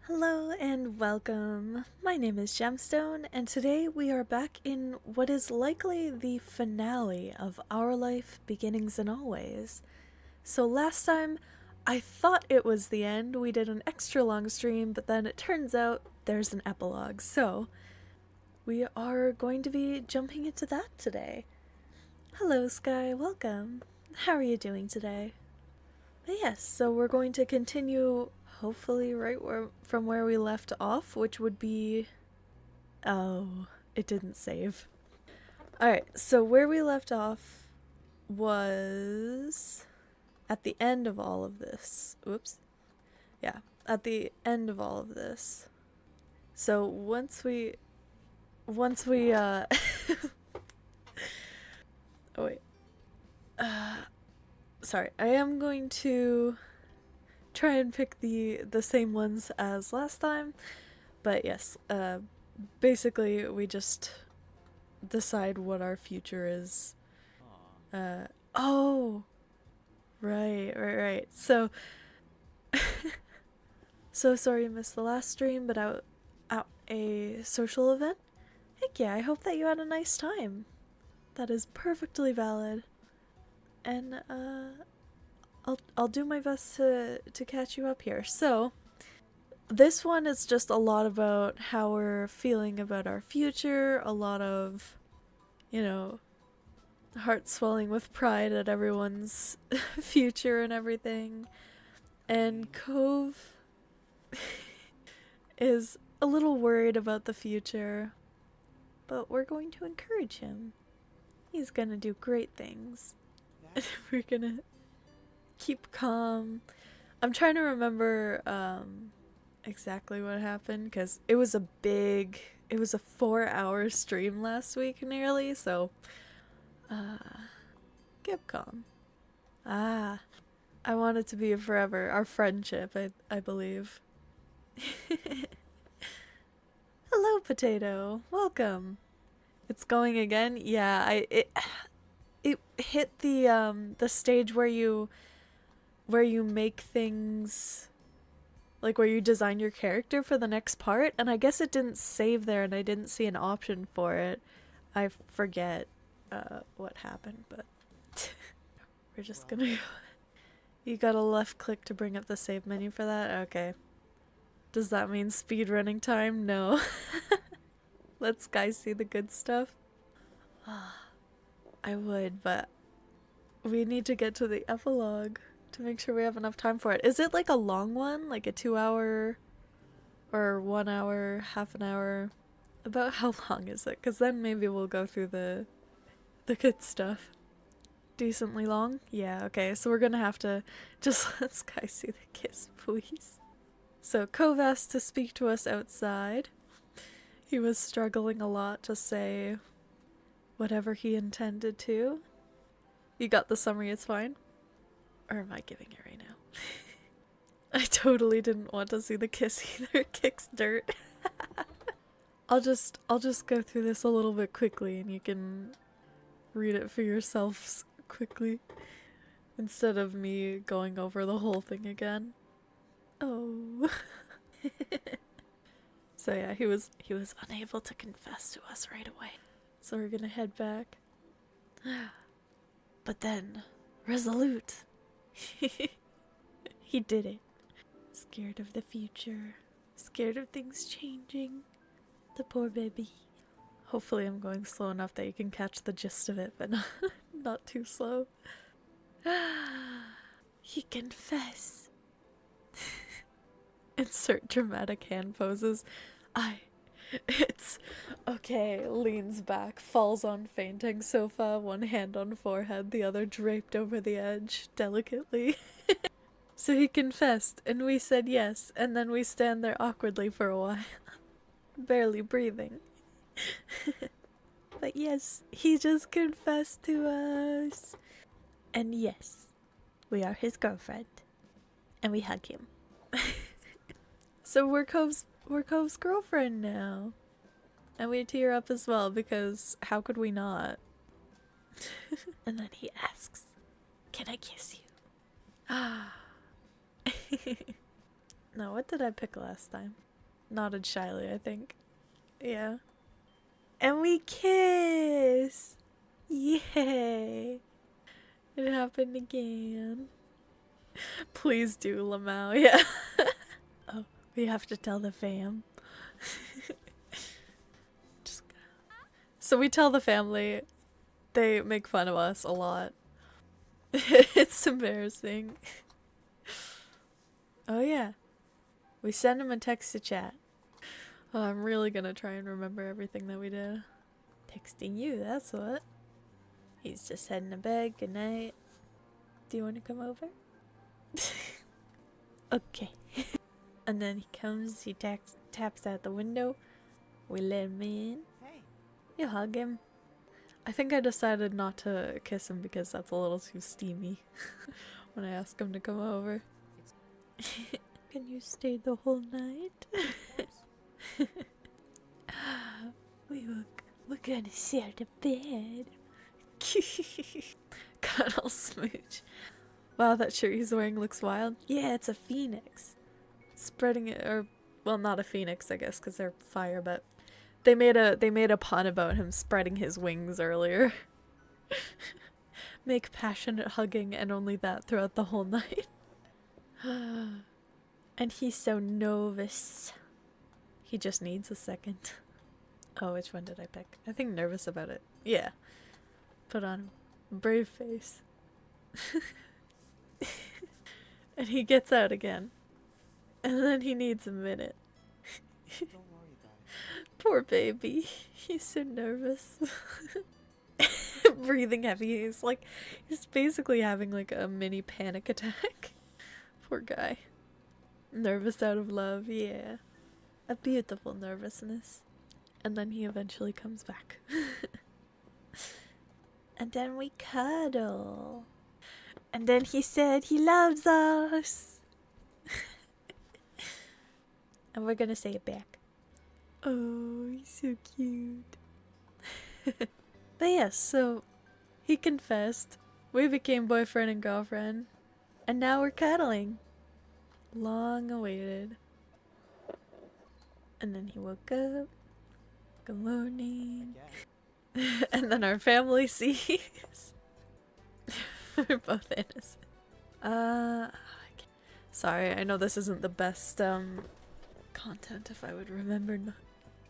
Hello and welcome. My name is Gemstone, and today we are back in what is likely the finale of Our Life Beginnings and Always. So last time, I thought it was the end. We did an extra long stream, but then it turns out there's an epilogue. So we are going to be jumping into that today. Hello, Sky. Welcome. How are you doing today? But yes, so we're going to continue hopefully from where we left off, which would be... Oh, it didn't save. Alright, so where we left off was at the end of all of this. Oops. Yeah, at the end of all of this. So once we oh wait. Sorry, I am going to try and pick the same ones as last time, but yes, basically we just decide what our future is. Oh, right. So, so sorry you missed the last stream, but out a social event. Heck yeah! I hope that you had a nice time. That is perfectly valid, and I'll do my best to catch you up here. So, this one is just a lot about how we're feeling about our future, a lot of, heart swelling with pride at everyone's future and everything. And Cove is a little worried about the future, but we're going to encourage him. He's gonna do great things. We're gonna keep calm. I'm trying to remember exactly what happened because it was a 4-hour stream last week nearly, so keep calm. I want it to be forever. Our friendship, I believe. Hello, Potato. Welcome. It's going again? Yeah, it hit the stage where you make things, like where you design your character for the next part, and I guess it didn't save there and I didn't see an option for it. I forget what happened, but we're just gonna go. You got a left click to bring up the save menu for that? Okay. Does that mean speedrunning time? No. Let's guys see the good stuff. I would, but we need to get to the epilogue to make sure we have enough time for it. Is it like a long one? Like a 2-hour or 1 hour, half an hour? About how long is it? Because then maybe we'll go through the good stuff. Decently long? Yeah, okay. So we're gonna have to just let Sky see the kiss, please. So Cove asked to speak to us outside. He was struggling a lot to say whatever he intended to. You got the summary, it's fine? Or am I giving it right now? I totally didn't want to see the kiss either. It kicks dirt. I'll just go through this a little bit quickly and you can read it for yourselves quickly instead of me going over the whole thing again. Oh. So yeah, he was unable to confess to us right away. So we're gonna head back. But then, resolute. He did it. Scared of the future. Scared of things changing. The poor baby. Hopefully I'm going slow enough that you can catch the gist of it, but not too slow. He confessed. Insert dramatic hand poses. It's okay. Leans back, falls on fainting sofa, one hand on forehead, the other draped over the edge, delicately. So he confessed, and we said yes, and then we stand there awkwardly for a while, barely breathing. But yes, he just confessed to us. And yes, we are his girlfriend. And we hug him. So we're Cove's girlfriend now. And we tear up as well because how could we not? And then he asks, "Can I kiss you?" No, what did I pick last time? Nodded shyly, I think. Yeah. And we kiss! Yay! It happened again. Please do, Lamau, yeah. Oh, we have to tell the fam. So we tell the family. They make fun of us a lot. It's embarrassing. Oh yeah. We send him a text to chat. Oh, I'm really gonna try and remember everything that we did. Texting you, that's what. He's just heading to bed. Good night. Do you want to come over? Okay. And then he comes, he taps at the window. We let him in. Hey. You hug him. I think I decided not to kiss him because that's a little too steamy when I ask him to come over. Can you stay the whole night? We're gonna share the bed. Cuddle smooch. Wow, that shirt he's wearing looks wild. Yeah, it's a phoenix. Spreading it, or well, not a phoenix, I guess, because they're fire. But they made a pun about him spreading his wings earlier. Make passionate hugging and only that throughout the whole night. And he's so nervous. He just needs a second. Oh, which one did I pick? I think nervous about it. Yeah. Put on a brave face. And he gets out again. And then he needs a minute. Don't worry about it. Poor baby. He's so nervous. Breathing heavy. He's basically having like a mini panic attack. Poor guy. Nervous out of love, yeah. A beautiful nervousness. And then he eventually comes back. And then we cuddle. And then he said he loves us. And we're gonna say it back. Oh, he's so cute. But yes, so he confessed. We became boyfriend and girlfriend. And now we're cuddling. Long awaited. And then he woke up. Good morning. And then our family sees. We're both innocent. Sorry, I know this isn't the best content. If I would remember not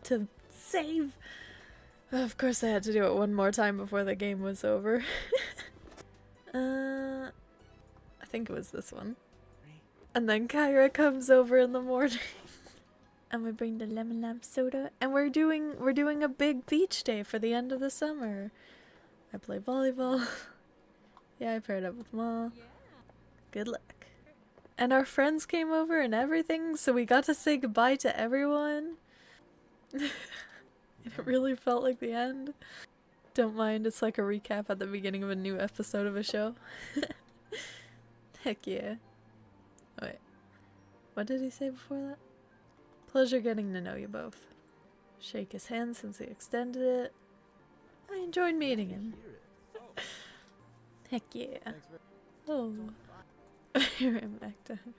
to save. Of course I had to do it one more time before the game was over. I think it was this one. And then Kyra comes over in the morning. And we bring the lemon lamp soda. And we're doing a big beach day for the end of the summer. I play volleyball. Yeah, I paired up with Ma. Yeah. Good luck. And our friends came over and everything, so we got to say goodbye to everyone. It really felt like the end. Don't mind, it's like a recap at the beginning of a new episode of a show. Heck yeah. Wait. What did he say before that? Pleasure getting to know you both. Shake his hand since he extended it. I enjoyed meeting him. Heck yeah. Oh. I'm back to him.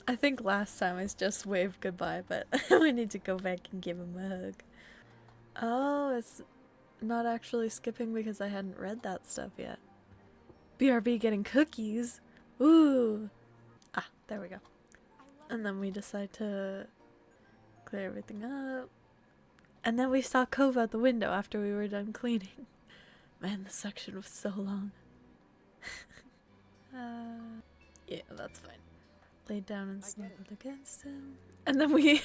I think last time I just waved goodbye, but we need to go back and give him a hug. Oh, it's not actually skipping because I hadn't read that stuff yet. BRB getting cookies. Ooh. Ah, there we go. And then we decide to clear everything up. And then we saw Kova at the window after we were done cleaning. Man, the section was so long. Yeah, that's fine. Laid down and snuggled against him. And then we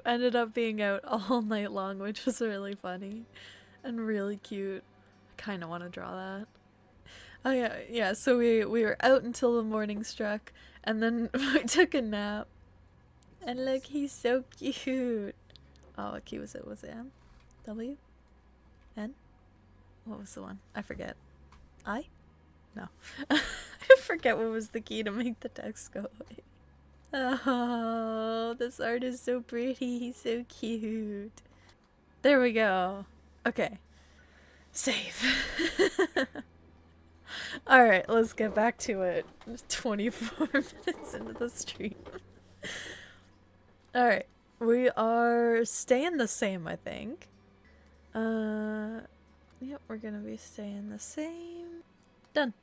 ended up being out all night long, which was really funny and really cute. I kind of want to draw that. Oh yeah, so we were out until the morning struck, and then we took a nap. And look, he's so cute. Oh, what key was it? Was it M? W? N? What was the one? I forget. I? No. I forget what was the key to make the text go away. Oh, this art is so pretty. He's so cute. There we go. Okay. Save. Alright, let's get back to it. 24 minutes into the stream. Alright. We are staying the same, I think. Yep, we're gonna be staying the same. Done.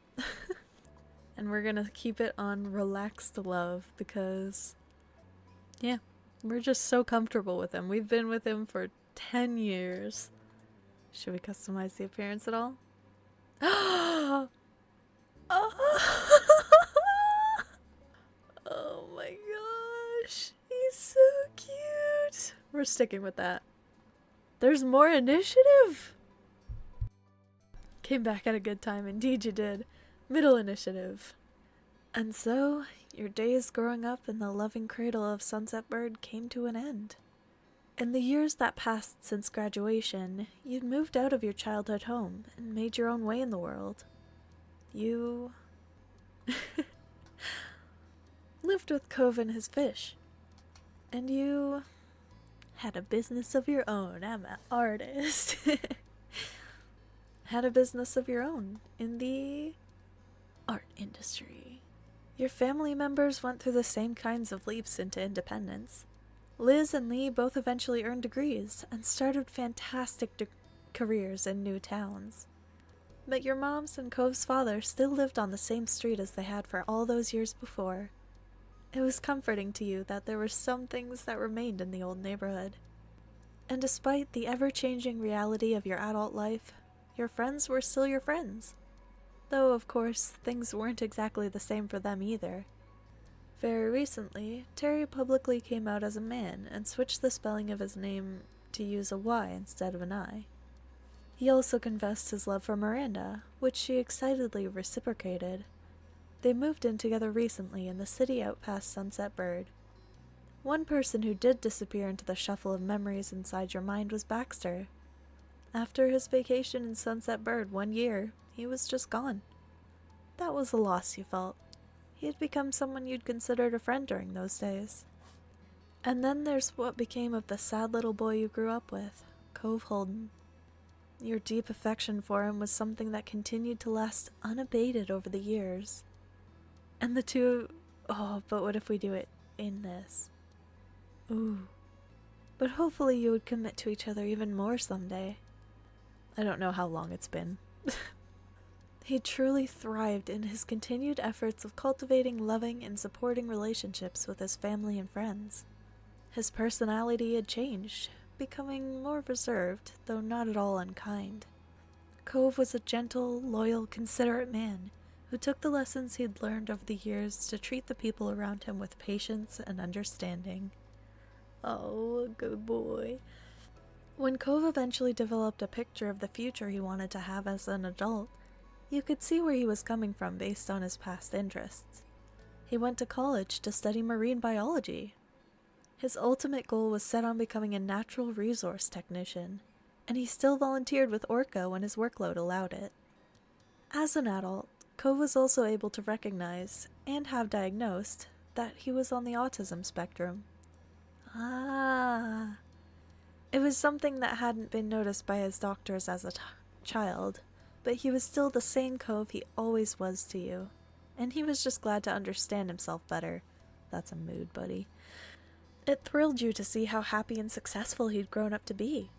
And we're gonna keep it on relaxed love because, yeah, we're just so comfortable with him. We've been with him for 10 years. Should we customize the appearance at all? Oh! Oh my gosh. He's so cute. We're sticking with that. There's more initiative! Came back at a good time, indeed you did. Middle initiative. And so, your days growing up in the loving cradle of Sunset Bird came to an end. In the years that passed since graduation, you'd moved out of your childhood home and made your own way in the world. You lived with Cove and his fish. And you had a business of your own. I'm an artist. Had a business of your own in the art industry. Your family members went through the same kinds of leaps into independence. Liz and Lee both eventually earned degrees and started fantastic careers in new towns. But your mom's and Cove's father still lived on the same street as they had for all those years before. It was comforting to you that there were some things that remained in the old neighborhood. And despite the ever-changing reality of your adult life, your friends were still your friends. Though, of course, things weren't exactly the same for them either. Very recently, Terry publicly came out as a man and switched the spelling of his name to use a Y instead of an I. He also confessed his love for Miranda, which she excitedly reciprocated. They moved in together recently in the city out past Sunset Bird. One person who did disappear into the shuffle of memories inside your mind was Baxter. After his vacation in Sunset Bird 1 year, he was just gone. That was a loss you felt. He had become someone you'd considered a friend during those days. And then there's what became of the sad little boy you grew up with, Cove Holden. Your deep affection for him was something that continued to last unabated over the years. And the two... Oh, but what if we do it in this? Ooh. But hopefully you would commit to each other even more someday. I don't know how long it's been. He truly thrived in his continued efforts of cultivating loving and supporting relationships with his family and friends. His personality had changed, becoming more reserved, though not at all unkind. Cove was a gentle, loyal, considerate man who took the lessons he'd learned over the years to treat the people around him with patience and understanding. Oh, good boy. When Cove eventually developed a picture of the future he wanted to have as an adult, you could see where he was coming from based on his past interests. He went to college to study marine biology. His ultimate goal was set on becoming a natural resource technician, and he still volunteered with Orca when his workload allowed it. As an adult, Cove was also able to recognize, and have diagnosed, that he was on the autism spectrum. Ah. It was something that hadn't been noticed by his doctors as a child, but he was still the same Cove he always was to you, and he was just glad to understand himself better. That's a mood, buddy. It thrilled you to see how happy and successful he'd grown up to be.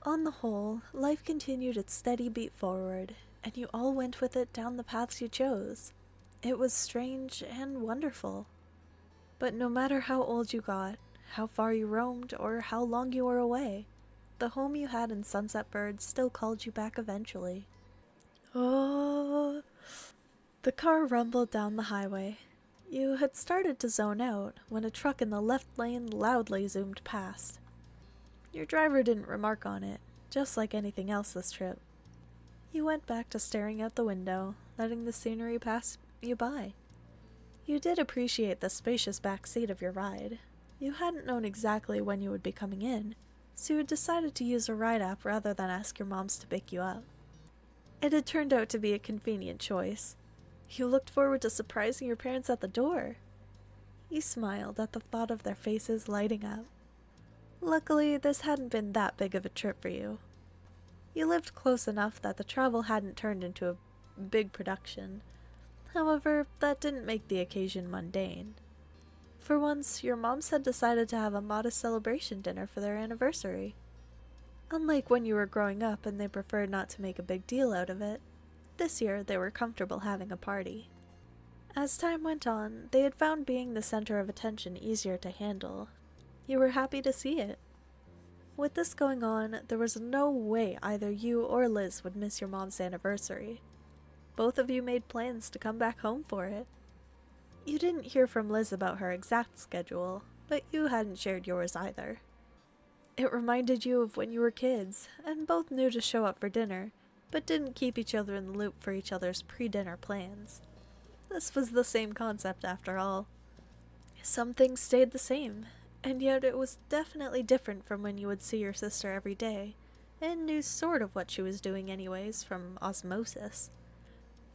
On the whole, life continued its steady beat forward, and you all went with it down the paths you chose. It was strange and wonderful. But no matter how old you got, how far you roamed, or how long you were away, the home you had in Sunset Bird still called you back eventually. Oh. The car rumbled down the highway. You had started to zone out when a truck in the left lane loudly zoomed past. Your driver didn't remark on it, just like anything else this trip. You went back to staring out the window, letting the scenery pass you by. You did appreciate the spacious back seat of your ride. You hadn't known exactly when you would be coming in, so you had decided to use a ride app rather than ask your moms to pick you up. It had turned out to be a convenient choice. You looked forward to surprising your parents at the door. You smiled at the thought of their faces lighting up. Luckily, this hadn't been that big of a trip for you. You lived close enough that the travel hadn't turned into a big production. However, that didn't make the occasion mundane. For once, your moms had decided to have a modest celebration dinner for their anniversary. Unlike when you were growing up and they preferred not to make a big deal out of it, this year they were comfortable having a party. As time went on, they had found being the center of attention easier to handle. You were happy to see it. With this going on, there was no way either you or Liz would miss your mom's anniversary. Both of you made plans to come back home for it. You didn't hear from Liz about her exact schedule, but you hadn't shared yours either. It reminded you of when you were kids, and both knew to show up for dinner, but didn't keep each other in the loop for each other's pre-dinner plans. This was the same concept after all. Some things stayed the same, and yet it was definitely different from when you would see your sister every day, and knew sort of what she was doing anyways from osmosis.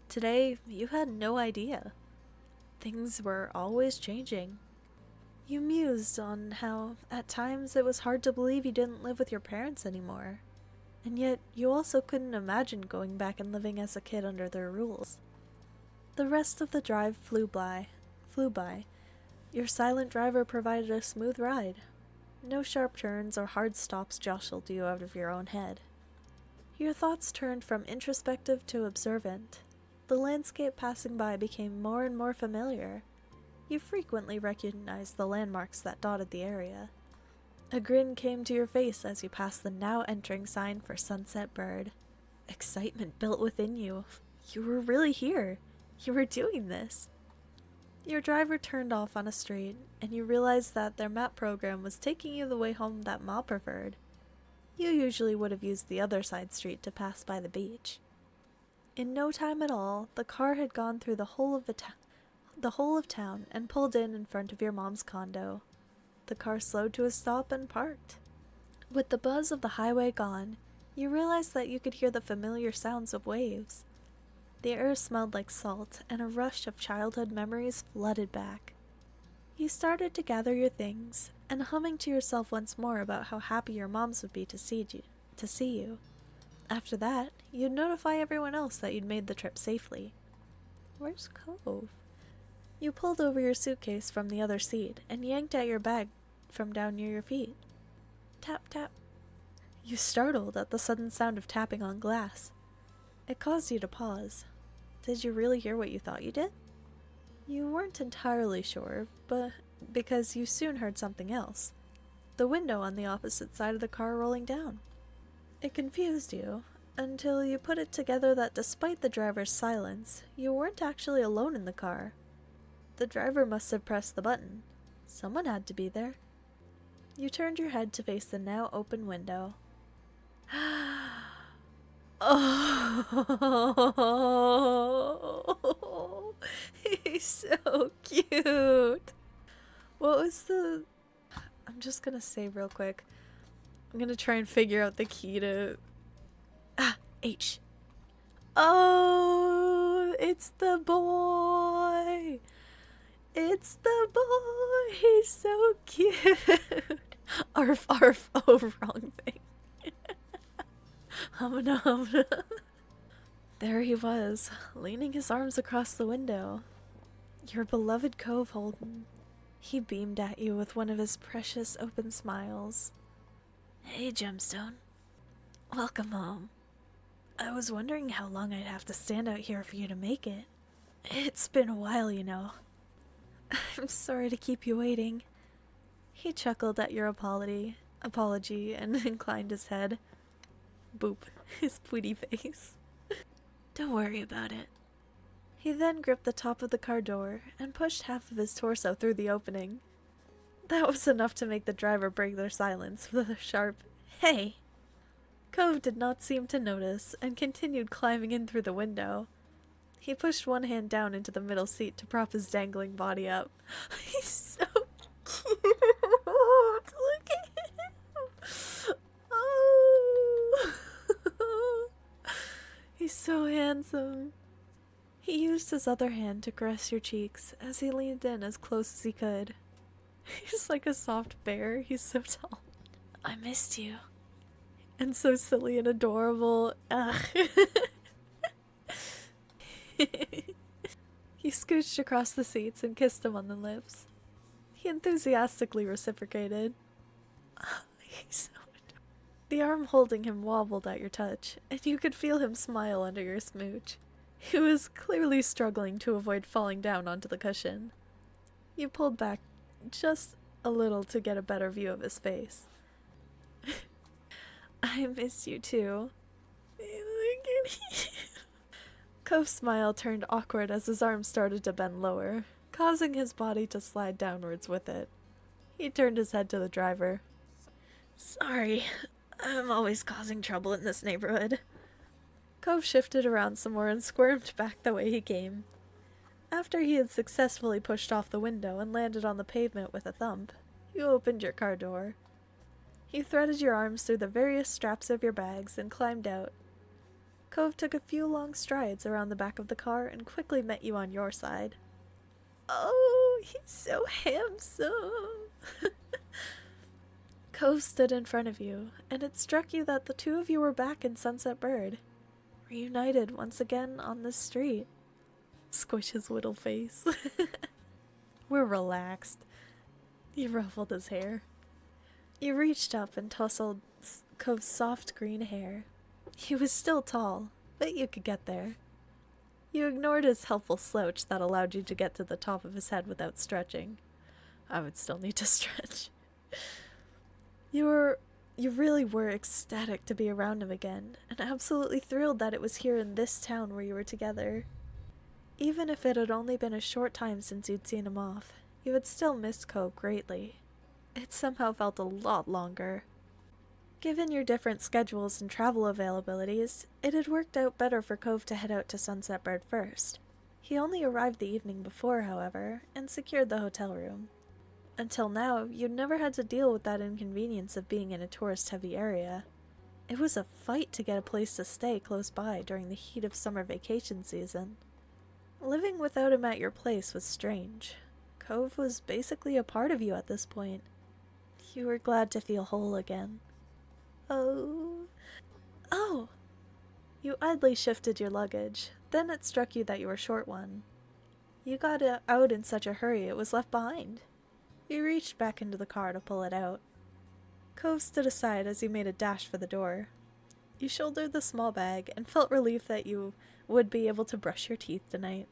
Today, you had no idea. Things were always changing. You mused on how, at times, it was hard to believe you didn't live with your parents anymore, and yet you also couldn't imagine going back and living as a kid under their rules. The rest of the drive flew by. Your silent driver provided a smooth ride. No sharp turns or hard stops jostled you out of your own head. Your thoughts turned from introspective to observant. The landscape passing by became more and more familiar. You frequently recognized the landmarks that dotted the area. A grin came to your face as you passed the now entering sign for Sunset Bird. Excitement built within you. You were really here. You were doing this. Your driver turned off on a street, and you realized that their map program was taking you the way home that Ma preferred. You usually would have used the other side street to pass by the beach. In no time at all, the car had gone through the whole of town and pulled in front of your mom's condo. The car slowed to a stop and parked. With the buzz of the highway gone, you realized that you could hear the familiar sounds of waves. The air smelled like salt, and a rush of childhood memories flooded back. You started to gather your things, and humming to yourself once more about how happy your moms would be to see you. After that, you'd notify everyone else that you'd made the trip safely. Where's Cove? You pulled over your suitcase from the other seat and yanked at your bag from down near your feet. Tap, tap. You startled at the sudden sound of tapping on glass. It caused you to pause. Did you really hear what you thought you did? You weren't entirely sure, but because you soon heard something else. The window on the opposite side of the car rolling down. It confused you, until you put it together that despite the driver's silence, you weren't actually alone in the car. The driver must have pressed the button. Someone had to be there. You turned your head to face the now open window. Oh, he's so cute. What was the... I'm just gonna say real quick. I'm gonna try and figure out the key to... H. Oh, it's the boy. It's the boy. He's so cute. Arf, arf. Oh, wrong thing. Humna, humna. There he was, leaning his arms across the window. Your beloved Cove Holden. He beamed at you with one of his precious open smiles. Hey, Gemstone. Welcome home. I was wondering how long I'd have to stand out here for you to make it. It's been a while, you know. I'm sorry to keep you waiting. He chuckled at your apology and inclined his head. Boop, his pretty face. Don't worry about it. He then gripped the top of the car door and pushed half of his torso through the opening. That was enough to make the driver break their silence with a sharp, "Hey!" Cove did not seem to notice and continued climbing in through the window. He pushed one hand down into the middle seat to prop his dangling body up. He's so cute! Look at him! Oh! He's so handsome. He used his other hand to caress your cheeks as he leaned in as close as he could. He's like a soft bear. He's so tall. I missed you. And so silly and adorable. Ugh. He scooched across the seats and kissed him on the lips. He enthusiastically reciprocated. He's so adorable. The arm holding him wobbled at your touch, and you could feel him smile under your smooch. He was clearly struggling to avoid falling down onto the cushion. You pulled back just a little to get a better view of his face. I miss you too. Cove's smile turned awkward as his arm started to bend lower, causing his body to slide downwards with it. He turned his head to the driver. Sorry, I'm always causing trouble in this neighborhood. Cove shifted around some more and squirmed back the way he came. After he had successfully pushed off the window and landed on the pavement with a thump, you opened your car door. You threaded your arms through the various straps of your bags and climbed out. Cove took a few long strides around the back of the car and quickly met you on your side. Oh, he's so handsome. Cove stood in front of you, and it struck you that the two of you were back in Sunset Bird, reunited once again on this street. Squish his little face. We're relaxed. You ruffled his hair. You reached up and tousled Cove's soft green hair. He was still tall, but you could get there. You ignored his helpful slouch that allowed you to get to the top of his head without stretching. I would still need to stretch. You really were ecstatic to be around him again, and absolutely thrilled that it was here in this town where you were together. Even if it had only been a short time since you'd seen him off, you had still missed Cove greatly. It somehow felt a lot longer. Given your different schedules and travel availabilities, it had worked out better for Cove to head out to Sunset Bird first. He only arrived the evening before, however, and secured the hotel room. Until now, you'd never had to deal with that inconvenience of being in a tourist-heavy area. It was a fight to get a place to stay close by during the heat of summer vacation season. Living without him at your place was strange. Cove was basically a part of you at this point. You were glad to feel whole again. Oh. You idly shifted your luggage. Then it struck you that you were short one. You got it out in such a hurry it was left behind. You reached back into the car to pull it out. Cove stood aside as you made a dash for the door. You shouldered the small bag and felt relief that you would be able to brush your teeth tonight.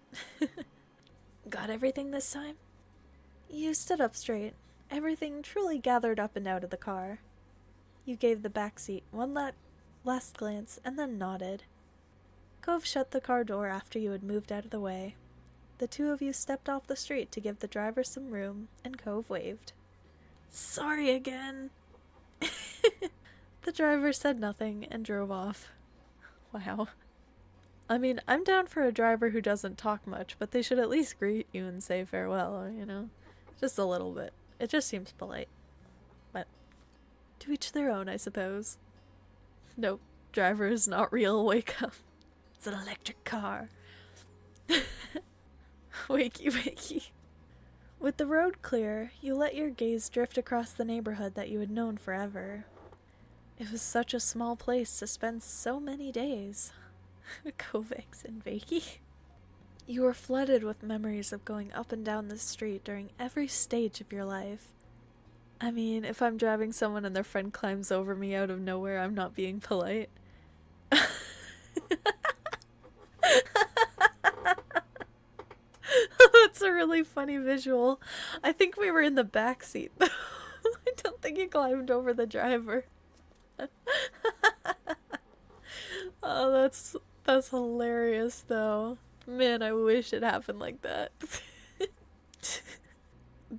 Got everything this time? You stood up straight, everything truly gathered up and out of the car. You gave the back seat one last glance and then nodded. Cove shut the car door after you had moved out of the way. The two of you stepped off the street to give the driver some room, and Cove waved. Sorry again. The driver said nothing and drove off. Wow. I mean, I'm down for a driver who doesn't talk much, but they should at least greet you and say farewell, you know? Just a little bit. It just seems polite. But to each their own, I suppose. Nope, driver is not real, wake up. It's an electric car. Wakey, wakey. With the road clear, you let your gaze drift across the neighborhood that you had known forever. It was such a small place to spend so many days. Kovacs and Vakey. You were flooded with memories of going up and down the street during every stage of your life. I mean, if I'm driving someone and their friend climbs over me out of nowhere, I'm not being polite. That's a really funny visual. I think we were in the back seat, though. I don't think he climbed over the driver. Oh, that's hilarious, though. Man, I wish it happened like that.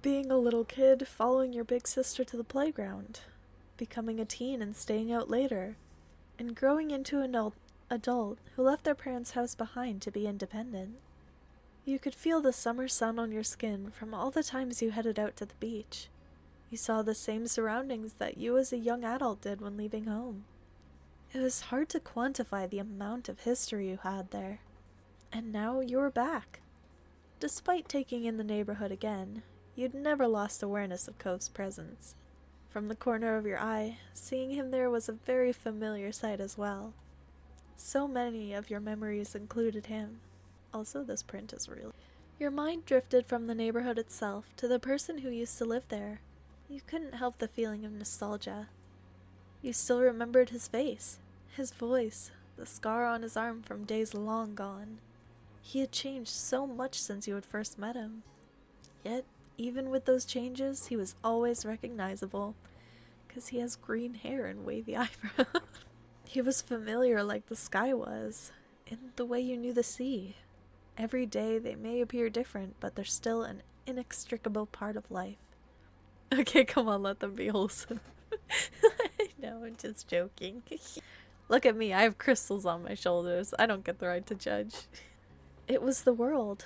Being a little kid, following your big sister to the playground, becoming a teen and staying out later, and growing into an adult who left their parents' house behind to be independent. You could feel the summer sun on your skin from all the times you headed out to the beach. You saw the same surroundings that you as a young adult did when leaving home. It was hard to quantify the amount of history you had there. And now you were back. Despite taking in the neighborhood again, you'd never lost awareness of Cove's presence. From the corner of your eye, seeing him there was a very familiar sight as well. So many of your memories included him. Also, this print is real. Your mind drifted from the neighborhood itself to the person who used to live there. You couldn't help the feeling of nostalgia. You still remembered his face, his voice, the scar on his arm from days long gone. He had changed so much since you had first met him. Yet, even with those changes, he was always recognizable, because he has green hair and wavy eyebrows. He was familiar like the sky was, in the way you knew the sea. Every day they may appear different, but they're still an inextricable part of life. Okay, come on, let them be wholesome. I know, I'm just joking. Look at me, I have crystals on my shoulders. I don't get the right to judge. It was the world,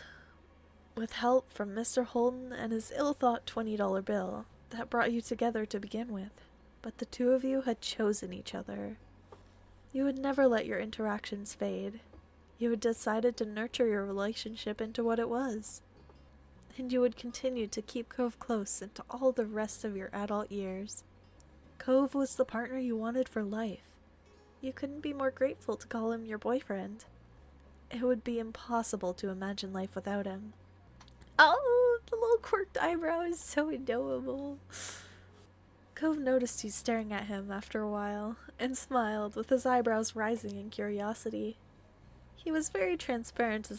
with help from Mr. Holden and his ill-thought $20 bill, that brought you together to begin with. But the two of you had chosen each other. You would never let your interactions fade. You had decided to nurture your relationship into what it was. And you would continue to keep Cove close into all the rest of your adult years. Cove was the partner you wanted for life. You couldn't be more grateful to call him your boyfriend. It would be impossible to imagine life without him. Oh, the little quirked eyebrow is so adorable. Cove noticed you staring at him after a while, and smiled, with his eyebrows rising in curiosity. He was very transparent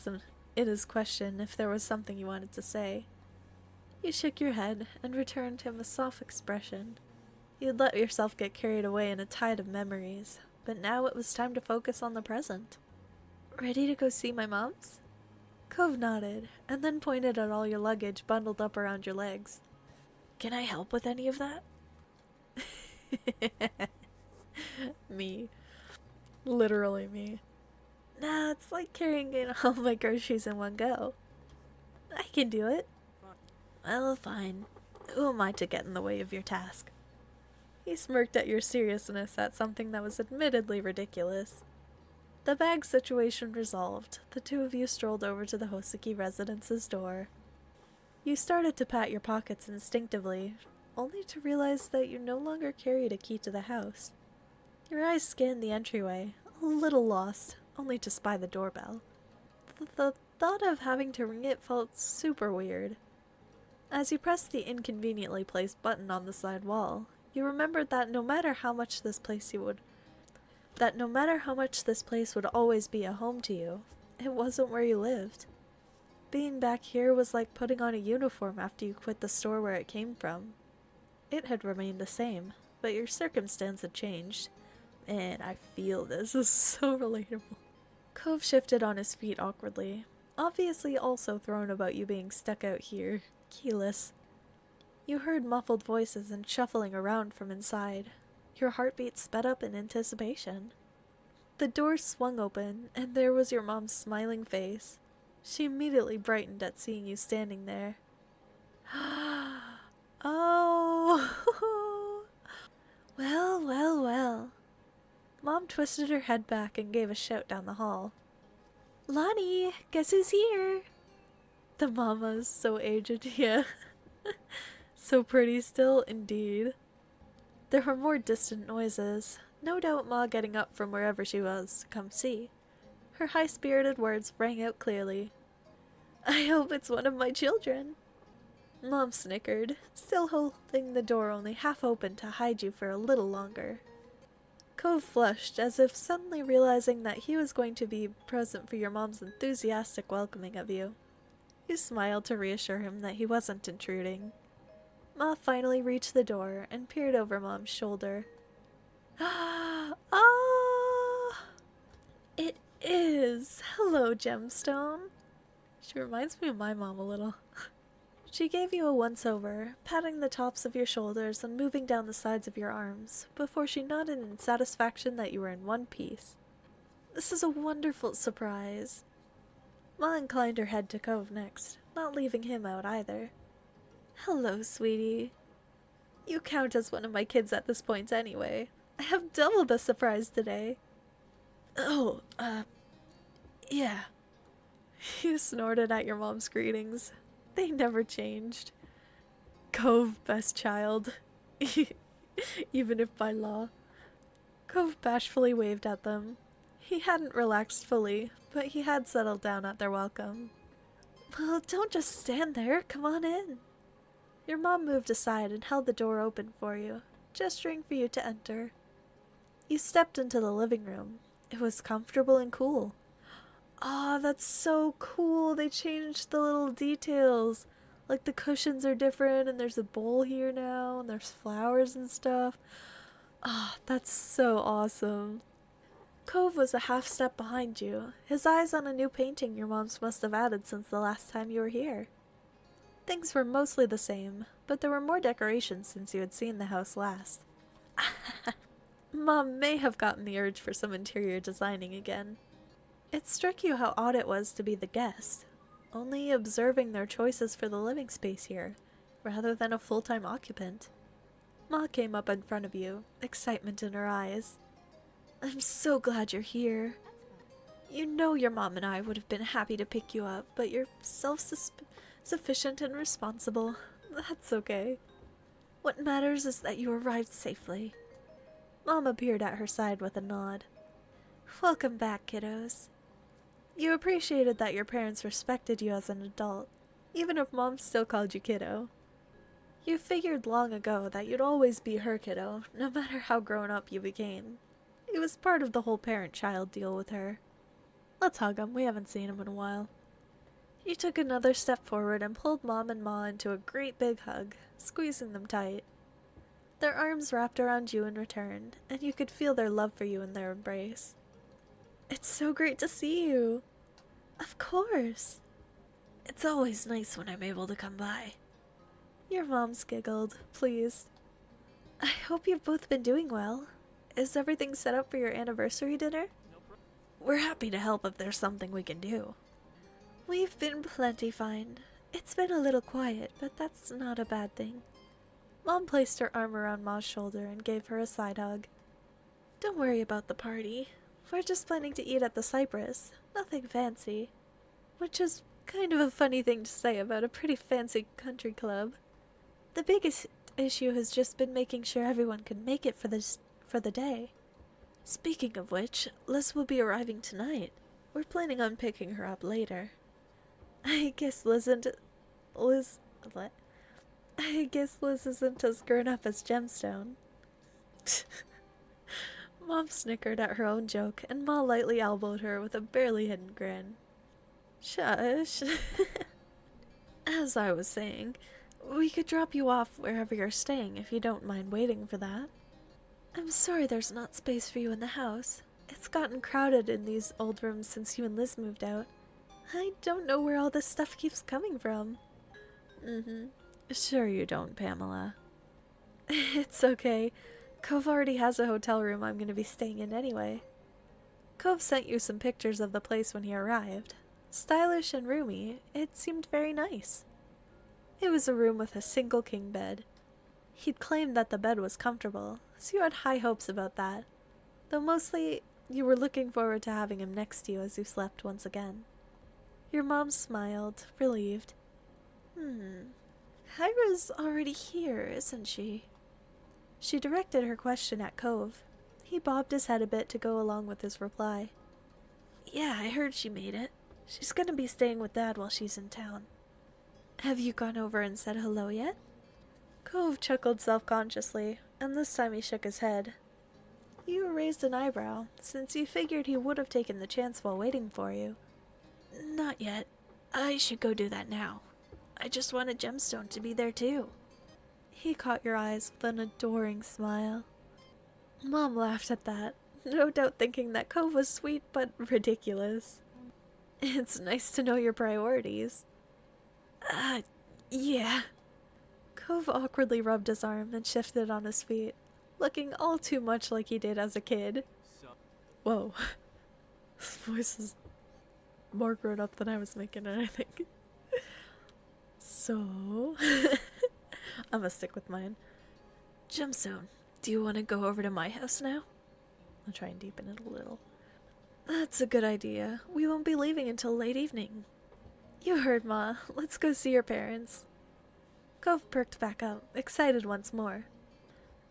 in his question if there was something you wanted to say. You shook your head and returned him a soft expression. You had let yourself get carried away in a tide of memories, but now it was time to focus on the present. Ready to go see my mom's? Cove nodded, and then pointed at all your luggage bundled up around your legs. Can I help with any of that? Me. Literally me. Nah, it's like carrying in all my groceries in one go. I can do it. Well, fine. Who am I to get in the way of your task? He smirked at your seriousness at something that was admittedly ridiculous. The bag situation resolved, the two of you strolled over to the Hoseki residence's door. You started to pat your pockets instinctively, only to realize that you no longer carried a key to the house. Your eyes scanned the entryway, a little lost, only to spy the doorbell. The thought of having to ring it felt super weird. As you pressed the inconveniently placed button on the side wall, you remembered that no matter how much this place would always be a home to you, it wasn't where you lived. Being back here was like putting on a uniform after you quit the store where it came from. It had remained the same, but your circumstance had changed. Man, I feel this is so relatable. Cove shifted on his feet awkwardly, obviously also thrown about you being stuck out here, keyless. You heard muffled voices and shuffling around from inside. Your heartbeat sped up in anticipation. The door swung open, and there was your mom's smiling face. She immediately brightened at seeing you standing there. Oh! Well, well, well. Mom twisted her head back and gave a shout down the hall. Lonnie, guess who's here? The mama is so aged, yeah. So pretty still, indeed. There were more distant noises, no doubt Ma getting up from wherever she was to come see. Her high-spirited words rang out clearly. I hope it's one of my children. Mom snickered, still holding the door only half open to hide you for a little longer. Cove flushed, as if suddenly realizing that he was going to be present for your mom's enthusiastic welcoming of you. You smiled to reassure him that he wasn't intruding. Ma finally reached the door and peered over Mom's shoulder. Ah! It is! Hello, Gemstone. She reminds me of my mom a little. She gave you a once-over, patting the tops of your shoulders and moving down the sides of your arms, before she nodded in satisfaction that you were in one piece. This is a wonderful surprise. Ma inclined her head to Cove next, not leaving him out either. Hello, sweetie. You count as one of my kids at this point anyway. I have double the surprise today. Oh, yeah. You snorted at your mom's greetings. They never changed. Cove, best child. Even if by law. Cove bashfully waved at them. He hadn't relaxed fully, but he had settled down at their welcome. Well, don't just stand there. Come on in. Your mom moved aside and held the door open for you, gesturing for you to enter. You stepped into the living room. It was comfortable and cool. Ah, that's so cool. They changed the little details. Like the cushions are different and there's a bowl here now and there's flowers and stuff. Ah, that's so awesome. Cove was a half step behind you, his eyes on a new painting your moms must have added since the last time you were here. Things were mostly the same, but there were more decorations since you had seen the house last. Mom may have gotten the urge for some interior designing again. It struck you how odd it was to be the guest, only observing their choices for the living space here, rather than a full-time occupant. Ma came up in front of you, excitement in her eyes. I'm so glad you're here. You know your mom and I would have been happy to pick you up, but you're self-sufficient and responsible. That's okay. What matters is that you arrived safely. Mom appeared at her side with a nod. Welcome back, kiddos. You appreciated that your parents respected you as an adult, even if Mom still called you kiddo. You figured long ago that you'd always be her kiddo, no matter how grown up you became. It was part of the whole parent-child deal with her. Let's hug him, we haven't seen him in a while. You took another step forward and pulled Mom and Ma into a great big hug, squeezing them tight. Their arms wrapped around you in return, and you could feel their love for you in their embrace. It's so great to see you. Of course. It's always nice when I'm able to come by. Your mom's giggled, pleased. I hope you've both been doing well. Is everything set up for your anniversary dinner? We're happy to help if there's something we can do. We've been plenty fine. It's been a little quiet, but that's not a bad thing. Mom placed her arm around Ma's shoulder and gave her a side hug. Don't worry about the party. We're just planning to eat at the Cypress. Nothing fancy. Which is kind of a funny thing to say about a pretty fancy country club. The biggest issue has just been making sure everyone can make it for the day. Speaking of which, Liz will be arriving tonight. We're planning on picking her up later. I guess Liz isn't as grown up as Gemstone. Mom snickered at her own joke, and Ma lightly elbowed her with a barely hidden grin. Shush. As I was saying, we could drop you off wherever you're staying if you don't mind waiting for that. I'm sorry there's not space for you in the house. It's gotten crowded in these old rooms since you and Liz moved out. I don't know where all this stuff keeps coming from. Sure you don't, Pamela. It's okay. Cove already has a hotel room I'm going to be staying in anyway. Cove sent you some pictures of the place when he arrived. Stylish and roomy, it seemed very nice. It was a room with a single king bed. He'd claimed that the bed was comfortable, so you had high hopes about that, though mostly you were looking forward to having him next to you as you slept once again. Your mom smiled, relieved. Hyra's already here, isn't she? She directed her question at Cove. He bobbed his head a bit to go along with his reply. Yeah, I heard she made it. She's gonna be staying with Dad while she's in town. Have you gone over and said hello yet? Cove chuckled self-consciously, and this time he shook his head. You raised an eyebrow, since you figured he would have taken the chance while waiting for you. Not yet. I should go do that now. I just wanted Gemstone to be there too. He caught your eyes with an adoring smile. Mom laughed at that, no doubt thinking that Cove was sweet but ridiculous. It's nice to know your priorities. Yeah. Cove awkwardly rubbed his arm and shifted on his feet, looking all too much like he did as a kid. Whoa. His voice is more grown up than I was making it, I think. So... I'm gonna stick with mine. Gemstone, do you want to go over to my house now? I'll try and deepen it a little. That's a good idea. We won't be leaving until late evening. You heard Ma. Let's go see your parents. Cove perked back up, excited once more.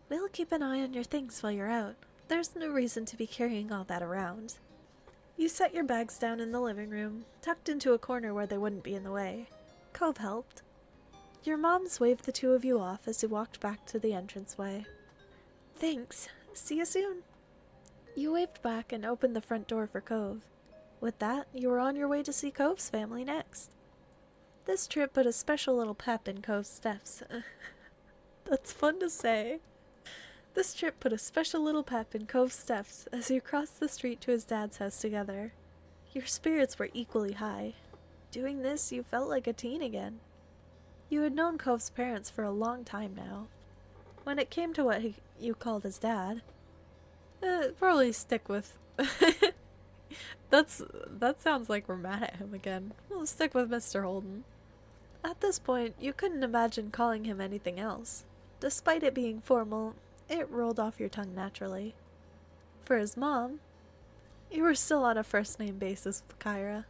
We'll keep an eye on your things while you're out. There's no reason to be carrying all that around. You set your bags down in the living room, tucked into a corner where they wouldn't be in the way. Cove helped. Your moms waved the two of you off as you walked back to the entranceway. Thanks. See you soon. You waved back and opened the front door for Cove. With that, you were on your way to see Cove's family next. This trip put a special little pep in Cove's steps. That's fun to say. This trip put a special little pep in Cove's steps as you crossed the street to his dad's house together. Your spirits were equally high. Doing this, you felt like a teen again. You had known Cove's parents for a long time now. When it came to what you called his dad, probably stick with... That sounds like we're mad at him again. We'll stick with Mr. Holden. At this point, you couldn't imagine calling him anything else. Despite it being formal, it rolled off your tongue naturally. For his mom, you were still on a first-name basis with Kyra.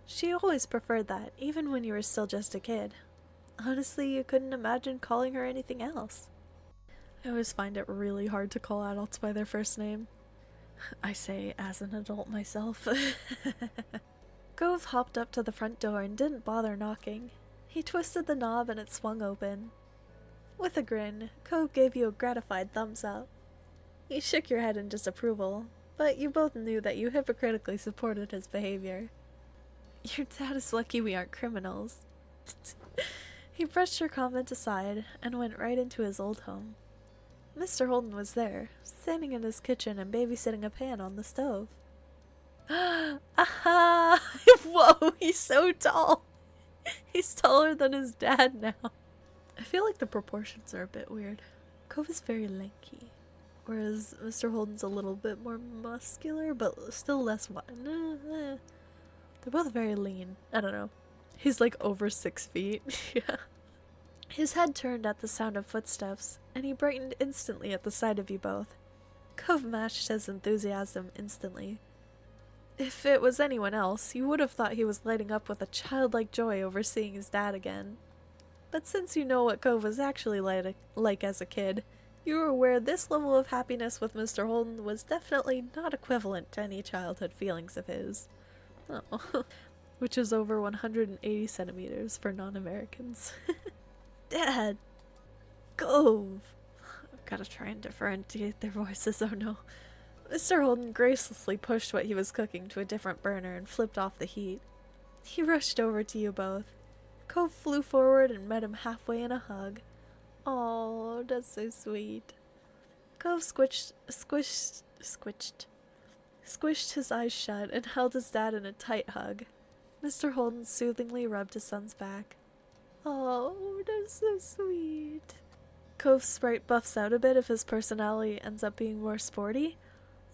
She always preferred that, even when you were still just a kid. Honestly, you couldn't imagine calling her anything else. I always find it really hard to call adults by their first name. I say as an adult myself. Cove hopped up to the front door and didn't bother knocking. He twisted the knob and it swung open. With a grin, Cove gave you a gratified thumbs up. You shook your head in disapproval, but you both knew that you hypocritically supported his behavior. Your dad is lucky we aren't criminals. He brushed your comment aside and went right into his old home. Mr. Holden was there, standing in his kitchen and babysitting a pan on the stove. Aha! Whoa, he's so tall! He's taller than his dad now. I feel like the proportions are a bit weird. Cove is very lanky, whereas Mr. Holden's a little bit more muscular, but still less They're both very lean. I don't know. He's like over 6 feet. Yeah. His head turned at the sound of footsteps, and he brightened instantly at the sight of you both. Cove matched his enthusiasm instantly. If it was anyone else, you would have thought he was lighting up with a childlike joy over seeing his dad again. But since you know what Cove was actually like as a kid, you were aware this level of happiness with Mr. Holden was definitely not equivalent to any childhood feelings of his. Oh. Which is over 180 centimeters for non-Americans. Dad! Cove! I've gotta try and differentiate their voices, oh no. Mr. Holden gracelessly pushed what he was cooking to a different burner and flipped off the heat. He rushed over to you both. Cove flew forward and met him halfway in a hug. Oh, that's so sweet. Cove squished his eyes shut and held his dad in a tight hug. Mr. Holden soothingly rubbed his son's back. Oh, that's so sweet. Cove's sprite buffs out a bit if his personality ends up being more sporty.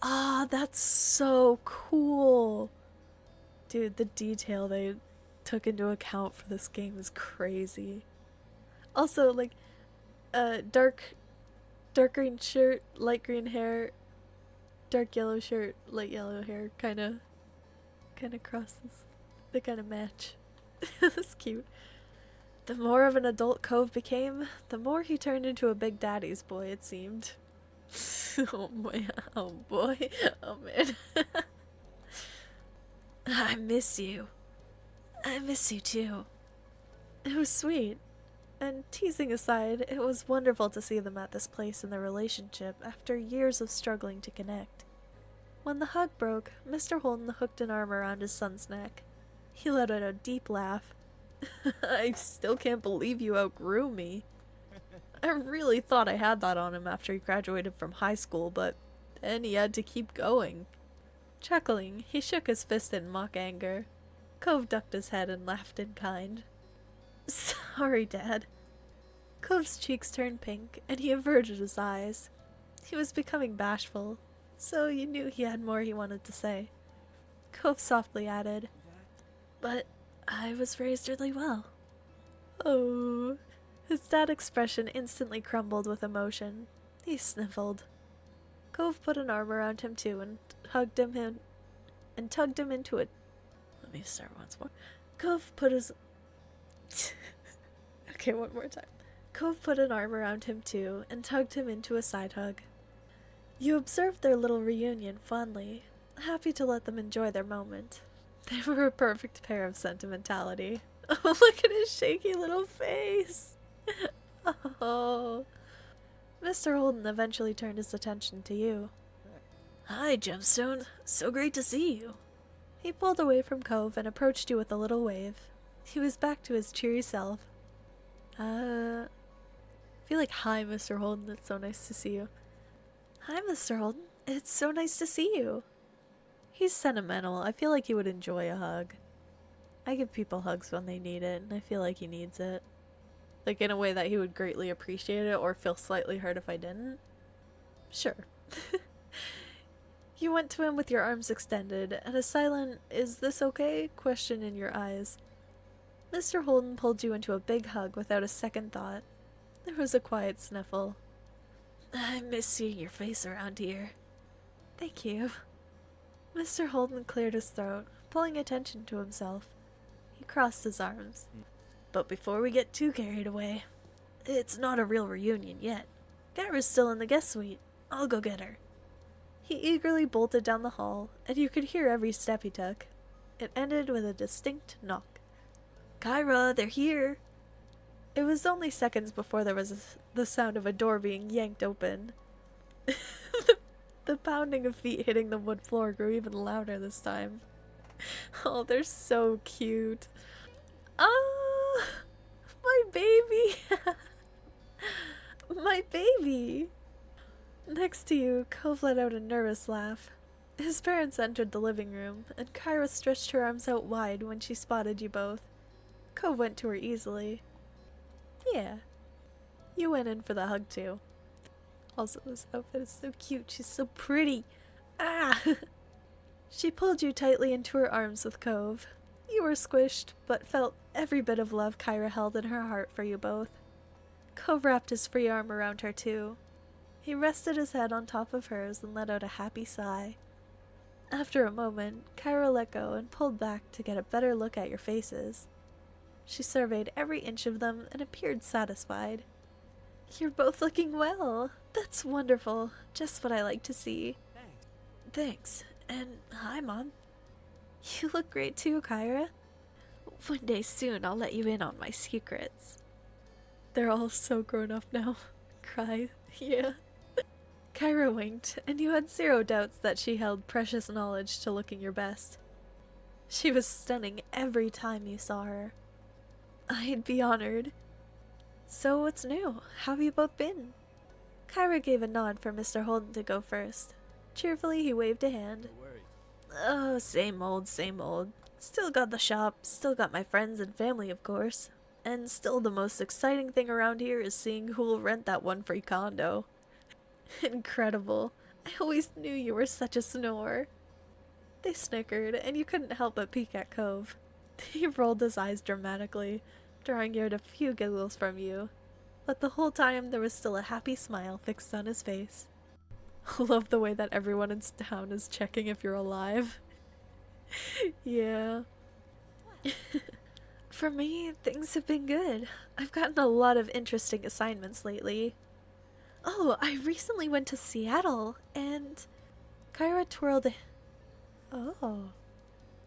Ah, that's so cool. Dude, the detail they took into account for this game is crazy. Also, like, dark green shirt, light green hair, dark yellow shirt, light yellow hair, kind of crosses. They kind of match. That's cute. The more of an adult Cove became, the more he turned into a big daddy's boy, it seemed. Oh boy, oh boy, oh man. I miss you. I miss you too. It was sweet. And teasing aside, it was wonderful to see them at this place in their relationship after years of struggling to connect. When the hug broke, Mr. Holden hooked an arm around his son's neck. He let out a deep laugh. I still can't believe you outgrew me. I really thought I had that on him after he graduated from high school, but then he had to keep going. Chuckling, he shook his fist in mock anger. Cove ducked his head and laughed in kind. Sorry, Dad. Cove's cheeks turned pink, and he averted his eyes. He was becoming bashful, so you knew he had more he wanted to say. Cove softly added, "But I was raised really well." Oh. His dad expression instantly crumbled with emotion. He sniffled. Cove put an arm around him too and tugged him into it. Let me start once more. Cove put his... Okay, one more time. Cove put an arm around him too and tugged him into a side hug. You observed their little reunion fondly. happy to let them enjoy their moment. They were a perfect pair of sentimentality. Oh, look at his shaky little face. Oh. Mr. Holden eventually turned his attention to you. Hi, Gemstone. So great to see you. He pulled away from Cove and approached you with a little wave. He was back to his cheery self. I feel like, hi, Mr. Holden. It's so nice to see you. Hi, Mr. Holden. It's so nice to see you. He's sentimental. I feel like he would enjoy a hug. I give people hugs when they need it, and I feel like he needs it. Like, in a way that he would greatly appreciate it or feel slightly hurt if I didn't. Sure. You went to him with your arms extended, and a silent, "Is this okay?" question in your eyes. Mr. Holden pulled you into a big hug without a second thought. There was a quiet sniffle. I miss seeing your face around here. Thank you. Mr. Holden cleared his throat, pulling attention to himself. He crossed his arms. But before we get too carried away, it's not a real reunion yet. Kyra's still in the guest suite. I'll go get her. He eagerly bolted down the hall, and you could hear every step he took. It ended with a distinct knock. Kyra, they're here! It was only seconds before there was the sound of a door being yanked open. The pounding of feet hitting the wood floor grew even louder this time. Oh, they're so cute. Ah, my baby! My baby! Next to you, Cove let out a nervous laugh. His parents entered the living room, and Kyra stretched her arms out wide when she spotted you both. Cove went to her easily. Yeah. You went in for the hug too. Also, this outfit is so cute. She's so pretty. Ah! She pulled you tightly into her arms with Cove. You were squished, but felt every bit of love Kyra held in her heart for you both. Cove wrapped his free arm around her too. He rested his head on top of hers and let out a happy sigh. After a moment, Kyra let go and pulled back to get a better look at your faces. She surveyed every inch of them and appeared satisfied. You're both looking well. That's wonderful. Just what I like to see. Thanks. And hi, Mom. You look great too, Kyra. One day soon I'll let you in on my secrets. They're all so grown up now. Cry. Yeah. Kyra winked, and you had zero doubts that she held precious knowledge to looking your best. She was stunning every time you saw her. I'd be honored. So what's new? How have you both been? Kyra gave a nod for Mr. Holden to go first. Cheerfully, he waved a hand. Oh, same old, same old. Still got the shop, still got my friends and family, of course. And still the most exciting thing around here is seeing who will rent that one free condo. Incredible. I always knew you were such a snore. They snickered, and you couldn't help but peek at Cove. He rolled his eyes dramatically, drawing out a few giggles from you. But the whole time there was still a happy smile fixed on his face. Love the way that everyone in town is checking if you're alive. Yeah. For me, things have been good. I've gotten a lot of interesting assignments lately. Oh, I recently went to Seattle, and Kyra twirled a... Oh.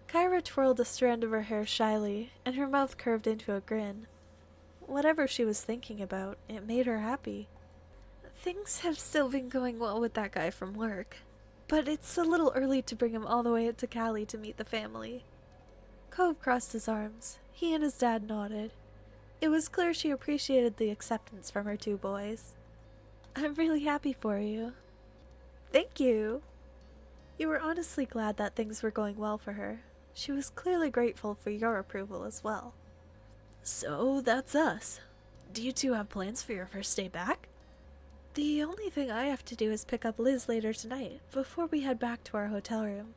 Kyra twirled a strand of her hair shyly, and her mouth curved into a grin. Whatever she was thinking about, it made her happy. Things have still been going well with that guy from work, but it's a little early to bring him all the way out to Cali to meet the family. Cove crossed his arms. He and his dad nodded. It was clear she appreciated the acceptance from her two boys. I'm really happy for you. Thank you. You were honestly glad that things were going well for her. She was clearly grateful for your approval as well. So, that's us. Do you two have plans for your first day back? The only thing I have to do is pick up Liz later tonight, before we head back to our hotel room.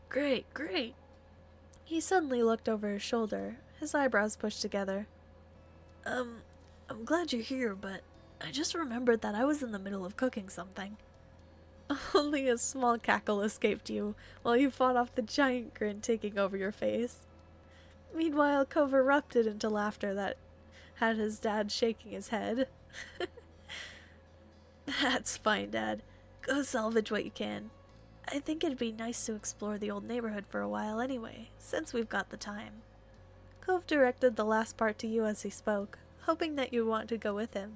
Great, great. He suddenly looked over his shoulder, his eyebrows pushed together. I'm glad you're here, but I just remembered that I was in the middle of cooking something. Only a small cackle escaped you, while you fought off the giant grin taking over your face. Meanwhile, Cove erupted into laughter that had his dad shaking his head. That's fine, Dad. Go salvage what you can. I think it'd be nice to explore the old neighborhood for a while anyway, since we've got the time. Cove directed the last part to you as he spoke, hoping that you'd want to go with him.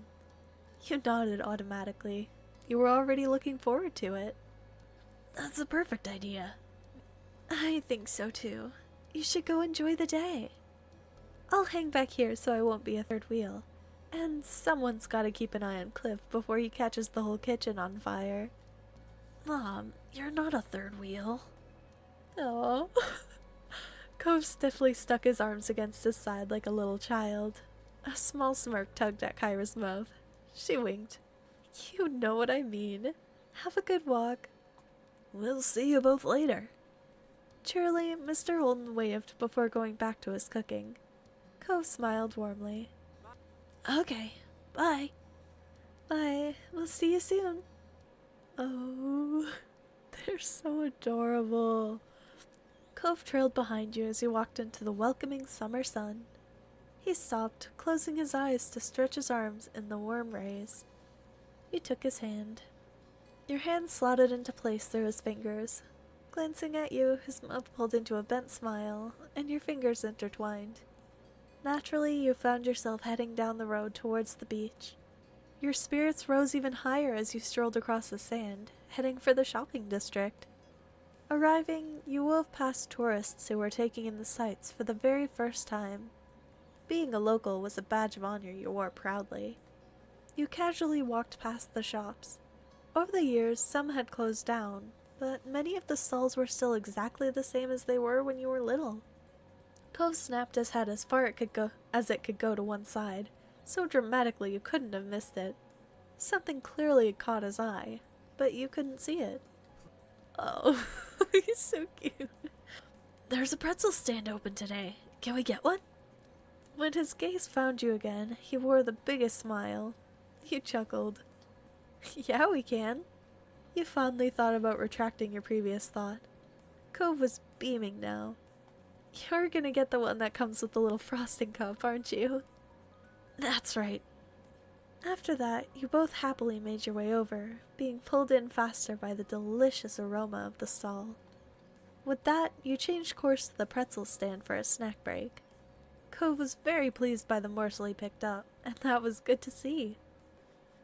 You nodded automatically. You were already looking forward to it. That's a perfect idea. I think so too. You should go enjoy the day. I'll hang back here so I won't be a third wheel. And someone's gotta keep an eye on Cliff before he catches the whole kitchen on fire. Mom, you're not a third wheel. Oh. Cove stiffly stuck his arms against his side like a little child. A small smirk tugged at Kyra's mouth. She winked. You know what I mean. Have a good walk. We'll see you both later. Cheerily, Mr. Holden waved before going back to his cooking. Cove smiled warmly. Okay, bye. Bye, we'll see you soon. Oh, they're so adorable. Cove trailed behind you as you walked into the welcoming summer sun. He stopped, closing his eyes to stretch his arms in the warm rays. You took his hand. Your hand slotted into place through his fingers. Glancing at you, his mouth pulled into a bent smile, and your fingers intertwined. Naturally, you found yourself heading down the road towards the beach. Your spirits rose even higher as you strolled across the sand, heading for the shopping district. Arriving, you wove past tourists who were taking in the sights for the very first time. Being a local was a badge of honor you wore proudly. You casually walked past the shops. Over the years, some had closed down, but many of the stalls were still exactly the same as they were when you were little. Cove snapped his head as far as it could go to one side, so dramatically you couldn't have missed it. Something clearly had caught his eye, but you couldn't see it. Oh, he's so cute. There's a pretzel stand open today. Can we get one? When his gaze found you again, he wore the biggest smile. You chuckled. Yeah, we can. You fondly thought about retracting your previous thought. Cove was beaming now. You're gonna get the one that comes with the little frosting cup, aren't you? That's right. After that, you both happily made your way over, being pulled in faster by the delicious aroma of the stall. With that, you changed course to the pretzel stand for a snack break. Cove was very pleased by the morsel he picked up, and that was good to see.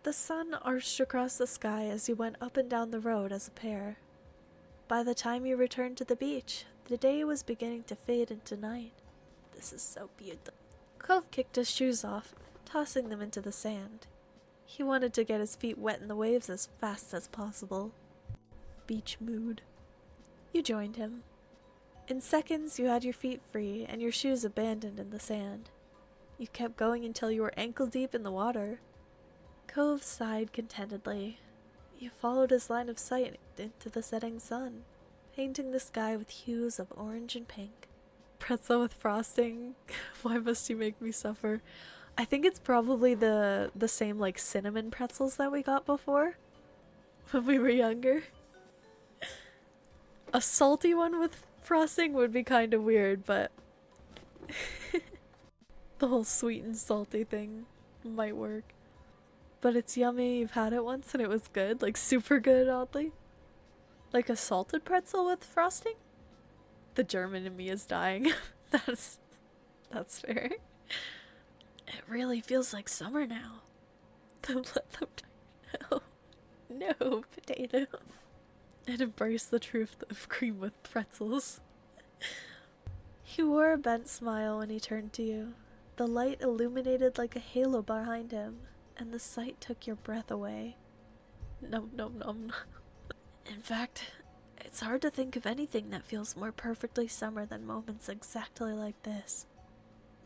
The sun arched across the sky as you went up and down the road as a pair. By the time you returned to the beach, the day was beginning to fade into night. This is so beautiful. Cove kicked his shoes off, tossing them into the sand. He wanted to get his feet wet in the waves as fast as possible. Beach mood. You joined him. In seconds, you had your feet free and your shoes abandoned in the sand. You kept going until you were ankle deep in the water. Cove sighed contentedly. You followed his line of sight into the setting sun, painting the sky with hues of orange and pink. Pretzel with frosting? Why must you make me suffer? I think it's probably the same like cinnamon pretzels that we got before when we were younger. A salty one with frosting would be kind of weird, but the whole sweet and salty thing might work. But it's yummy. You've had it once and it was good, like super good, oddly. Like a salted pretzel with frosting? The German in me is dying. That's fair. It really feels like summer now. No, no, potato. And embrace the truth of cream with pretzels. He wore a bent smile when he turned to you. The light illuminated like a halo behind him, and the sight took your breath away. Nom nom nom. In fact, it's hard to think of anything that feels more perfectly summer than moments exactly like this.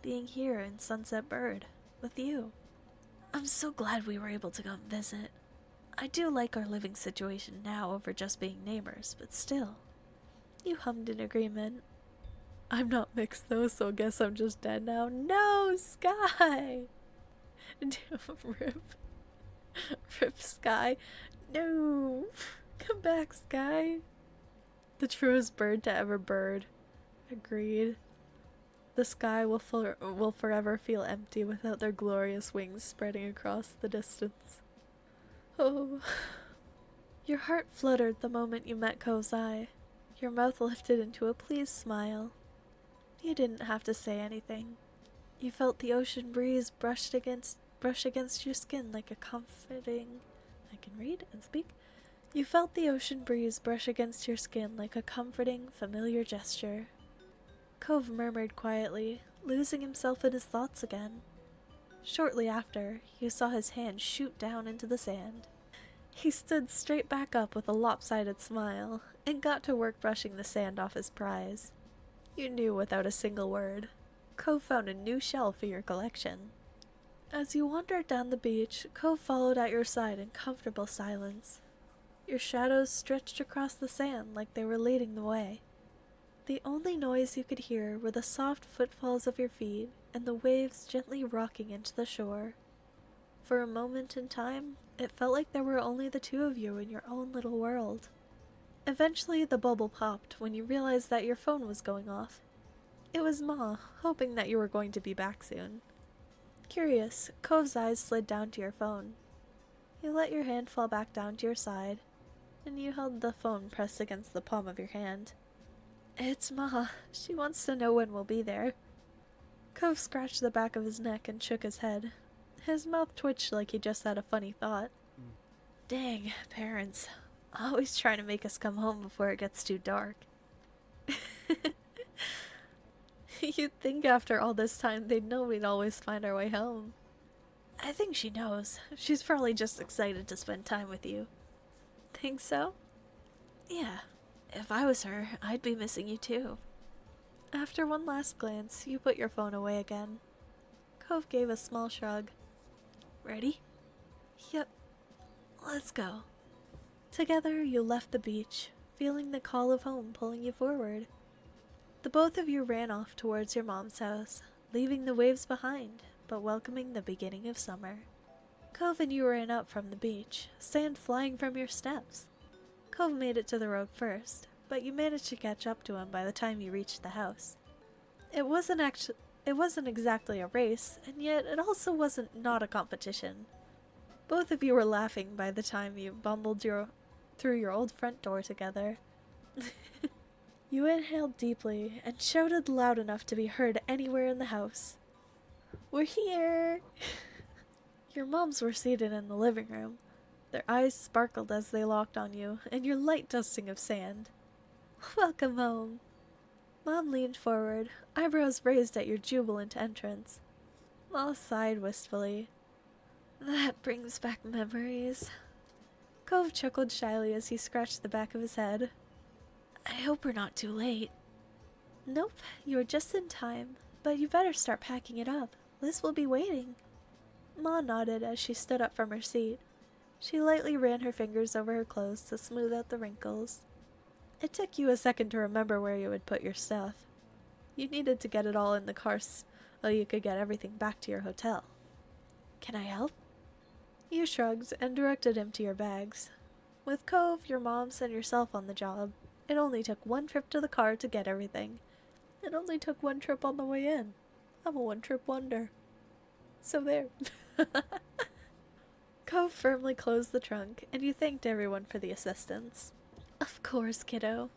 Being here in Sunset Bird, with you. I'm so glad we were able to come visit. I do like our living situation now over just being neighbors, but still. You hummed in agreement. I'm not mixed though, so I guess I'm just dead now. No, Sky! Rip. Rip, Sky. No! Come back, Sky. The truest bird to ever bird. Agreed. The sky will forever feel empty without their glorious wings spreading across the distance. Oh. Your heart fluttered the moment you met Cove's eye. Your mouth lifted into a pleased smile. You didn't have to say anything. You felt the ocean breeze brush against your skin like a comforting... I can read and speak. You felt the ocean breeze brush against your skin like a comforting, familiar gesture. Cove murmured quietly, losing himself in his thoughts again. Shortly after, you saw his hand shoot down into the sand. He stood straight back up with a lopsided smile, and got to work brushing the sand off his prize. You knew without a single word. Cove found a new shell for your collection. As you wandered down the beach, Cove followed at your side in comfortable silence. Your shadows stretched across the sand like they were leading the way. The only noise you could hear were the soft footfalls of your feet and the waves gently rocking into the shore. For a moment in time, it felt like there were only the two of you in your own little world. Eventually, the bubble popped when you realized that your phone was going off. It was Ma, hoping that you were going to be back soon. Curious, Cove's eyes slid down to your phone. You let your hand fall back down to your side, and you held the phone pressed against the palm of your hand. It's Ma. She wants to know when we'll be there. Cove scratched the back of his neck and shook his head. His mouth twitched like he just had a funny thought. Dang, parents. Always trying to make us come home before it gets too dark. You'd think after all this time they'd know we'd always find our way home. I think she knows. She's probably just excited to spend time with you. Think so? Yeah. If I was her, I'd be missing you too. After one last glance, you put your phone away again. Cove gave a small shrug. Ready? Yep. Let's go. Together, you left the beach, feeling the call of home pulling you forward. The both of you ran off towards your mom's house, leaving the waves behind, but welcoming the beginning of summer. Cove and you ran up from the beach, sand flying from your steps. Cove made it to the road first, but you managed to catch up to him by the time you reached the house. It wasn't exactly a race, and yet it also wasn't not a competition. Both of you were laughing by the time you bumbled through your old front door together. You inhaled deeply and shouted loud enough to be heard anywhere in the house. We're here! Your moms were seated in the living room. Their eyes sparkled as they locked on you, and your light dusting of sand. Welcome home. Mom leaned forward, eyebrows raised at your jubilant entrance. Ma sighed wistfully. That brings back memories. Cove chuckled shyly as he scratched the back of his head. I hope we're not too late. Nope, you're just in time, but you better start packing it up. Liz will be waiting. Ma nodded as she stood up from her seat. She lightly ran her fingers over her clothes to smooth out the wrinkles. It took you a second to remember where you had put your stuff. You needed to get it all in the car so you could get everything back to your hotel. Can I help? You shrugged and directed him to your bags. With Cove, your moms, and yourself on the job, it only took one trip to the car to get everything. It only took one trip on the way in. I'm a one-trip wonder. So there. Cove firmly closed the trunk, and you thanked everyone for the assistance. Of course, kiddo.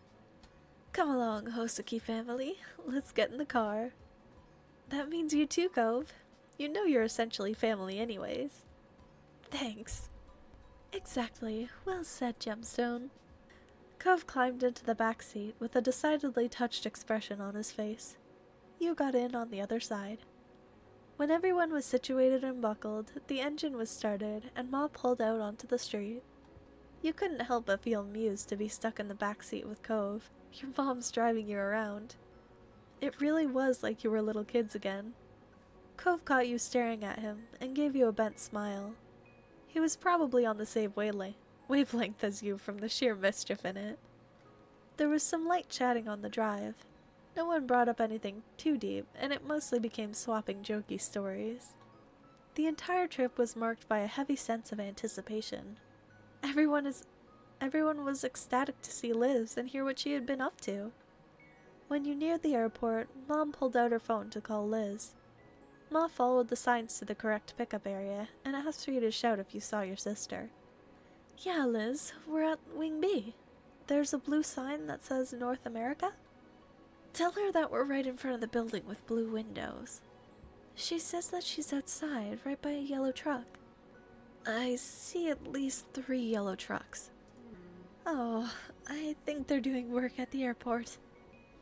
Come along, Hosaki family. Let's get in the car. That means you too, Cove. You know you're essentially family anyways. Thanks. Exactly. Well said, Gemstone. Cove climbed into the back seat with a decidedly touched expression on his face. You got in on the other side. When everyone was situated and buckled, the engine was started and Ma pulled out onto the street. You couldn't help but feel amused to be stuck in the back seat with Cove, your mom's driving you around. It really was like you were little kids again. Cove caught you staring at him and gave you a bent smile. He was probably on the same wavelength as you from the sheer mischief in it. There was some light chatting on the drive. No one brought up anything too deep, and it mostly became swapping jokey stories. The entire trip was marked by a heavy sense of anticipation. Everyone was ecstatic to see Liz and hear what she had been up to. When you neared the airport, Mom pulled out her phone to call Liz. Ma followed the signs to the correct pickup area and asked for you to shout if you saw your sister. Yeah, Liz, we're at Wing B. There's a blue sign that says North America. Tell her that we're right in front of the building with blue windows. She says that she's outside, right by a yellow truck. I see at least 3 yellow trucks. Oh, I think they're doing work at the airport.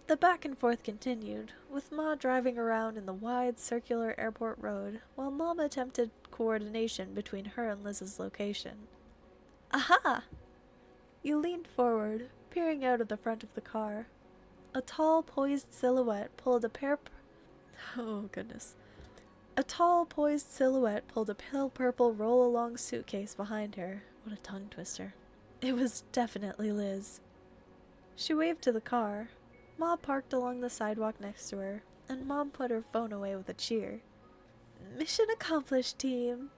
The back and forth continued, with Ma driving around in the wide, circular airport road, while Mom attempted coordination between her and Liz's location. Aha! You leaned forward, peering out of the front of the car. A tall, poised silhouette pulled a Oh, goodness. A tall, poised silhouette pulled a pale purple roll-along suitcase behind her. What a tongue twister. It was definitely Liz. She waved to the car. Ma parked along the sidewalk next to her, and Mom put her phone away with a cheer. Mission accomplished, team!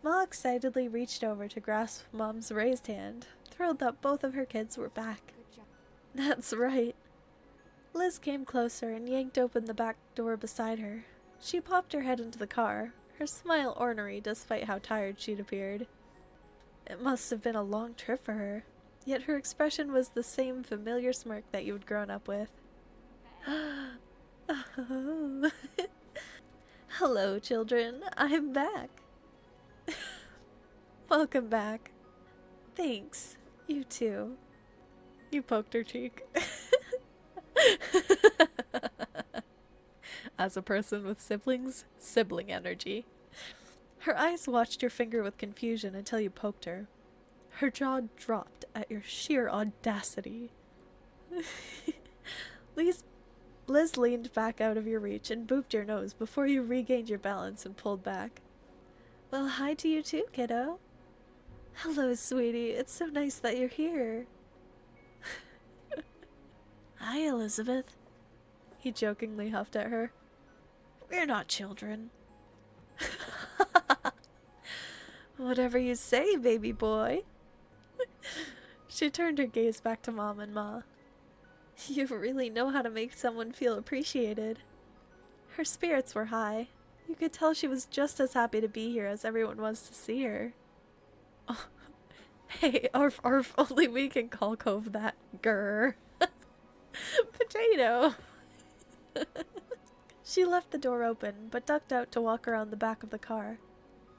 Ma excitedly reached over to grasp Mom's raised hand, thrilled that both of her kids were back. Good job. That's right. Liz came closer and yanked open the back door beside her. She popped her head into the car, her smile ornery despite how tired she'd appeared. It must have been a long trip for her, yet her expression was the same familiar smirk that you had grown up with. Oh. Hello, children. I'm back. Welcome back. Thanks. You too. You poked her cheek. As a person with siblings, sibling energy. Her eyes watched your finger with confusion until you poked her. Her jaw dropped at your sheer audacity. Liz leaned back out of your reach and booped your nose before you regained your balance and pulled back. Well, hi to you too, kiddo. Hello, sweetie. It's so nice that you're here. Hi, Elizabeth. He jokingly huffed at her. We're not children. Whatever you say, baby boy. She turned her gaze back to Mom and Ma. You really know how to make someone feel appreciated. Her spirits were high. You could tell she was just as happy to be here as everyone was to see her. Oh, hey, arf arf, only we can call Cove that. Grr. Potato. She left the door open, but ducked out to walk around the back of the car.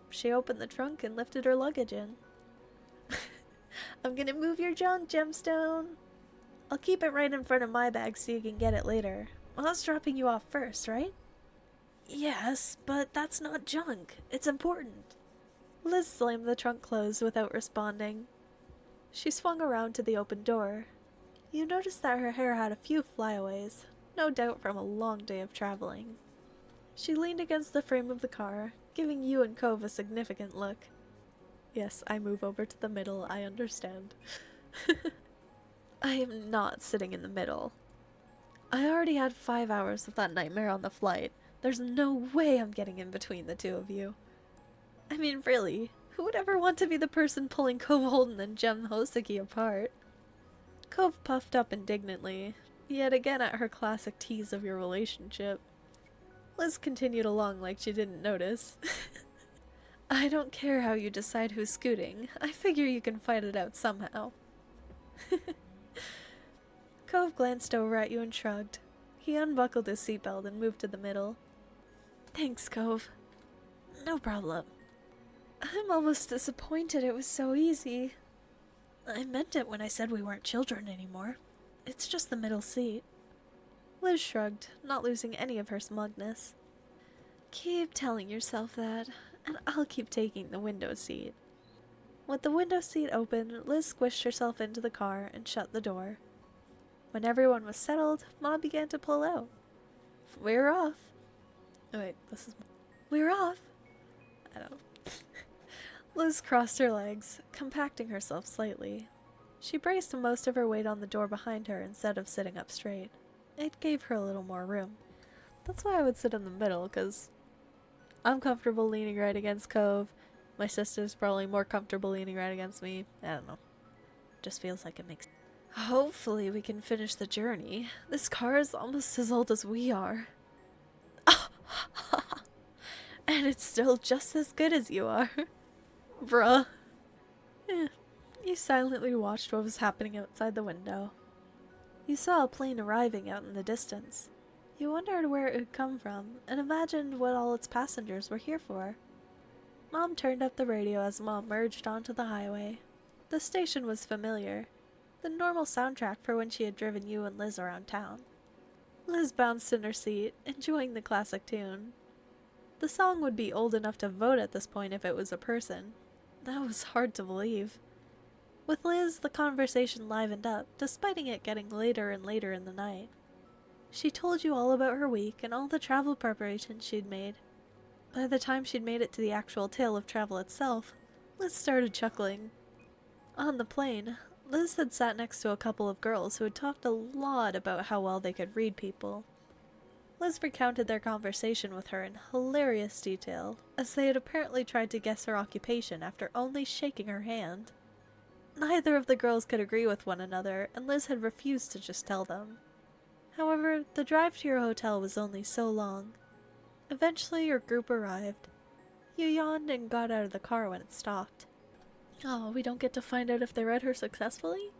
She opened the trunk and lifted her luggage in. I'm gonna move your junk, Gemstone. I'll keep it right in front of my bag so you can get it later. I was dropping you off first, right? Yes, but that's not junk. It's important. Liz slammed the trunk closed without responding. She swung around to the open door. You noticed that her hair had a few flyaways, no doubt from a long day of traveling. She leaned against the frame of the car, giving you and Cove a significant look. Yes, I move over to the middle, I understand. I am not sitting in the middle. I already had 5 hours of that nightmare on the flight. There's no way I'm getting in between the two of you. I mean, really, who would ever want to be the person pulling Cove Holden and Gem Hoseki apart? Cove puffed up indignantly, yet again at her classic tease of your relationship. Liz continued along like she didn't notice. I don't care how you decide who's scooting. I figure you can fight it out somehow. Cove glanced over at you and shrugged. He unbuckled his seatbelt and moved to the middle. Thanks, Cove. No problem. I'm almost disappointed it was so easy. I meant it when I said we weren't children anymore. It's just the middle seat. Liz shrugged, not losing any of her smugness. Keep telling yourself that, and I'll keep taking the window seat. With the window seat open, Liz squished herself into the car and shut the door. When everyone was settled, Ma began to pull out. We're off. Oh wait, We're off. I don't know. Liz crossed her legs, compacting herself slightly. She braced most of her weight on the door behind her instead of sitting up straight. It gave her a little more room. That's why I would sit in the middle, because I'm comfortable leaning right against Cove. My sister's probably more comfortable leaning right against me. I don't know. Just feels like it makes sense. Hopefully we can finish the journey. This car is almost as old as we are. And it's still just as good as you are. Bruh. You silently watched what was happening outside the window. You saw a plane arriving out in the distance. You wondered where it had come from, and imagined what all its passengers were here for. Mom turned up the radio as Mom merged onto the highway. The station was familiar, the normal soundtrack for when she had driven you and Liz around town. Liz bounced in her seat, enjoying the classic tune. The song would be old enough to vote at this point if it was a person. That was hard to believe. With Liz, the conversation livened up, despite it getting later and later in the night. She told you all about her week and all the travel preparations she'd made. By the time she'd made it to the actual tale of travel itself, Liz started chuckling. On the plane, Liz had sat next to a couple of girls who had talked a lot about how well they could read people. Liz recounted their conversation with her in hilarious detail, as they had apparently tried to guess her occupation after only shaking her hand. Neither of the girls could agree with one another, and Liz had refused to just tell them. However, the drive to your hotel was only so long. Eventually, your group arrived. You yawned and got out of the car when it stopped. Oh, we don't get to find out if they read her successfully?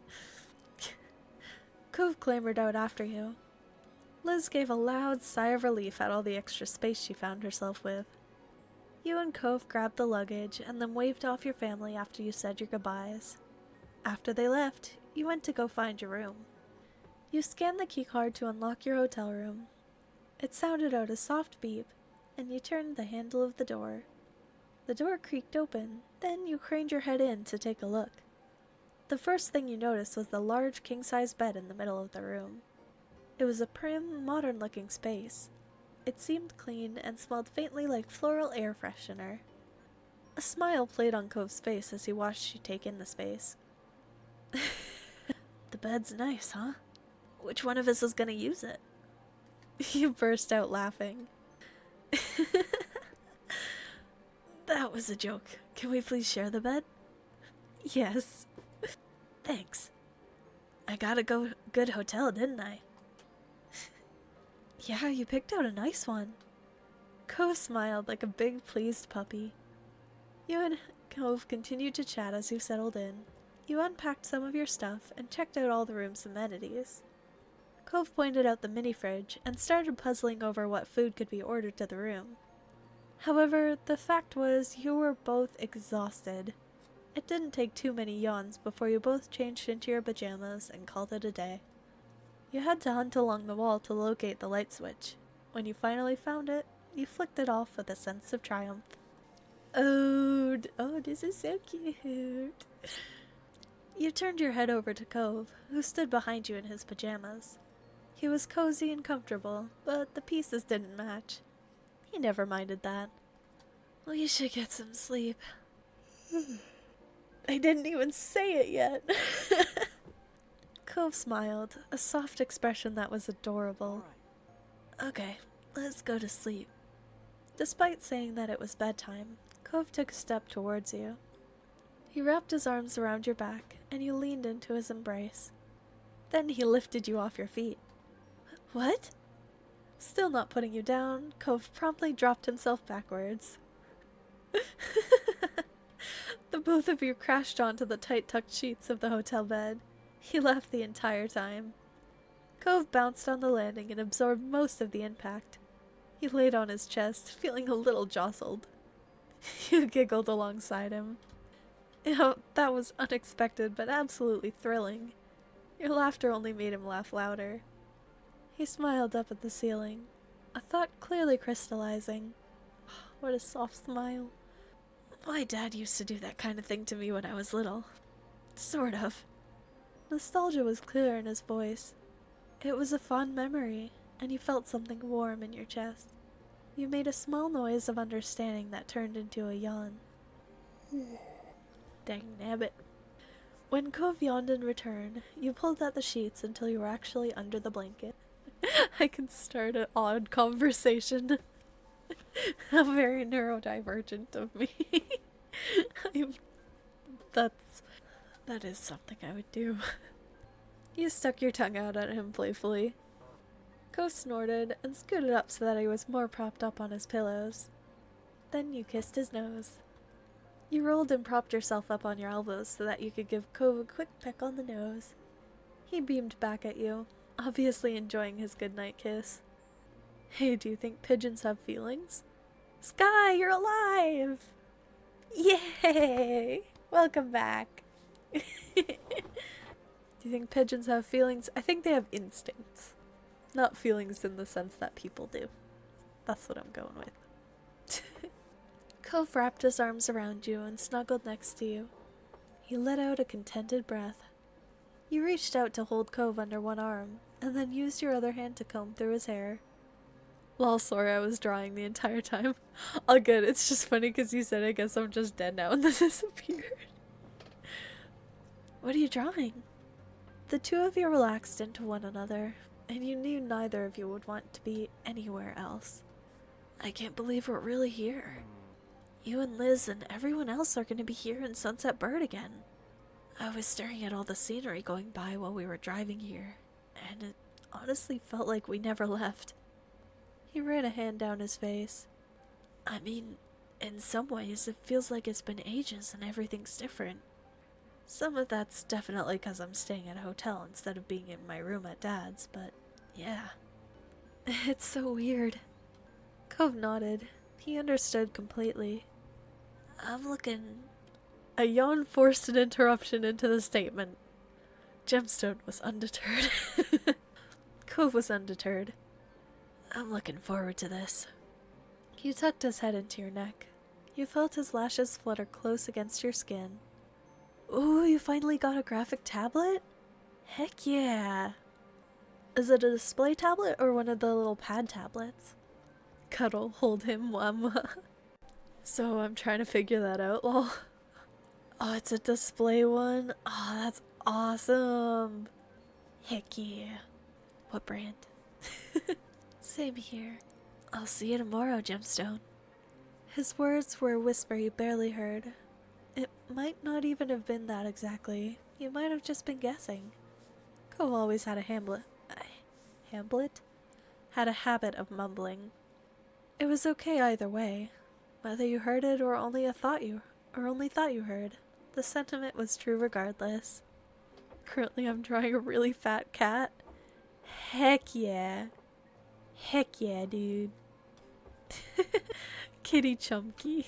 Cove clambered out after you. Liz gave a loud sigh of relief at all the extra space she found herself with. You and Cove grabbed the luggage and then waved off your family after you said your goodbyes. After they left, you went to go find your room. You scanned the keycard to unlock your hotel room. It sounded out a soft beep, and you turned the handle of the door. The door creaked open, then you craned your head in to take a look. The first thing you noticed was the large king-size bed in the middle of the room. It was a prim, modern-looking space. It seemed clean and smelled faintly like floral air freshener. A smile played on Cove's face as he watched you take in the space. The bed's nice, huh? Which one of us is gonna use it? You burst out laughing. That was a joke. Can we please share the bed? Yes. Thanks. I got a good hotel, didn't I? Yeah, you picked out a nice one. Cove smiled like a big, pleased puppy. You and Cove continued to chat as you settled in. You unpacked some of your stuff and checked out all the room's amenities. Cove pointed out the mini-fridge and started puzzling over what food could be ordered to the room. However, the fact was you were both exhausted. It didn't take too many yawns before you both changed into your pajamas and called it a day. You had to hunt along the wall to locate the light switch. When you finally found it, you flicked it off with a sense of triumph. Oh, this is so cute. You turned your head over to Cove, who stood behind you in his pajamas. He was cozy and comfortable, but the pieces didn't match. He never minded that. Well, you should get some sleep. I didn't even say it yet. Cove smiled, a soft expression that was adorable. Okay, let's go to sleep. Despite saying that it was bedtime, Cove took a step towards you. He wrapped his arms around your back, and you leaned into his embrace. Then he lifted you off your feet. What? Still not putting you down, Cove promptly dropped himself backwards. The both of you crashed onto the tight-tucked sheets of the hotel bed. He laughed the entire time. Cove bounced on the landing and absorbed most of the impact. He laid on his chest, feeling a little jostled. You giggled alongside him. That was unexpected but absolutely thrilling. Your laughter only made him laugh louder. He smiled up at the ceiling, a thought clearly crystallizing. What a soft smile. My dad used to do that kind of thing to me when I was little. Sort of. Nostalgia was clear in his voice. It was a fond memory, and you felt something warm in your chest. You made a small noise of understanding that turned into a yawn. Dang nabbit. When Cove yawned in return, you pulled at the sheets until you were actually under the blanket. I can start an odd conversation. How very neurodivergent of me. That is something I would do. You stuck your tongue out at him playfully. Cove snorted and scooted up so that he was more propped up on his pillows. Then you kissed his nose. You rolled and propped yourself up on your elbows so that you could give Cove a quick peck on the nose. He beamed back at you, obviously enjoying his goodnight kiss. Hey, do you think pigeons have feelings? Sky, you're alive! Yay! Welcome back. Do you think pigeons have feelings? I think they have instincts. Not feelings in the sense that people do. That's what I'm going with. Cove wrapped his arms around you and snuggled next to you. He let out a contented breath. You reached out to hold Cove under one arm, and then used your other hand to comb through his hair. Lol, sorry, I was drawing the entire time. All good, it's just funny because you said I guess I'm just dead now and then disappeared. What are you drawing? The two of you relaxed into one another, and you knew neither of you would want to be anywhere else. I can't believe we're really here. You and Liz and everyone else are going to be here in Sunset Bird again. I was staring at all the scenery going by while we were driving here, and it honestly felt like we never left. He ran a hand down his face. I mean, in some ways it feels like it's been ages and everything's different. Some of that's definitely because I'm staying at a hotel instead of being in my room at Dad's, but yeah. It's so weird. Cove nodded. He understood completely. I'm looking... A yawn forced an interruption into the statement. Gemstone was undeterred. Cove was undeterred. I'm looking forward to this. You tucked his head into your neck. You felt his lashes flutter close against your skin. Ooh, you finally got a graphic tablet? Heck yeah. Is it a display tablet or one of the little pad tablets? Cuddle, hold him, mwah. So I'm trying to figure that out, lol. Oh, it's a display one? Oh, that's awesome. Heck yeah. What brand? Same here. I'll see you tomorrow, Gemstone. His words were a whisper you barely heard. It might not even have been that exactly. You might have just been guessing. Cove always had a Had a habit of mumbling. It was okay either way. Whether you heard it or only thought you heard. The sentiment was true regardless. Currently I'm drawing a really fat cat. Heck yeah. Heck yeah, dude. Kitty Chunky.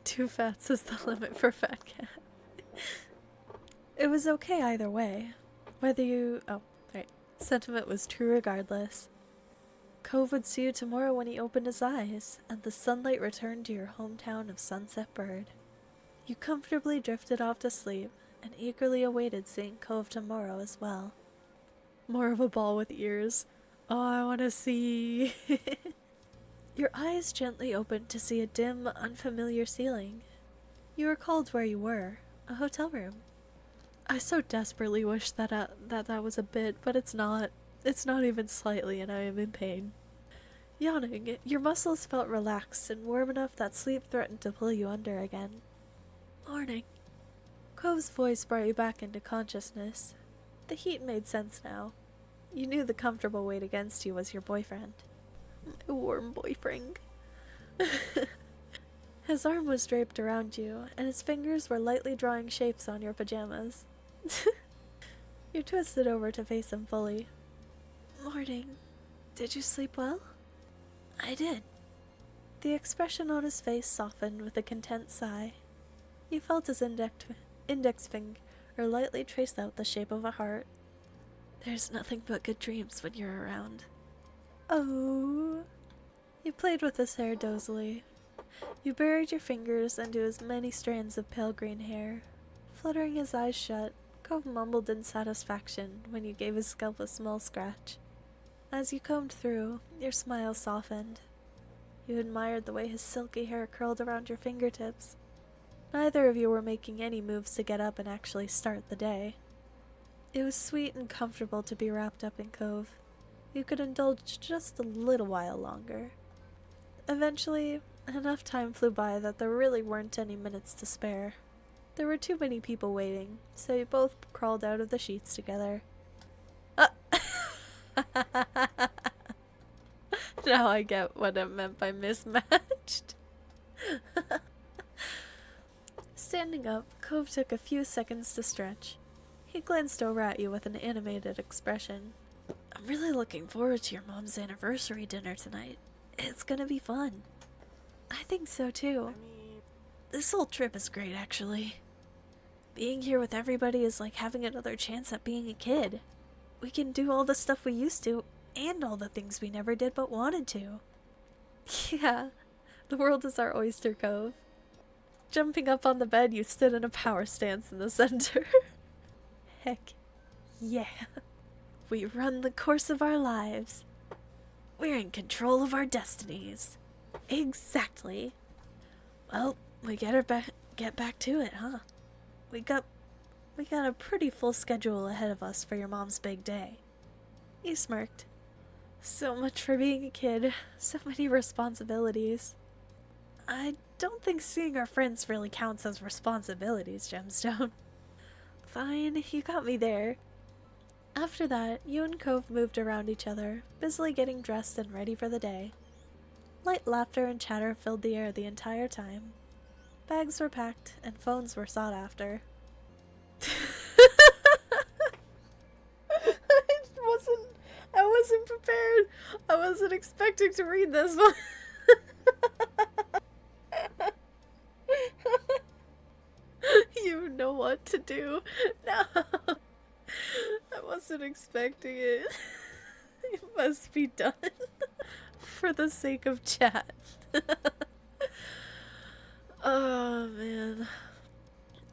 2 fats is the limit for fat cat. It was okay either way. Sentiment was true regardless. Cove would see you tomorrow when he opened his eyes, and the sunlight returned to your hometown of Sunset Bird. You comfortably drifted off to sleep, and eagerly awaited seeing Cove tomorrow as well. More of a ball with ears. Oh, I want to see. Your eyes gently opened to see a dim, unfamiliar ceiling. You recalled where you were, a hotel room. I so desperately wish that was a bit, but it's not. It's not even slightly, and I am in pain. Yawning, your muscles felt relaxed and warm enough that sleep threatened to pull you under again. Morning. Cove's voice brought you back into consciousness. The heat made sense now. You knew the comfortable weight against you was your boyfriend. My warm boyfriend. His arm was draped around you, and his fingers were lightly drawing shapes on your pajamas. You twisted over to face him fully. Morning. Did you sleep well? I did. The expression on his face softened with a content sigh. You felt his index finger lightly trace out the shape of a heart. There's nothing but good dreams when you're around. Oh. You played with his hair dozily. You buried your fingers into his many strands of pale green hair. Fluttering his eyes shut, Cove mumbled in satisfaction when you gave his scalp a small scratch. As you combed through, your smile softened. You admired the way his silky hair curled around your fingertips. Neither of you were making any moves to get up and actually start the day. It was sweet and comfortable to be wrapped up in Cove. You could indulge just a little while longer. Eventually, enough time flew by that there really weren't any minutes to spare. There were too many people waiting, so you both crawled out of the sheets together. Now I get what it meant by mismatched. Standing up, Cove took a few seconds to stretch. He glanced over at you with an animated expression. I'm really looking forward to your mom's anniversary dinner tonight. It's gonna be fun. I think so too. This whole trip is great, actually. Being here with everybody is like having another chance at being a kid. We can do all the stuff we used to, and all the things we never did but wanted to. Yeah, the world is our oyster, Cove. Jumping up on the bed, you stood in a power stance in the center. Heck yeah. We run the course of our lives. We're in control of our destinies. Exactly. Well, we get back to it, huh? We got a pretty full schedule ahead of us for your mom's big day. You smirked. So much for being a kid. So many responsibilities. I don't think seeing our friends really counts as responsibilities, Gemstone. Fine, you got me there. After that, you and Cove moved around each other, busily getting dressed and ready for the day. Light laughter and chatter filled the air the entire time. Bags were packed, and phones were sought after. I wasn't prepared. I wasn't expecting to read this one. You know what to do. No. I wasn't expecting it. It must be done. For the sake of chat. Oh, man.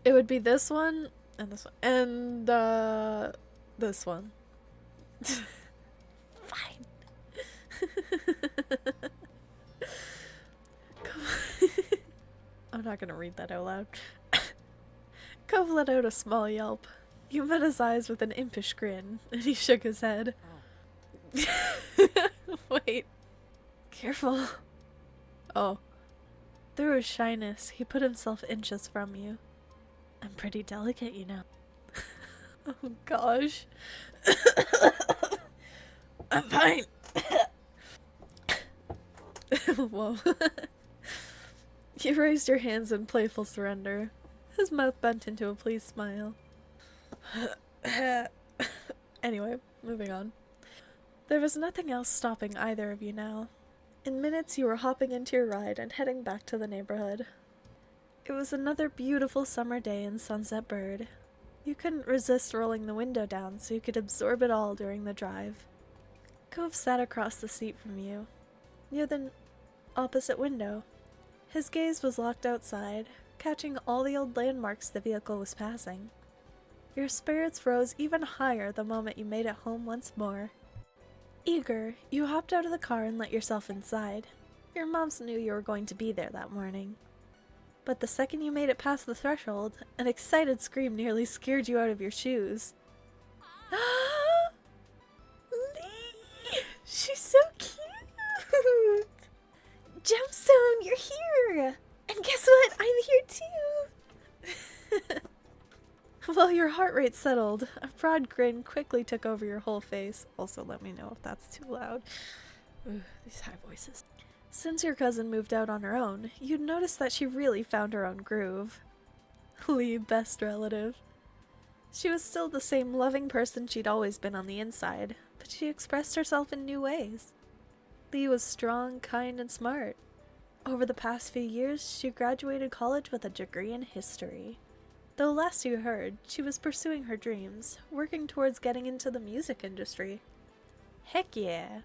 It would be this one, and this one, and, this one. Fine. I'm not gonna read that out loud. Cove let out a small yelp. You met his eyes with an impish grin, and he shook his head. Oh. Wait. Careful. Oh. Through his shyness, he put himself inches from you. I'm pretty delicate, you know. Oh gosh. I'm fine. Whoa. You raised your hands in playful surrender. His mouth bent into a pleased smile. Anyway, moving on. There was nothing else stopping either of you now. In minutes you were hopping into your ride and heading back to the neighborhood. It was another beautiful summer day in Sunset Bird. You couldn't resist rolling the window down so you could absorb it all during the drive. Cove sat across the seat from you, near the opposite window. His gaze was locked outside, catching all the old landmarks the vehicle was passing. Your spirits rose even higher the moment you made it home once more. Eager, you hopped out of the car and let yourself inside. Your moms knew you were going to be there that morning. But the second you made it past the threshold, an excited scream nearly scared you out of your shoes. Lee! She's so cute! Gemstone, you're here! And guess what? I'm here too! While your heart rate settled, a broad grin quickly took over your whole face. Also, let me know if that's too loud. Ugh, these high voices. Since your cousin moved out on her own, you'd noticed that she really found her own groove. Lee, best relative. She was still the same loving person she'd always been on the inside, but she expressed herself in new ways. Lee was strong, kind, and smart. Over the past few years, she graduated college with a degree in history. Though last you heard, she was pursuing her dreams, working towards getting into the music industry. Heck yeah.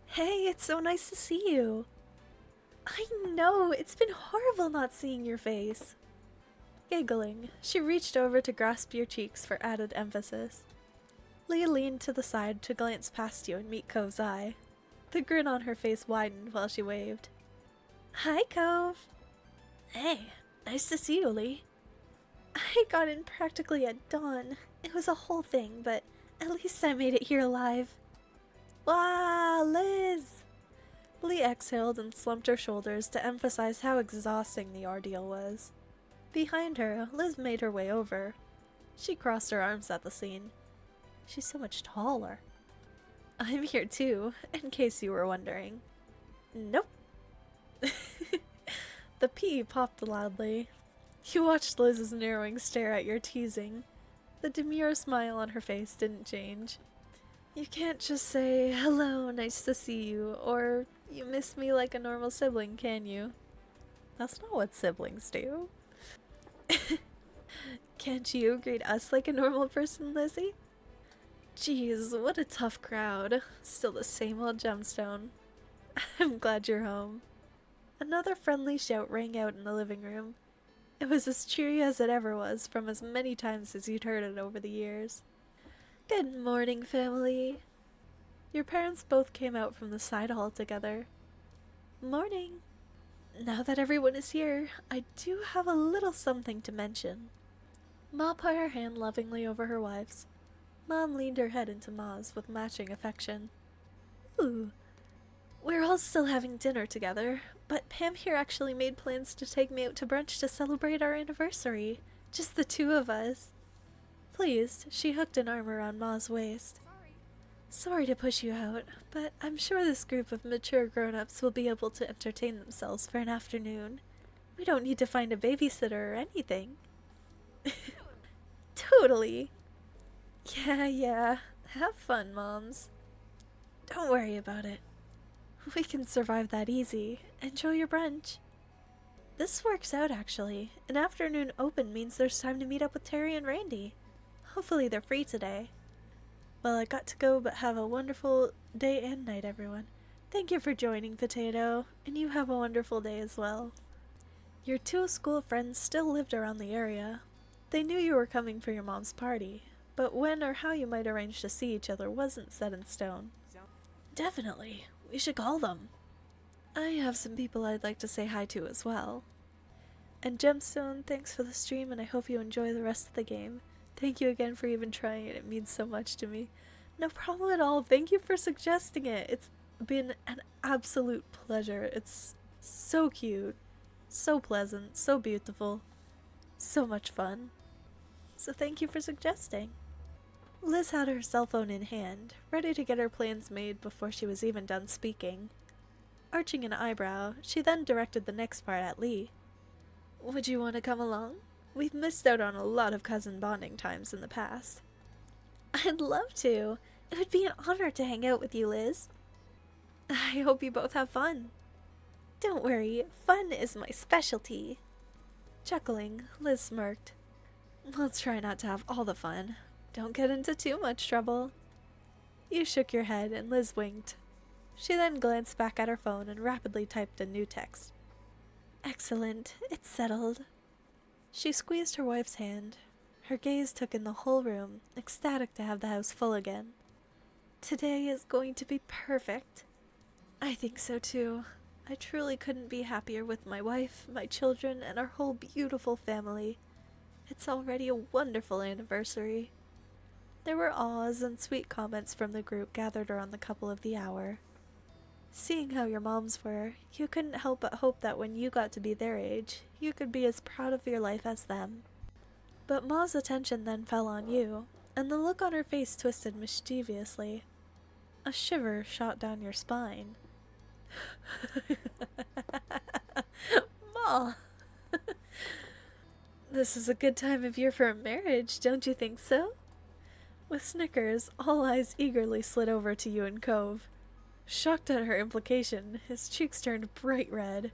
Hey, it's so nice to see you. I know, it's been horrible not seeing your face. Giggling, she reached over to grasp your cheeks for added emphasis. Lee leaned to the side to glance past you and meet Cove's eye. The grin on her face widened while she waved. Hi, Cove. Hey, nice to see you, Lee. I got in practically at dawn. It was a whole thing, but at least I made it here alive. Wow, Liz! Lee exhaled and slumped her shoulders to emphasize how exhausting the ordeal was. Behind her, Liz made her way over. She crossed her arms at the scene. She's so much taller. I'm here too, in case you were wondering. Nope. The P popped loudly. You watched Liz's narrowing stare at your teasing. The demure smile on her face didn't change. You can't just say, "Hello, nice to see you," or "You miss me," like a normal sibling, can you? That's not what siblings do. Can't you greet us like a normal person, Lizzie? Jeez, what a tough crowd. Still the same old gemstone. I'm glad you're home. Another friendly shout rang out in the living room. It was as cheery as it ever was from as many times as you'd heard it over the years. Good morning, family. Your parents both came out from the side hall together. Morning. Now that everyone is here, I do have a little something to mention. Ma put her hand lovingly over her wife's. Mom leaned her head into Ma's with matching affection. Ooh. We're all still having dinner together, but Pam here actually made plans to take me out to brunch to celebrate our anniversary. Just the two of us. Pleased, she hooked an arm around Ma's waist. Sorry to push you out, but I'm sure this group of mature grown-ups will be able to entertain themselves for an afternoon. We don't need to find a babysitter or anything. Totally. Yeah. Have fun, moms. Don't worry about it. We can survive that easy. Enjoy your brunch. This works out, actually. An afternoon open means there's time to meet up with Terry and Randy. Hopefully they're free today. Well, I got to go, but have a wonderful day and night, everyone. Thank you for joining, Potato, and you have a wonderful day as well. Your two school friends still lived around the area. They knew you were coming for your mom's party, but when or how you might arrange to see each other wasn't set in stone. Definitely. We should call them. I have some people I'd like to say hi to as well. And Gemstone, thanks for the stream, and I hope you enjoy the rest of the game. Thank you again for even trying it. It means so much to me. No problem at all. Thank you for suggesting it. It's been an absolute pleasure. It's so cute, so pleasant, so beautiful, so much fun. So thank you for suggesting. Liz had her cell phone in hand, ready to get her plans made before she was even done speaking. Arching an eyebrow, she then directed the next part at Lee. Would you want to come along? We've missed out on a lot of cousin bonding times in the past. I'd love to. It would be an honor to hang out with you, Liz. I hope you both have fun. Don't worry, fun is my specialty. Chuckling, Liz smirked. We'll try not to have all the fun. Don't get into too much trouble. You shook your head and Liz winked. She then glanced back at her phone and rapidly typed a new text. Excellent. It's settled. She squeezed her wife's hand. Her gaze took in the whole room, ecstatic to have the house full again. Today is going to be perfect. I think so too. I truly couldn't be happier with my wife, my children, and our whole beautiful family. It's already a wonderful anniversary. There were awes and sweet comments from the group gathered around the couple of the hour. Seeing how your moms were, you couldn't help but hope that when you got to be their age, you could be as proud of your life as them. But Ma's attention then fell on you, and the look on her face twisted mischievously. A shiver shot down your spine. Ma! This is a good time of year for a marriage, don't you think so? With snickers, all eyes eagerly slid over to you and Cove. Shocked at her implication, his cheeks turned bright red.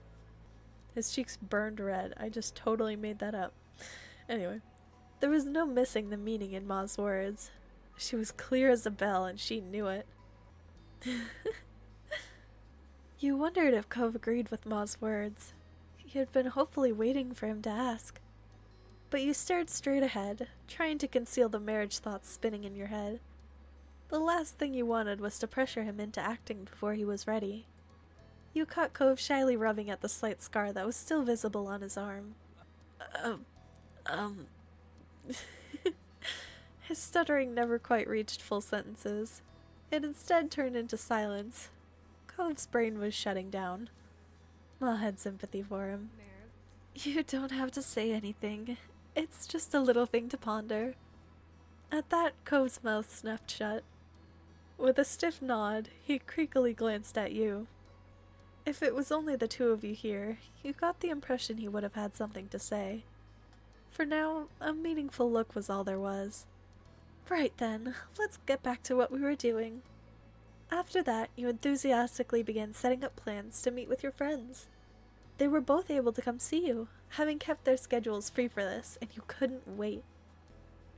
His cheeks burned red. I just totally made that up. Anyway, there was no missing the meaning in Ma's words. She was clear as a bell, and she knew it. You wondered if Cove agreed with Ma's words. You had been hopefully waiting for him to ask. But you stared straight ahead, trying to conceal the marriage thoughts spinning in your head. The last thing you wanted was to pressure him into acting before he was ready. You caught Cove shyly rubbing at the slight scar that was still visible on his arm. His stuttering never quite reached full sentences. It instead turned into silence. Cove's brain was shutting down. Ma had sympathy for him. You don't have to say anything. It's just a little thing to ponder. At that, Cove's mouth snapped shut. With a stiff nod, he creakily glanced at you. If it was only the two of you here, you got the impression he would have had something to say. For now, a meaningful look was all there was. Right then, let's get back to what we were doing. After that, you enthusiastically began setting up plans to meet with your friends. They were both able to come see you, having kept their schedules free for this, and you couldn't wait.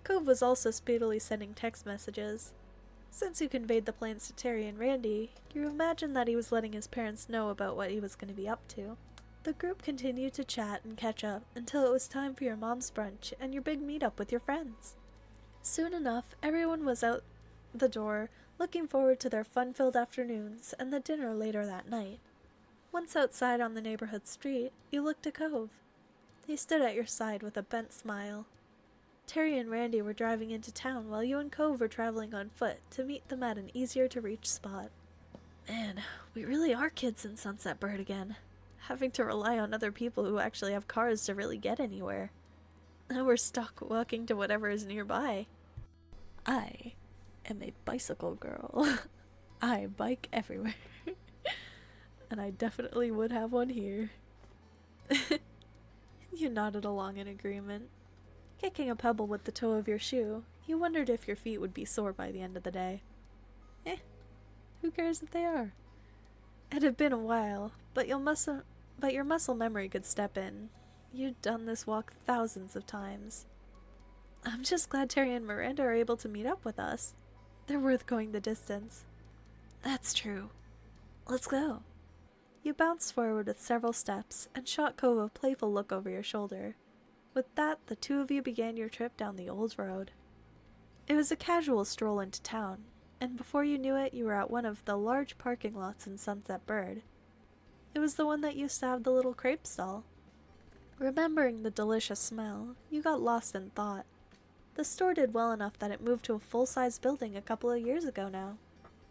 Cove was also speedily sending text messages. Since you conveyed the plans to Terry and Randy, you imagined that he was letting his parents know about what he was going to be up to. The group continued to chat and catch up until it was time for your mom's brunch and your big meetup with your friends. Soon enough, everyone was out the door, looking forward to their fun-filled afternoons and the dinner later that night. Once outside on the neighborhood street, you looked at Cove. He stood at your side with a bent smile. Terry and Randy were driving into town while you and Cove were traveling on foot to meet them at an easier-to-reach spot. Man, we really are kids in Sunset Bird again, having to rely on other people who actually have cars to really get anywhere. Now we're stuck walking to whatever is nearby. I am a bicycle girl. I bike everywhere. And I definitely would have one here. You nodded along in agreement. Kicking a pebble with the toe of your shoe, you wondered if your feet would be sore by the end of the day. Who cares if they are? It had been a while, but your muscle memory could step in. You'd done this walk thousands of times. I'm just glad Terry and Miranda are able to meet up with us. They're worth going the distance. That's true. Let's go. You bounced forward with several steps and shot Cove a playful look over your shoulder. With that, the two of you began your trip down the old road. It was a casual stroll into town, and before you knew it, you were at one of the large parking lots in Sunset Bird. It was the one that used to have the little crepe stall. Remembering the delicious smell, you got lost in thought. The store did well enough that it moved to a full-size building a couple of years ago now.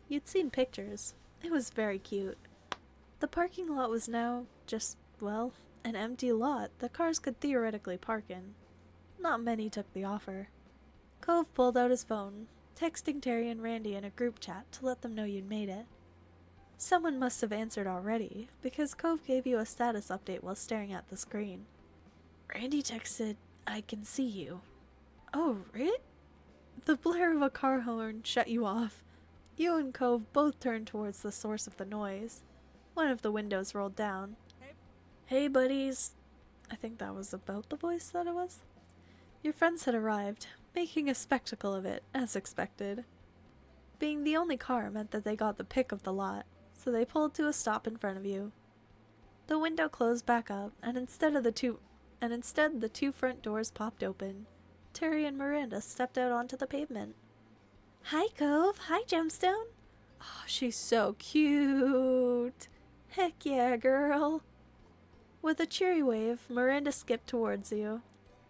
You'd seen pictures. It was very cute. The parking lot was now just, well, an empty lot that cars could theoretically park in. Not many took the offer. Cove pulled out his phone, texting Terry and Randy in a group chat to let them know you'd made it. Someone must have answered already, because Cove gave you a status update while staring at the screen. Randy texted, "I can see you." Oh, really? The blare of a car horn shut you off. You and Cove both turned towards the source of the noise. One of the windows rolled down. Hey, buddies. I think that was about the voice that it was. Your friends had arrived, making a spectacle of it, as expected. Being the only car meant that they got the pick of the lot, so they pulled to a stop in front of you. The window closed back up, and instead the two front doors popped open. Terry and Miranda stepped out onto the pavement. Hi, Cove. Hi, Gemstone. Oh, she's so cute. Heck yeah, girl. With a cheery wave, Miranda skipped towards you.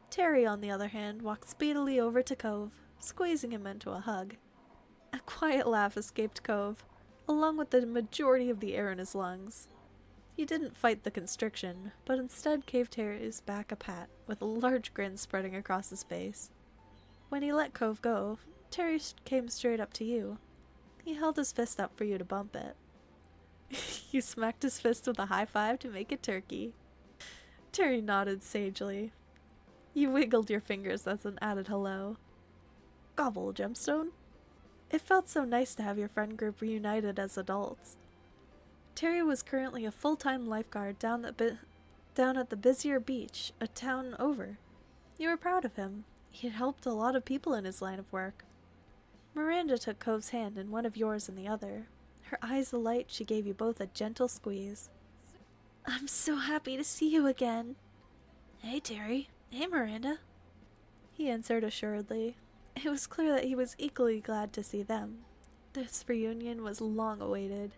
Terry, on the other hand, walked speedily over to Cove, squeezing him into a hug. A quiet laugh escaped Cove, along with the majority of the air in his lungs. He didn't fight the constriction, but instead gave Terry's back a pat, with a large grin spreading across his face. When he let Cove go, Terry came straight up to you. He held his fist up for you to bump it. You smacked his fist with a high five to make it turkey. Terry nodded sagely. You wiggled your fingers as an added hello. Gobble, Gemstone. It felt so nice to have your friend group reunited as adults. Terry was currently a full-time lifeguard down at the busier beach, a town over. You were proud of him. He had helped a lot of people in his line of work. Miranda took Cove's hand in one of yours in the other. Her eyes alight, she gave you both a gentle squeeze. I'm so happy to see you again. Hey, Terry. Hey, Miranda. He answered assuredly. It was clear that he was equally glad to see them. This reunion was long awaited.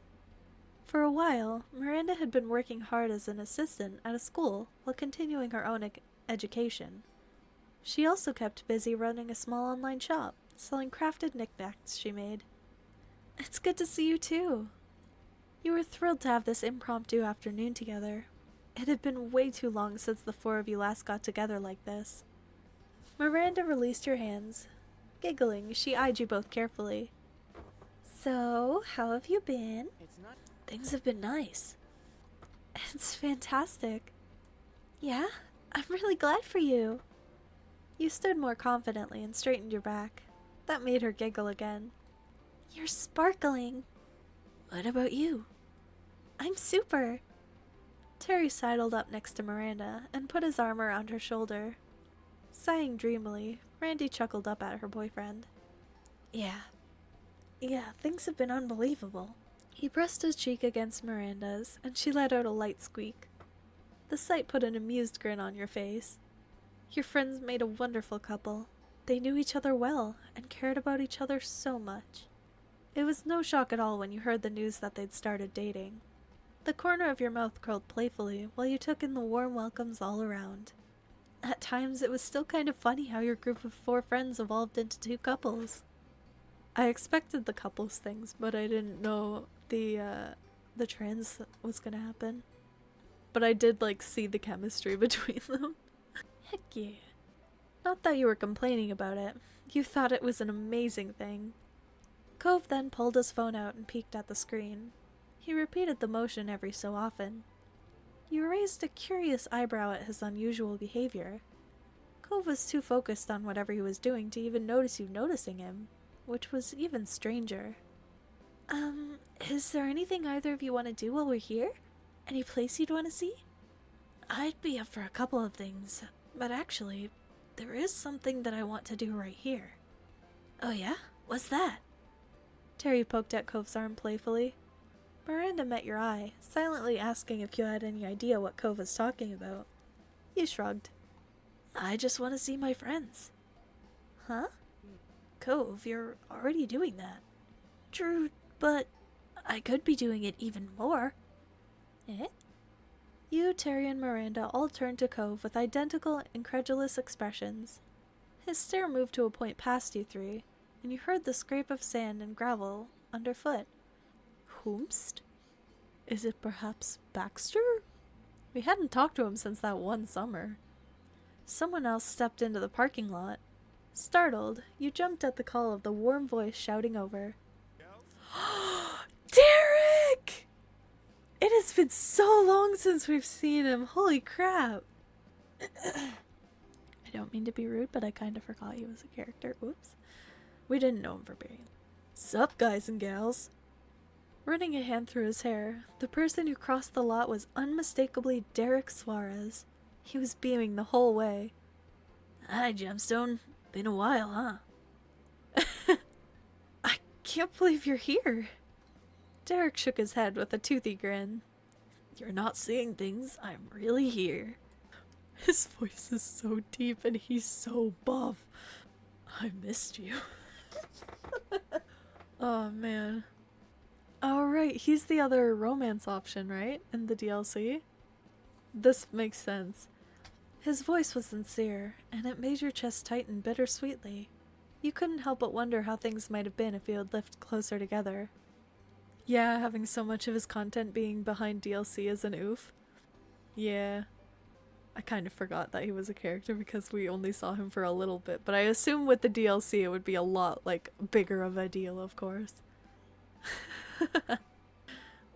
For a while, Miranda had been working hard as an assistant at a school while continuing her own education. She also kept busy running a small online shop, selling crafted knickknacks she made. It's good to see you too. You were thrilled to have this impromptu afternoon together. It had been way too long since the four of you last got together like this. Miranda released your hands. Giggling, she eyed you both carefully. So, how have you been? Things have been nice. It's fantastic. Yeah? I'm really glad for you. You stood more confidently and straightened your back. That made her giggle again. You're sparkling. What about you? I'm super. Terry sidled up next to Miranda and put his arm around her shoulder. Sighing dreamily, Randy chuckled up at her boyfriend. Yeah, things have been unbelievable. He pressed his cheek against Miranda's, and she let out a light squeak. The sight put an amused grin on your face. Your friends made a wonderful couple. They knew each other well and cared about each other so much. It was no shock at all when you heard the news that they'd started dating. The corner of your mouth curled playfully while you took in the warm welcomes all around. At times, it was still kind of funny how your group of 4 friends evolved into 2 couples. I expected the couples things, but I didn't know the trans was gonna happen. But I did, see the chemistry between them. Heck yeah. Not that you were complaining about it. You thought it was an amazing thing. Cove then pulled his phone out and peeked at the screen. He repeated the motion every so often. You raised a curious eyebrow at his unusual behavior. Cove was too focused on whatever he was doing to even notice you noticing him, which was even stranger. Is there anything either of you want to do while we're here? Any place you'd want to see? I'd be up for a couple of things, but actually, there is something that I want to do right here. Oh yeah? What's that? Terry poked at Cove's arm playfully. Miranda met your eye, silently asking if you had any idea what Cove was talking about. You shrugged. I just want to see my friends. Huh? Cove, you're already doing that. True, but I could be doing it even more. Eh? You, Terry, and Miranda all turned to Cove with identical, incredulous expressions. His stare moved to a point past you 3, and you heard the scrape of sand and gravel underfoot. Whomst? Is it perhaps Baxter? We hadn't talked to him since that one summer. Someone else stepped into the parking lot. Startled, you jumped at the call of the warm voice shouting over. Derek! It has been so long since we've seen him. Holy crap. I don't mean to be rude, but I kind of forgot he was a character. Oops. We didn't know him for being. Sup, guys and gals? Running a hand through his hair, the person who crossed the lot was unmistakably Derek Suarez. He was beaming the whole way. Hi, Gemstone. Been a while, huh? I can't believe you're here. Derek shook his head with a toothy grin. You're not seeing things. I'm really here. His voice is so deep and he's so buff. I missed you. Oh, man. Oh, right. He's the other romance option, right? In the DLC? This makes sense. His voice was sincere, and it made your chest tighten bittersweetly. You couldn't help but wonder how things might have been if you had lived closer together. Yeah, having so much of his content being behind DLC is an oof. Yeah. I kind of forgot that he was a character because we only saw him for a little bit, but I assume with the DLC it would be a lot, bigger of a deal, of course.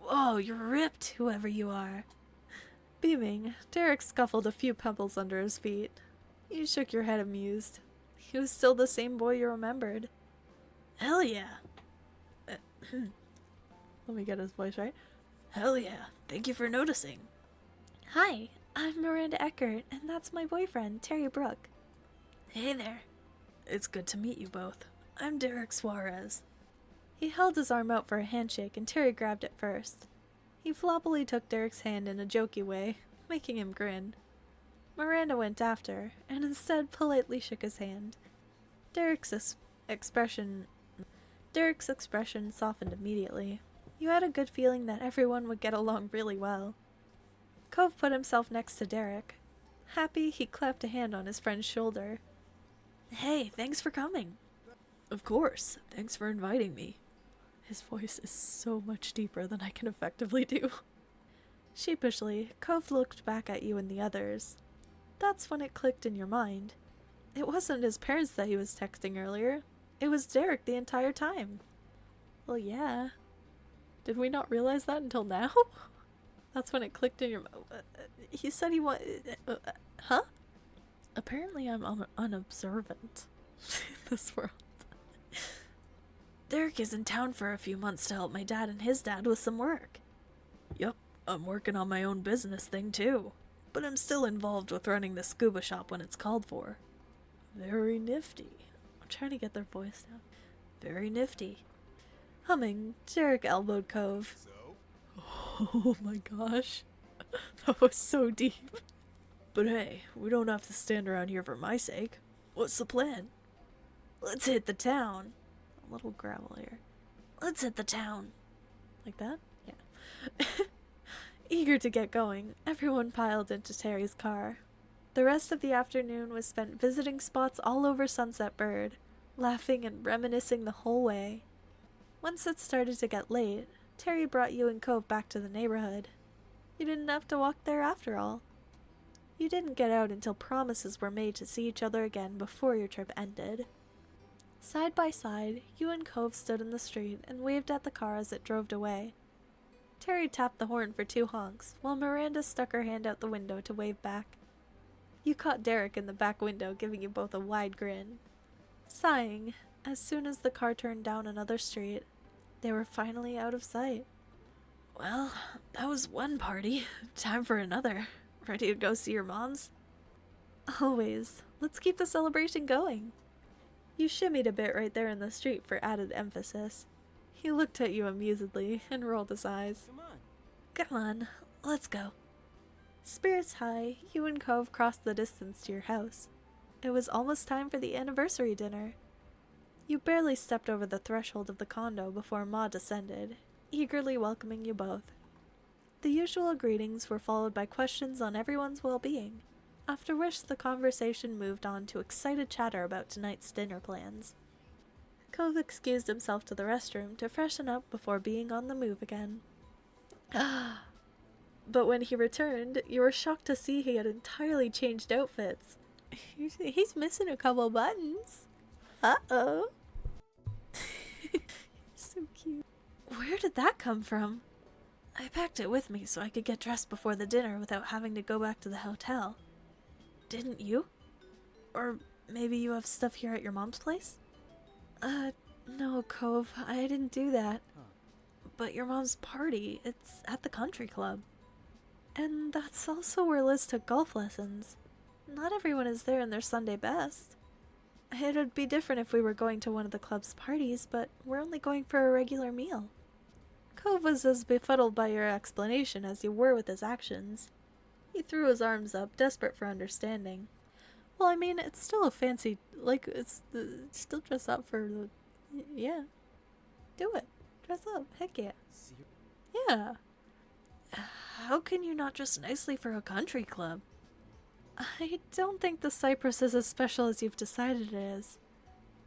Whoa, you're ripped, whoever you are. Beaming, Derek scuffled a few pebbles under his feet. You shook your head amused. He was still the same boy you remembered. Hell yeah. Let me get his voice right. Hell yeah, thank you for noticing. Hi, I'm Miranda Eckert, and that's my boyfriend, Terry Brooke. Hey there. It's good to meet you both. I'm Derek Suarez. He held his arm out for a handshake, and Terry grabbed it first. He floppily took Derek's hand in a jokey way, making him grin. Miranda went after, and instead politely shook his hand. Derek's expression softened immediately. You had a good feeling that everyone would get along really well. Cove put himself next to Derek. Happy, he clapped a hand on his friend's shoulder. Hey, thanks for coming. Of course, thanks for inviting me. His voice is so much deeper than I can effectively do. Sheepishly, Cove looked back at you and the others. That's when it clicked in your mind. It wasn't his parents that he was texting earlier. It was Derek the entire time. Well, yeah. Did we not realize that until now? That's when it clicked in your... he said he wanted... huh? Apparently I'm unobservant in this world. Derek is in town for a few months to help my dad and his dad with some work. Yup, I'm working on my own business thing too, but I'm still involved with running the scuba shop when it's called for. Very nifty. I'm trying to get their voice down. Very nifty. Humming, Derek elbowed Cove. So? Oh my gosh. That was so deep. But hey, we don't have to stand around here for my sake. What's the plan? Let's hit the town. A little gravel here. Let's hit the town. Like that? Yeah. Eager to get going, everyone piled into Terry's car. The rest of the afternoon was spent visiting spots all over Sunset Bird, laughing and reminiscing the whole way. Once it started to get late, Terry brought you and Cove back to the neighborhood. You didn't have to walk there after all. You didn't get out until promises were made to see each other again before your trip ended. Side by side, you and Cove stood in the street and waved at the car as it drove away. Terry tapped the horn for 2 honks, while Miranda stuck her hand out the window to wave back. You caught Derek in the back window, giving you both a wide grin. Sighing, as soon as the car turned down another street, they were finally out of sight. Well, that was one party. Time for another. Ready to go see your moms? Always. Let's keep the celebration going. You shimmied a bit right there in the street for added emphasis. He looked at you amusedly and rolled his eyes. Come on, let's go. Spirits high, you and Cove crossed the distance to your house. It was almost time for the anniversary dinner. You barely stepped over the threshold of the condo before Ma descended, eagerly welcoming you both. The usual greetings were followed by questions on everyone's well-being, after which the conversation moved on to excited chatter about tonight's dinner plans. Cove excused himself to the restroom to freshen up before being on the move again. But when he returned, you were shocked to see he had entirely changed outfits. He's missing a couple buttons. Uh-oh. So cute. Where did that come from? I packed it with me so I could get dressed before the dinner without having to go back to the hotel. Didn't you? Or maybe you have stuff here at your mom's place? No, Cove, I didn't do that. But your mom's party, it's at the country club. And that's also where Liz took golf lessons. Not everyone is there in their Sunday best. It would be different if we were going to one of the club's parties, but we're only going for a regular meal. Cove was as befuddled by your explanation as you were with his actions. He threw his arms up, desperate for understanding. Well, I mean, it's still a fancy, it's still dress up for the, yeah. Do it. Dress up. Heck yeah. Yeah. How can you not dress nicely for a country club? I don't think the Cypress is as special as you've decided it is.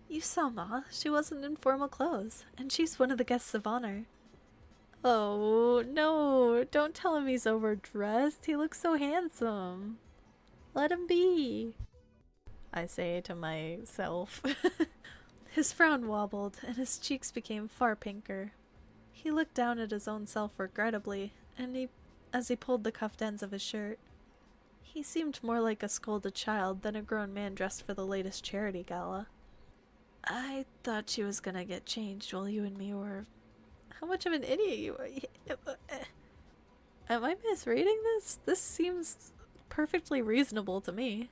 You saw Ma. She wasn't in formal clothes, and she's one of the guests of honor. Oh, no. Don't tell him he's overdressed. He looks so handsome. Let him be, I say to myself. His frown wobbled, and his cheeks became far pinker. He looked down at his own self regrettably, and as he pulled the cuffed ends of his shirt. He seemed more like a scolded child than a grown man dressed for the latest charity gala. I thought she was gonna get changed while you and me were... How much of an idiot you are. Am I misreading this? This seems perfectly reasonable to me.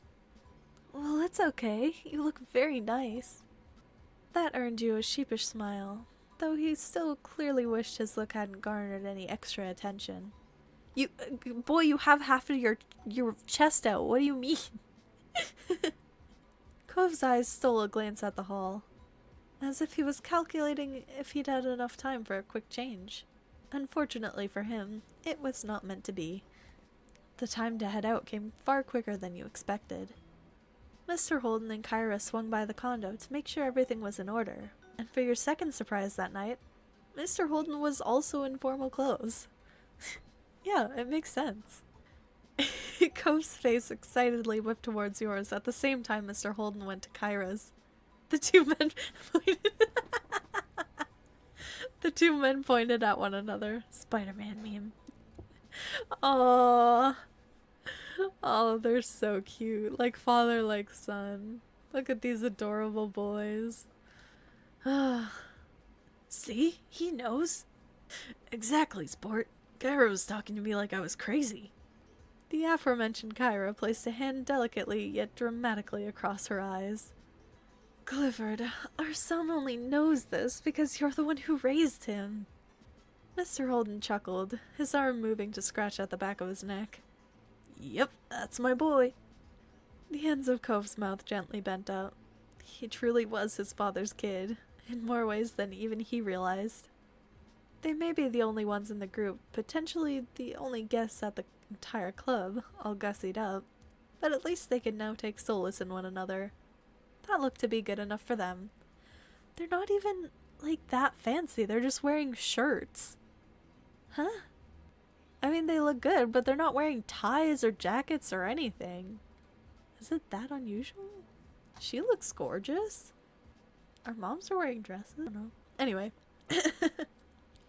Well, it's okay. You look very nice. That earned you a sheepish smile, though he still clearly wished his look hadn't garnered any extra attention. You, boy, you have half of your chest out. What do you mean? Cove's eyes stole a glance at the hall, as if he was calculating if he'd had enough time for a quick change. Unfortunately for him, it was not meant to be. The time to head out came far quicker than you expected. Mr. Holden and Kyra swung by the condo to make sure everything was in order, and for your second surprise that night, Mr. Holden was also in formal clothes. Yeah, it makes sense. Cove's face excitedly whipped towards yours at the same time Mr. Holden went to Kyra's. The two men pointed at one another. Spider-Man meme. Aww. Oh, they're so cute. Like father, like son. Look at these adorable boys. See? He knows. Exactly, sport. Gyra was talking to me like I was crazy. The aforementioned Kyra placed a hand delicately yet dramatically across her eyes. Clifford, our son only knows this because you're the one who raised him. Mr. Holden chuckled, his arm moving to scratch at the back of his neck. Yep, that's my boy. The ends of Cove's mouth gently bent out. He truly was his father's kid, in more ways than even he realized. They may be the only ones in the group, potentially the only guests at the entire club, all gussied up, but at least they could now take solace in one another. That looked to be good enough for them. They're not even, like, that fancy, they're just wearing shirts. Huh? I mean, they look good, but they're not wearing ties or jackets or anything. Is it that unusual? She looks gorgeous. Our moms are wearing dresses? I don't know. Anyway.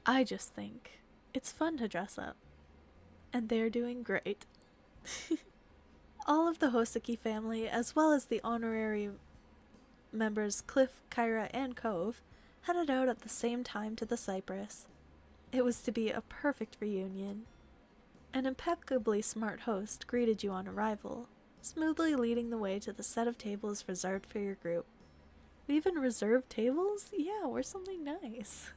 I just think it's fun to dress up. And they're doing great. All of the Hoseki family, as well as the honorary members Cliff, Kyra, and Cove, headed out at the same time to the Cypress. It was to be a perfect reunion. An impeccably smart host greeted you on arrival, smoothly leading the way to the set of tables reserved for your group. We even reserved tables? Yeah, we're something nice.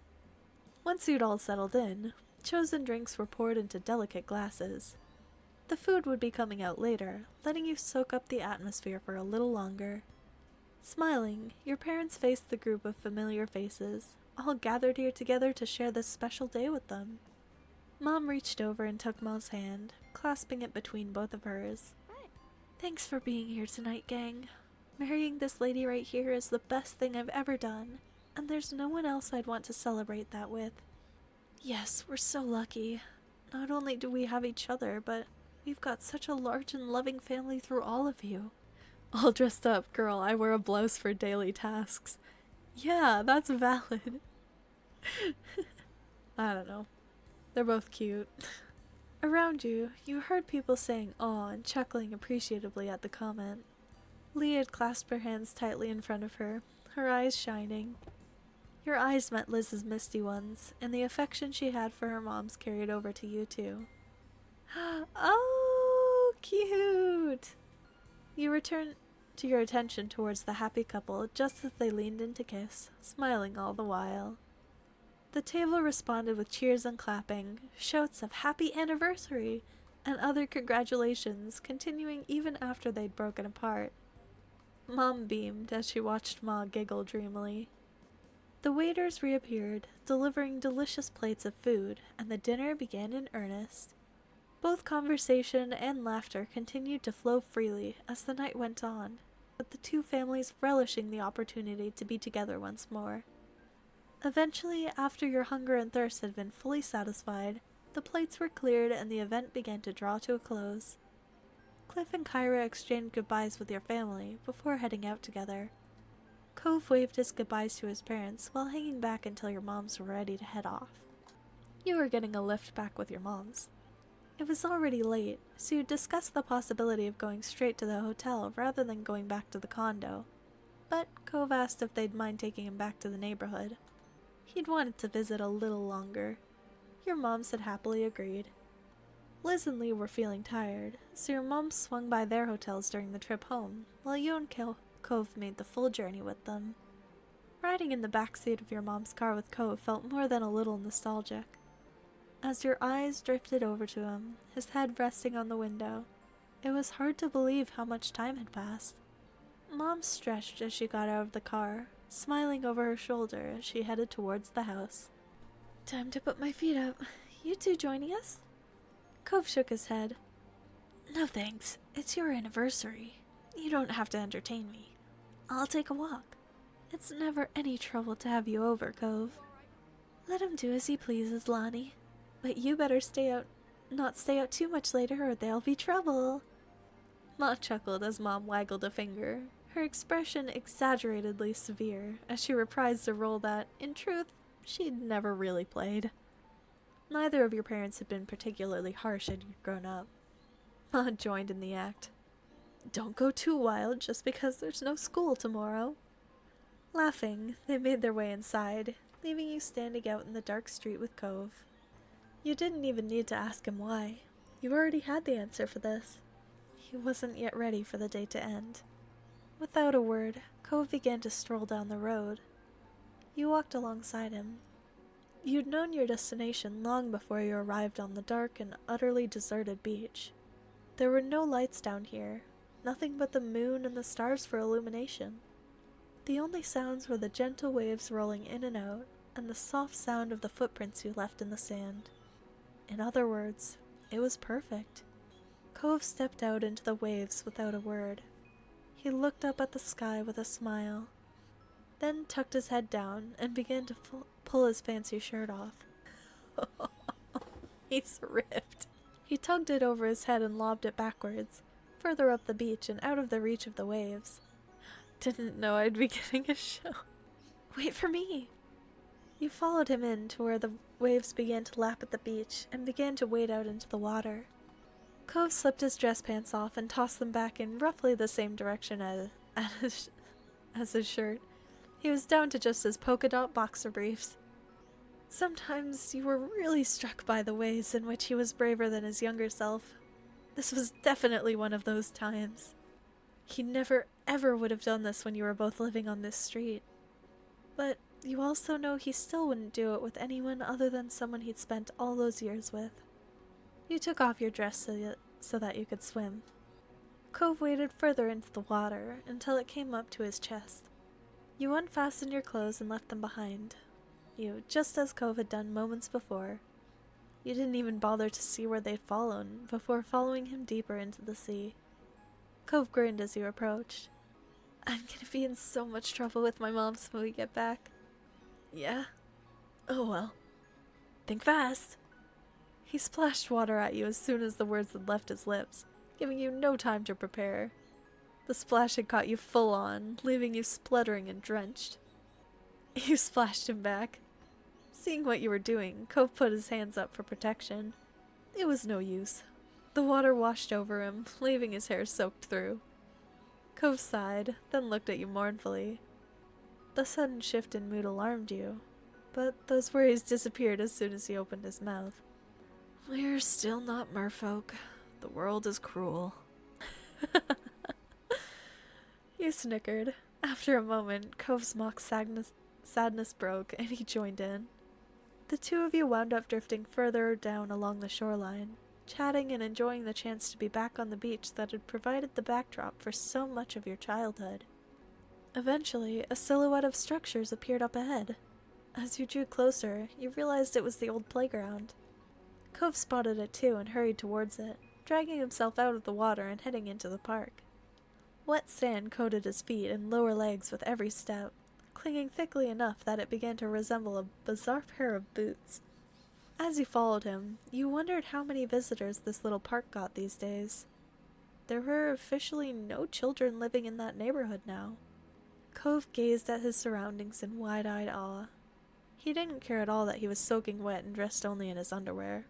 Once you'd all settled in, chosen drinks were poured into delicate glasses. The food would be coming out later, letting you soak up the atmosphere for a little longer. Smiling, your parents faced the group of familiar faces, all gathered here together to share this special day with them. Mom reached over and took Ma's hand, clasping it between both of hers. Thanks for being here tonight, gang. Marrying this lady right here is the best thing I've ever done, and there's no one else I'd want to celebrate that with. Yes, we're so lucky. Not only do we have each other, but we've got such a large and loving family through all of you. All dressed up, girl, I wear a blouse for daily tasks. Yeah, that's valid. I don't know. They're both cute. Around you, you heard people saying aw and chuckling appreciatively at the comment. Lee had clasped her hands tightly in front of her, her eyes shining. Your eyes met Liz's misty ones, and the affection she had for her mom's carried over to you too. Oh, cute! You returned to your attention towards the happy couple just as they leaned in to kiss, smiling all the while. The table responded with cheers and clapping, shouts of happy anniversary, and other congratulations, continuing even after they'd broken apart. Mom beamed as she watched Ma giggle dreamily. The waiters reappeared, delivering delicious plates of food, and the dinner began in earnest. Both conversation and laughter continued to flow freely as the night went on, with the two families relishing the opportunity to be together once more. Eventually, after your hunger and thirst had been fully satisfied, the plates were cleared and the event began to draw to a close. Cliff and Kyra exchanged goodbyes with your family before heading out together. Cove waved his goodbyes to his parents while hanging back until your moms were ready to head off. You were getting a lift back with your moms. It was already late, so you discussed the possibility of going straight to the hotel rather than going back to the condo. But Cove asked if they'd mind taking him back to the neighborhood. He'd wanted to visit a little longer. Your moms had happily agreed. Liz and Lee were feeling tired, so your moms swung by their hotels during the trip home, while you and Cove made the full journey with them. Riding in the back seat of your mom's car with Cove felt more than a little nostalgic. As your eyes drifted over to him, his head resting on the window, it was hard to believe how much time had passed. Mom stretched as she got out of the car, smiling over her shoulder as she headed towards the house. Time to put my feet up. You two joining us? Cove shook his head. No thanks. It's your anniversary. You don't have to entertain me. I'll take a walk. It's never any trouble to have you over, Cove. Let him do as he pleases, Lonnie. But you better not stay out too much later or there'll be trouble. Ma chuckled as Mom waggled a finger, her expression exaggeratedly severe as she reprised a role that, in truth, she'd never really played. Neither of your parents had been particularly harsh as you'd grown up. joined in the act. Don't go too wild just because there's no school tomorrow. Laughing, they made their way inside, leaving you standing out in the dark street with Cove. You didn't even need to ask him why. You already had the answer for this. He wasn't yet ready for the day to end. Without a word, Cove began to stroll down the road. You walked alongside him. You'd known your destination long before you arrived on the dark and utterly deserted beach. There were no lights down here, nothing but the moon and the stars for illumination. The only sounds were the gentle waves rolling in and out, and the soft sound of the footprints you left in the sand. In other words, it was perfect. Cove stepped out into the waves without a word. He looked up at the sky with a smile, then tucked his head down and began to pull his fancy shirt off. He's ripped. He tugged it over his head and lobbed it backwards, further up the beach and out of the reach of the waves. Didn't know I'd be getting a show. Wait for me. You followed him in to where the waves began to lap at the beach and began to wade out into the water. Cove slipped his dress pants off and tossed them back in roughly the same direction as his shirt. He was down to just his polka dot boxer briefs. Sometimes you were really struck by the ways in which he was braver than his younger self. This was definitely one of those times. He never ever would have done this when you were both living on this street. But you also know he still wouldn't do it with anyone other than someone he'd spent all those years with. You took off your dress so that you could swim. Cove waded further into the water until it came up to his chest. You unfastened your clothes and left them behind. You, just as Cove had done moments before. You didn't even bother to see where they'd fallen before following him deeper into the sea. Cove grinned as you approached. I'm gonna be in so much trouble with my moms when we get back. Yeah? Oh well. Think fast. He splashed water at you as soon as the words had left his lips, giving you no time to prepare. The splash had caught you full on, leaving you spluttering and drenched. You splashed him back. Seeing what you were doing, Cove put his hands up for protection. It was no use. The water washed over him, leaving his hair soaked through. Cove sighed, then looked at you mournfully. The sudden shift in mood alarmed you, but those worries disappeared as soon as he opened his mouth. We're still not merfolk. The world is cruel. You snickered. After a moment, Cove's mock sadness broke, and he joined in. The two of you wound up drifting further down along the shoreline, chatting and enjoying the chance to be back on the beach that had provided the backdrop for so much of your childhood. Eventually, a silhouette of structures appeared up ahead. As you drew closer, you realized it was the old playground. Cove spotted it too and hurried towards it, dragging himself out of the water and heading into the park. Wet sand coated his feet and lower legs with every step, clinging thickly enough that it began to resemble a bizarre pair of boots. As you followed him, you wondered how many visitors this little park got these days. There were officially no children living in that neighborhood now. Cove gazed at his surroundings in wide-eyed awe. He didn't care at all that he was soaking wet and dressed only in his underwear.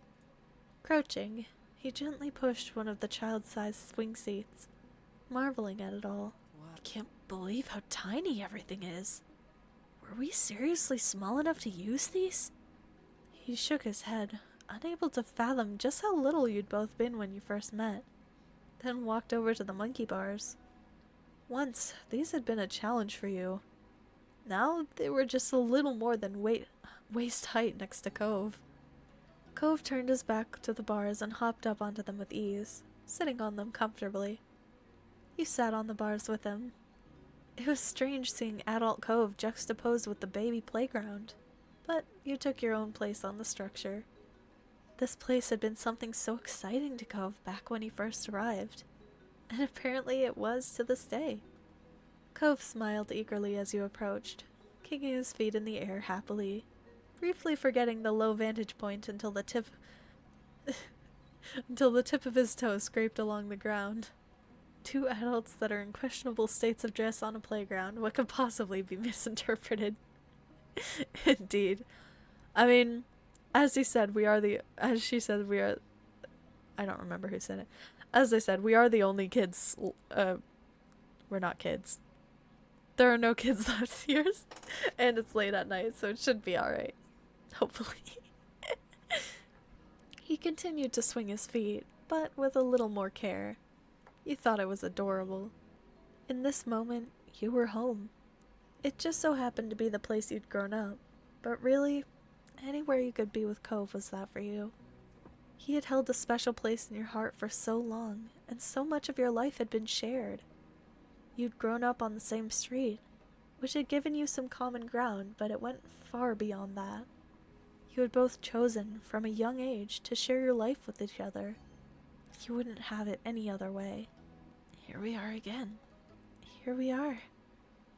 Crouching, he gently pushed one of the child-sized swing seats, marveling at it all. I can't believe how tiny everything is. Were we seriously small enough to use these? He shook his head, unable to fathom just how little you'd both been when you first met, then walked over to the monkey bars. Once, these had been a challenge for you. Now, they were just a little more than waist height next to Cove. Cove turned his back to the bars and hopped up onto them with ease, sitting on them comfortably. You sat on the bars with him. It was strange seeing adult Cove juxtaposed with the baby playground, but you took your own place on the structure. This place had been something so exciting to Cove back when he first arrived, and apparently it was to this day. Cove smiled eagerly as you approached, kicking his feet in the air happily, briefly forgetting the low vantage point until the tip of his toe scraped along the ground. Two adults that are in questionable states of dress on a playground, what could possibly be misinterpreted? Indeed. I mean, as she said, we are I don't remember who said it. As I said, we are the only kids. We're not kids. There are no kids left here, and it's late at night, so it should be alright. Hopefully. He continued to swing his feet, but with a little more care. You thought it was adorable. In this moment, you were home. It just so happened to be the place you'd grown up, but really, anywhere you could be with Cove was that for you. He had held a special place in your heart for so long, and so much of your life had been shared. You'd grown up on the same street, which had given you some common ground, but it went far beyond that. You had both chosen, from a young age, to share your life with each other. You wouldn't have it any other way. Here we are again. Here we are.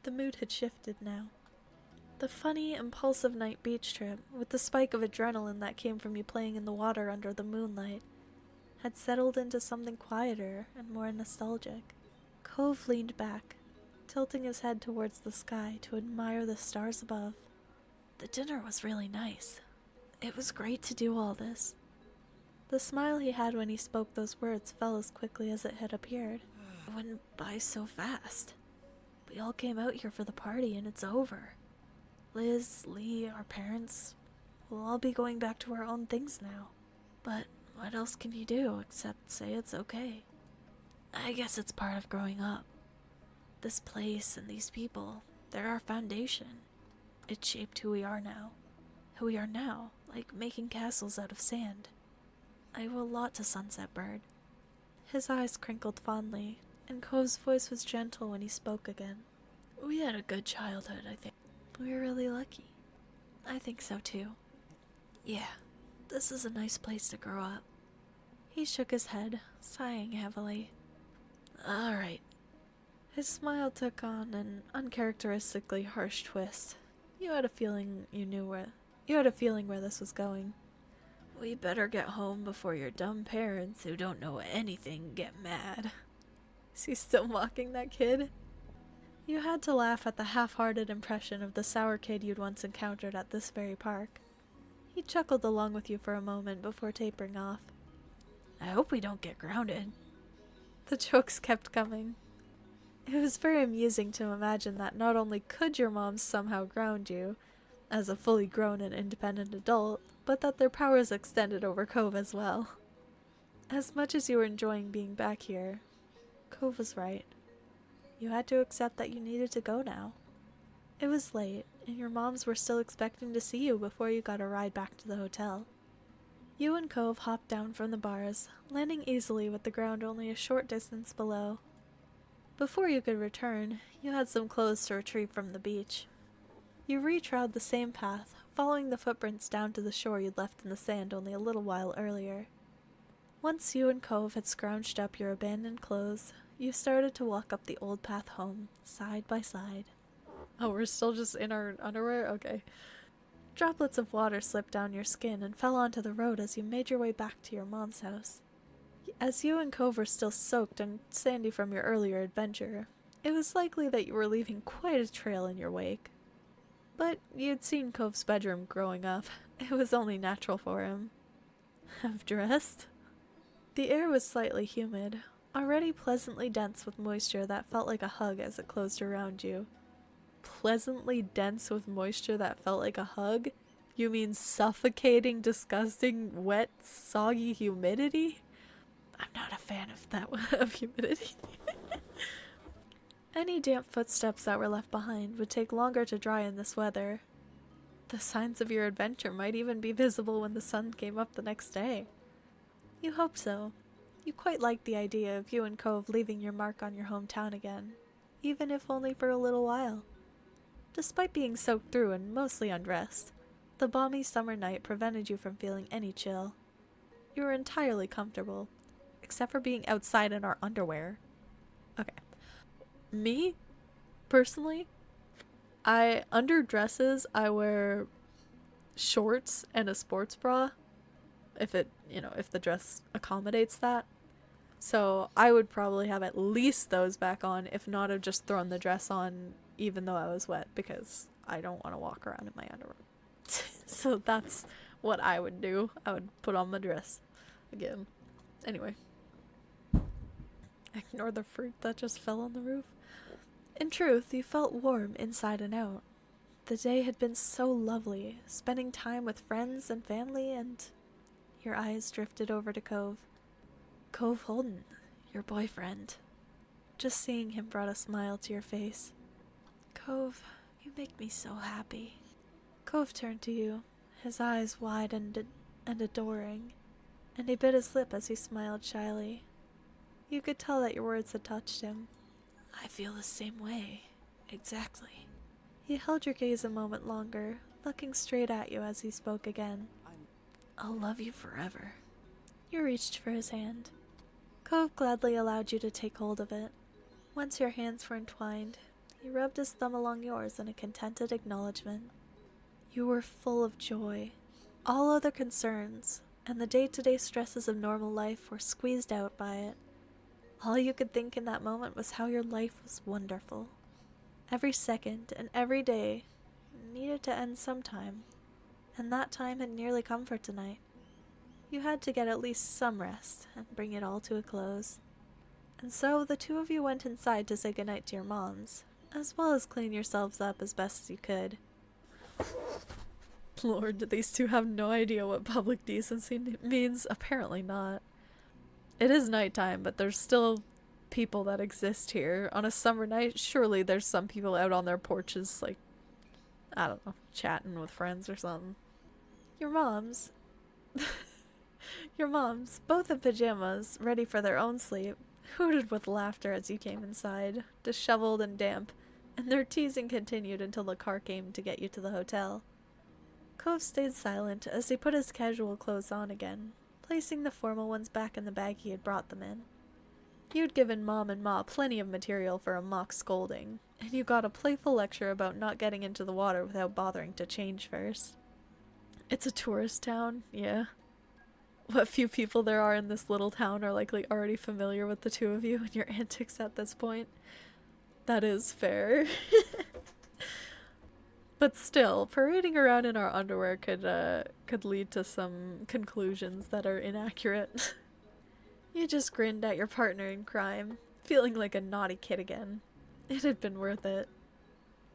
The mood had shifted now. The funny, impulsive night beach trip, with the spike of adrenaline that came from you playing in the water under the moonlight, had settled into something quieter and more nostalgic. Cove leaned back, tilting his head towards the sky to admire the stars above. The dinner was really nice. It was great to do all this. The smile he had when he spoke those words fell as quickly as it had appeared. It went by so fast. We all came out here for the party and it's over. Liz, Lee, our parents, we'll all be going back to our own things now. But what else can you do except say it's okay? I guess it's part of growing up. This place and these people, they're our foundation. It shaped who we are now. Who we are now, like making castles out of sand. I owe a lot to Sunset Bird. His eyes crinkled fondly, and Cove's voice was gentle when he spoke again. We had a good childhood, I think. We were really lucky. I think so too. Yeah, this is a nice place to grow up. He shook his head, sighing heavily. Alright. His smile took on an uncharacteristically harsh twist. You had a feeling where this was going. We better get home before your dumb parents who don't know anything get mad. Is he still mocking that kid? You had to laugh at the half-hearted impression of the sour kid you'd once encountered at this very park. He chuckled along with you for a moment before tapering off. I hope we don't get grounded. The jokes kept coming. It was very amusing to imagine that not only could your moms somehow ground you, as a fully grown and independent adult, but that their powers extended over Cove as well. As much as you were enjoying being back here, Cove was right. You had to accept that you needed to go now. It was late, and your moms were still expecting to see you before you got a ride back to the hotel. You and Cove hopped down from the bars, landing easily with the ground only a short distance below. Before you could return, you had some clothes to retrieve from the beach. You retrod the same path, following the footprints down to the shore you'd left in the sand only a little while earlier. Once you and Cove had scrounged up your abandoned clothes, you started to walk up the old path home, side by side. Oh, we're still just in our underwear? Okay. Droplets of water slipped down your skin and fell onto the road as you made your way back to your mom's house. As you and Cove were still soaked and sandy from your earlier adventure, it was likely that you were leaving quite a trail in your wake. But you'd seen Cove's bedroom growing up. It was only natural for him. Have dressed? The air was slightly humid, already pleasantly dense with moisture that felt like a hug as it closed around you. Pleasantly dense with moisture that felt like a hug? You mean suffocating, disgusting, wet, soggy humidity? I'm not a fan of that of humidity. Any damp footsteps that were left behind would take longer to dry in this weather. The signs of your adventure might even be visible when the sun came up the next day. You hoped so. You quite liked the idea of you and Cove leaving your mark on your hometown again, even if only for a little while. Despite being soaked through and mostly undressed, the balmy summer night prevented you from feeling any chill. You were entirely comfortable, except for being outside in our underwear. Okay. Me, personally, under dresses, I wear shorts and a sports bra, if the dress accommodates that. So I would probably have at least those back on, if not have just thrown the dress on even though I was wet, because I don't want to walk around in my underwear. So that's what I would do. I would put on the dress again. Anyway. Ignore the fruit that just fell on the roof. In truth, you felt warm inside and out. The day had been so lovely, spending time with friends and family, and your eyes drifted over to Cove. Cove Holden, your boyfriend. Just seeing him brought a smile to your face. Cove, you make me so happy. Cove turned to you, his eyes wide and adoring, and he bit his lip as he smiled shyly. You could tell that your words had touched him. I feel the same way. Exactly. He held your gaze a moment longer, looking straight at you as he spoke again. I'll love you forever. You reached for his hand. Cove gladly allowed you to take hold of it. Once your hands were entwined, he rubbed his thumb along yours in a contented acknowledgement. You were full of joy. All other concerns, and the day-to-day stresses of normal life were squeezed out by it. All you could think in that moment was how your life was wonderful. Every second and every day needed to end sometime, and that time had nearly come for tonight. You had to get at least some rest and bring it all to a close. And so the two of you went inside to say goodnight to your moms, as well as clean yourselves up as best as you could. Lord, these two have no idea what public decency means? Apparently not. It is nighttime, but there's still people that exist here. On a summer night, surely there's some people out on their porches, like, I don't know, chatting with friends or something. Your moms, both in pajamas, ready for their own sleep, hooted with laughter as you came inside, disheveled and damp, and their teasing continued until the car came to get you to the hotel. Cove stayed silent as he put his casual clothes on again, placing the formal ones back in the bag he had brought them in. You'd given Mom and Ma plenty of material for a mock scolding, and you got a playful lecture about not getting into the water without bothering to change first. It's a tourist town, yeah. What few people there are in this little town are likely already familiar with the two of you and your antics at this point. That is fair. But still, parading around in our underwear could lead to some conclusions that are inaccurate. You just grinned at your partner in crime, feeling like a naughty kid again. It had been worth it.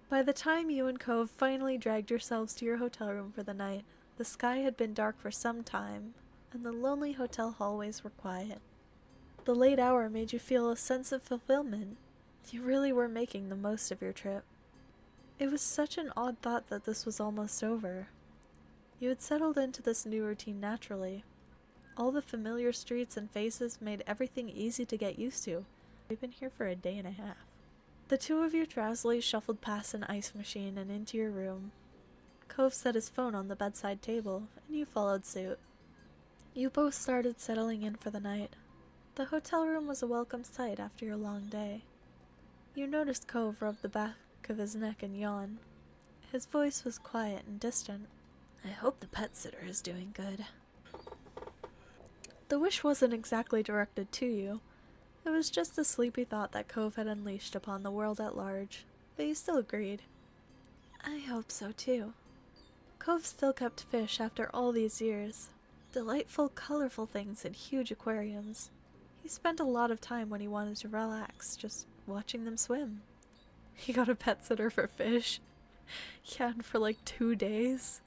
By the time you and Cove finally dragged yourselves to your hotel room for the night, the sky had been dark for some time, and the lonely hotel hallways were quiet. The late hour made you feel a sense of fulfillment. You really were making the most of your trip. It was such an odd thought that this was almost over. You had settled into this new routine naturally. All the familiar streets and faces made everything easy to get used to. We've been here for a day and a half. The two of you drowsily shuffled past an ice machine and into your room. Cove set his phone on the bedside table, and you followed suit. You both started settling in for the night. The hotel room was a welcome sight after your long day. You noticed Cove rub the back of his neck and yawn. His voice was quiet and distant. I hope the pet sitter is doing good. The wish wasn't exactly directed to you. It was just a sleepy thought that Cove had unleashed upon the world at large, but you still agreed. I hope so too. Cove still kept fish after all these years. Delightful, colorful things in huge aquariums. He spent a lot of time when he wanted to relax, just watching them swim. He got a pet sitter for fish. Yeah, and for like 2 days.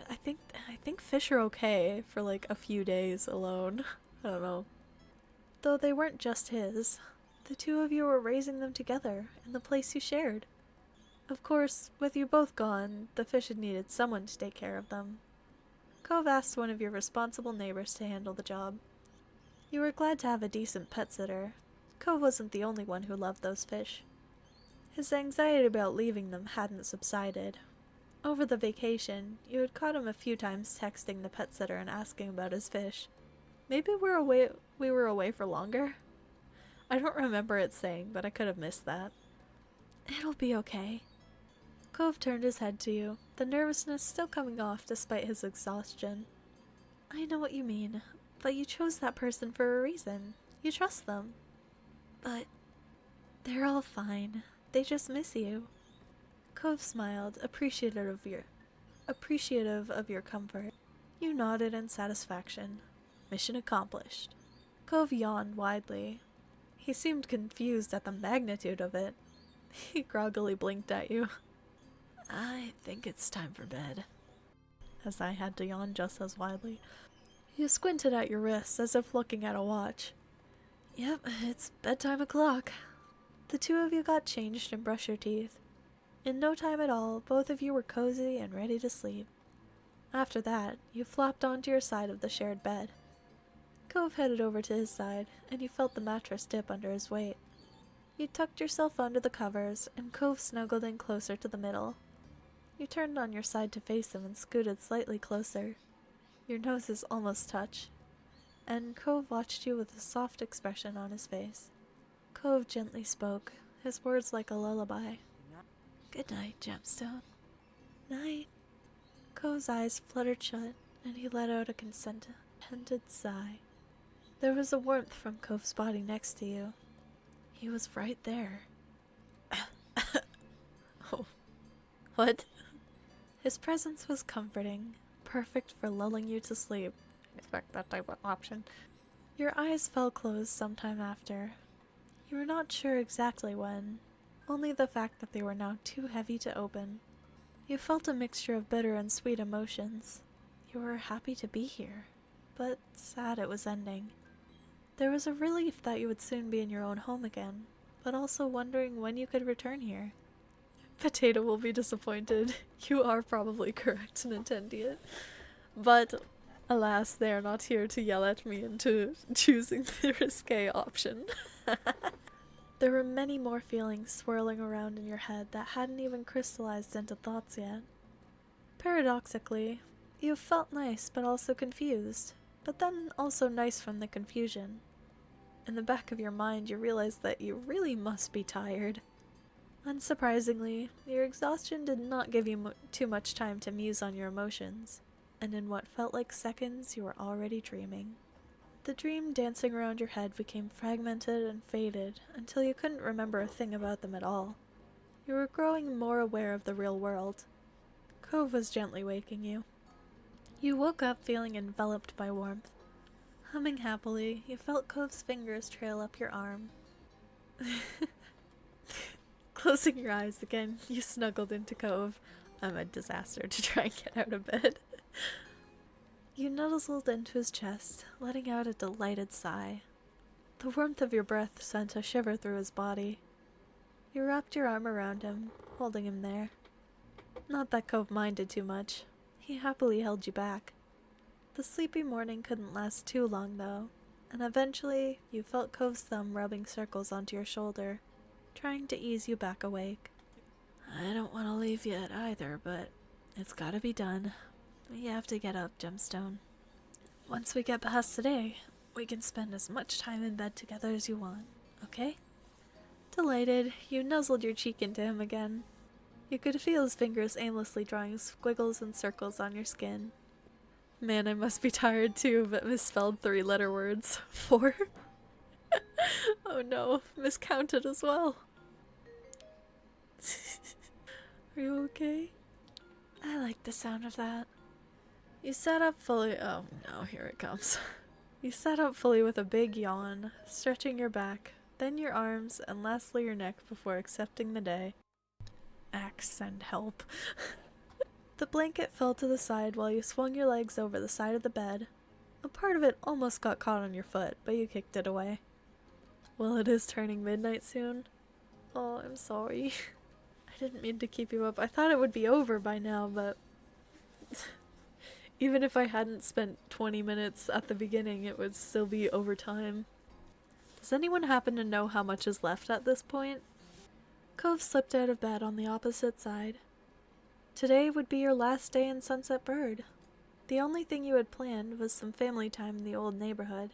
I think fish are okay for like a few days alone. I don't know. Though they weren't just his. The two of you were raising them together in the place you shared. Of course, with you both gone, the fish had needed someone to take care of them. Cove asked one of your responsible neighbors to handle the job. You were glad to have a decent pet sitter. Cove wasn't the only one who loved those fish. His anxiety about leaving them hadn't subsided. Over the vacation, you had caught him a few times texting the pet sitter and asking about his fish. Maybe we were away for longer? I don't remember it saying, but I could have missed that. It'll be okay. Cove turned his head to you, the nervousness still coming off despite his exhaustion. I know what you mean, but you chose that person for a reason. You trust them. But they're all fine. They just miss you. Cove smiled, appreciative of your comfort. You nodded in satisfaction. Mission accomplished. Cove yawned widely. He seemed confused at the magnitude of it. He groggily blinked at you. I think it's time for bed. As I had to yawn just as widely. You squinted at your wrists as if looking at a watch. Yep, it's bedtime o'clock. The two of you got changed and brushed your teeth. In no time at all, both of you were cozy and ready to sleep. After that, you flopped onto your side of the shared bed. Cove headed over to his side, and you felt the mattress dip under his weight. You tucked yourself under the covers, and Cove snuggled in closer to the middle. You turned on your side to face him and scooted slightly closer. Your noses almost touched, and Cove watched you with a soft expression on his face. Cove gently spoke, his words like a lullaby. Good night, Gemstone. Night. Cove's eyes fluttered shut, and he let out a contented sigh. There was a warmth from Cove's body next to you. He was right there. Oh. What? His presence was comforting, perfect for lulling you to sleep. Expect that type of option. Your eyes fell closed sometime after. You were not sure exactly when, only the fact that they were now too heavy to open. You felt a mixture of bitter and sweet emotions. You were happy to be here, but sad it was ending. There was a relief that you would soon be in your own home again, but also wondering when you could return here. Potato will be disappointed. You are probably correct, Nintendian. But, alas, they are not here to yell at me into choosing the risque option. There were many more feelings swirling around in your head that hadn't even crystallized into thoughts yet. Paradoxically, you felt nice but also confused, but then also nice from the confusion. In the back of your mind, you realized that you really must be tired. Unsurprisingly, your exhaustion did not give you too much time to muse on your emotions, and in what felt like seconds, you were already dreaming. The dream dancing around your head became fragmented and faded until you couldn't remember a thing about them at all. You were growing more aware of the real world. Cove was gently waking you. You woke up feeling enveloped by warmth. Humming happily, you felt Cove's fingers trail up your arm. Closing your eyes again, you snuggled into Cove. I'm a disaster to try and get out of bed. You nuzzled into his chest, letting out a delighted sigh. The warmth of your breath sent a shiver through his body. You wrapped your arm around him, holding him there. Not that Cove minded too much. He happily held you back. The sleepy morning couldn't last too long, though, and eventually you felt Cove's thumb rubbing circles onto your shoulder, trying to ease you back awake. I don't want to leave yet either, but it's gotta be done. We have to get up, Gemstone. Once we get past today, we can spend as much time in bed together as you want, okay? Delighted, you nuzzled your cheek into him again. You could feel his fingers aimlessly drawing squiggles and circles on your skin. Man, I must be tired too, but misspelled 3-letter words. 4? Oh no, miscounted as well. Are you okay? I like the sound of that. You sat up fully. Oh no, here it comes. You sat up fully with a big yawn, stretching your back, then your arms, and lastly your neck before accepting the day. Axe and help. The blanket fell to the side while you swung your legs over the side of the bed. A part of it almost got caught on your foot, but you kicked it away. Well, it is turning midnight soon. Oh, I'm sorry. I didn't mean to keep you up. I thought it would be over by now, but even if I hadn't spent 20 minutes at the beginning, it would still be overtime. Does anyone happen to know how much is left at this point? Cove slipped out of bed on the opposite side. Today would be your last day in Sunset Bird. The only thing you had planned was some family time in the old neighborhood.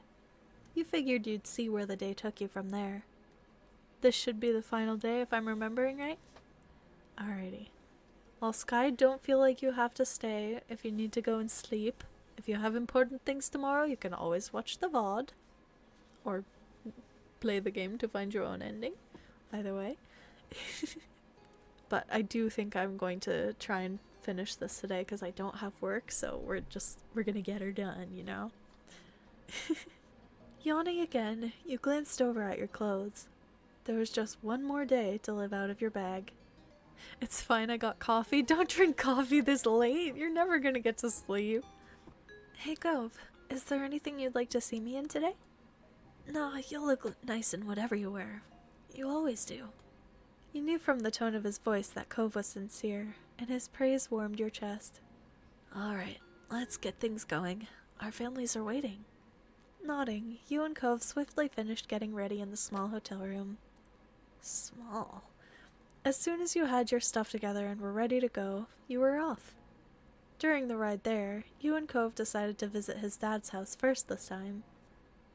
You figured you'd see where the day took you from there. This should be the final day if I'm remembering right? Alrighty. Well, Sky, don't feel like you have to stay if you need to go and sleep. If you have important things tomorrow, you can always watch the VOD. Or play the game to find your own ending. Either way. But I do think I'm going to try and finish this today because I don't have work, so we're gonna get her done, you know? Yawning again, you glanced over at your clothes. There was just one more day to live out of your bag. It's fine, I got coffee. Don't drink coffee this late. You're never gonna get to sleep. Hey, Gove, is there anything you'd like to see me in today? No, you'll look nice in whatever you wear. You always do. You knew from the tone of his voice that Cove was sincere, and his praise warmed your chest. Alright, let's get things going. Our families are waiting. Nodding, you and Cove swiftly finished getting ready in the small hotel room. Small. As soon as you had your stuff together and were ready to go, you were off. During the ride there, you and Cove decided to visit his dad's house first this time.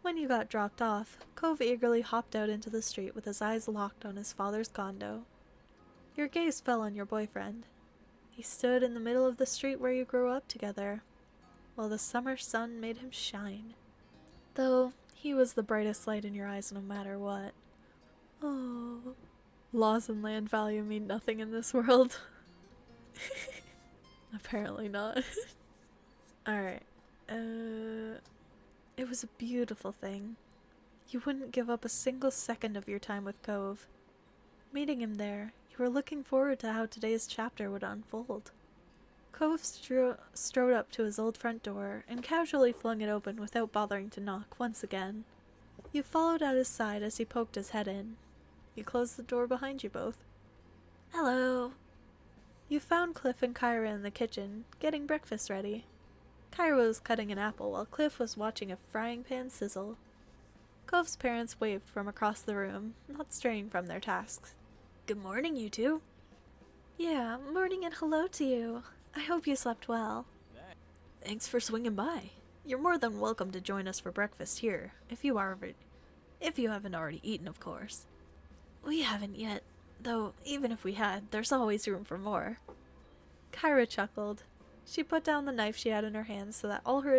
When you got dropped off, Cove eagerly hopped out into the street with his eyes locked on his father's condo. Your gaze fell on your boyfriend. He stood in the middle of the street where you grew up together, while the summer sun made him shine. Though he was the brightest light in your eyes no matter what. Oh, laws and land value mean nothing in this world. Apparently not. Alright. It was a beautiful thing. You wouldn't give up a single second of your time with Cove. Meeting him there, you were looking forward to how today's chapter would unfold. Cove strode up to his old front door and casually flung it open without bothering to knock once again. You followed at his side as he poked his head in. You closed the door behind you both. Hello. You found Cliff and Kyra in the kitchen, getting breakfast ready. Kyra was cutting an apple while Cliff was watching a frying pan sizzle. Cove's parents waved from across the room, not straying from their tasks. Good morning, you two. Yeah, morning and hello to you. I hope you slept well. Thanks for swinging by. You're more than welcome to join us for breakfast here, if you haven't already eaten, of course. We haven't yet, though even if we had, there's always room for more. Kyra chuckled. She put down the knife she had in her hand so that all her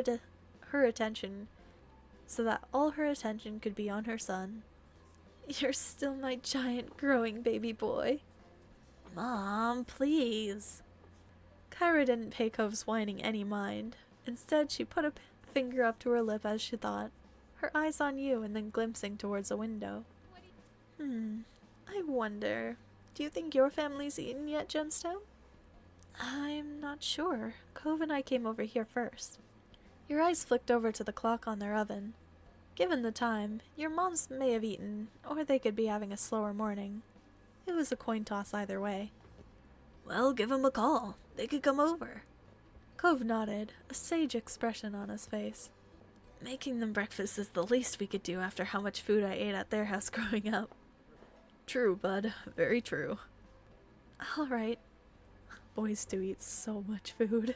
attention could be on her son. You're still my giant growing baby boy. Mom, please. Kyra didn't pay Cove's whining any mind. Instead, she put a finger up to her lip as she thought, her eyes on you and then glimpsing towards a window. I wonder, do you think your family's eaten yet, Gemstone? I'm not sure. Cove and I came over here first. Your eyes flicked over to the clock on their oven. Given the time, your moms may have eaten, or they could be having a slower morning. It was a coin toss either way. Well, give 'em a call. They could come over. Cove nodded, a sage expression on his face. Making them breakfast is the least we could do after how much food I ate at their house growing up. True, bud. Very true. All right. Boys do eat so much food.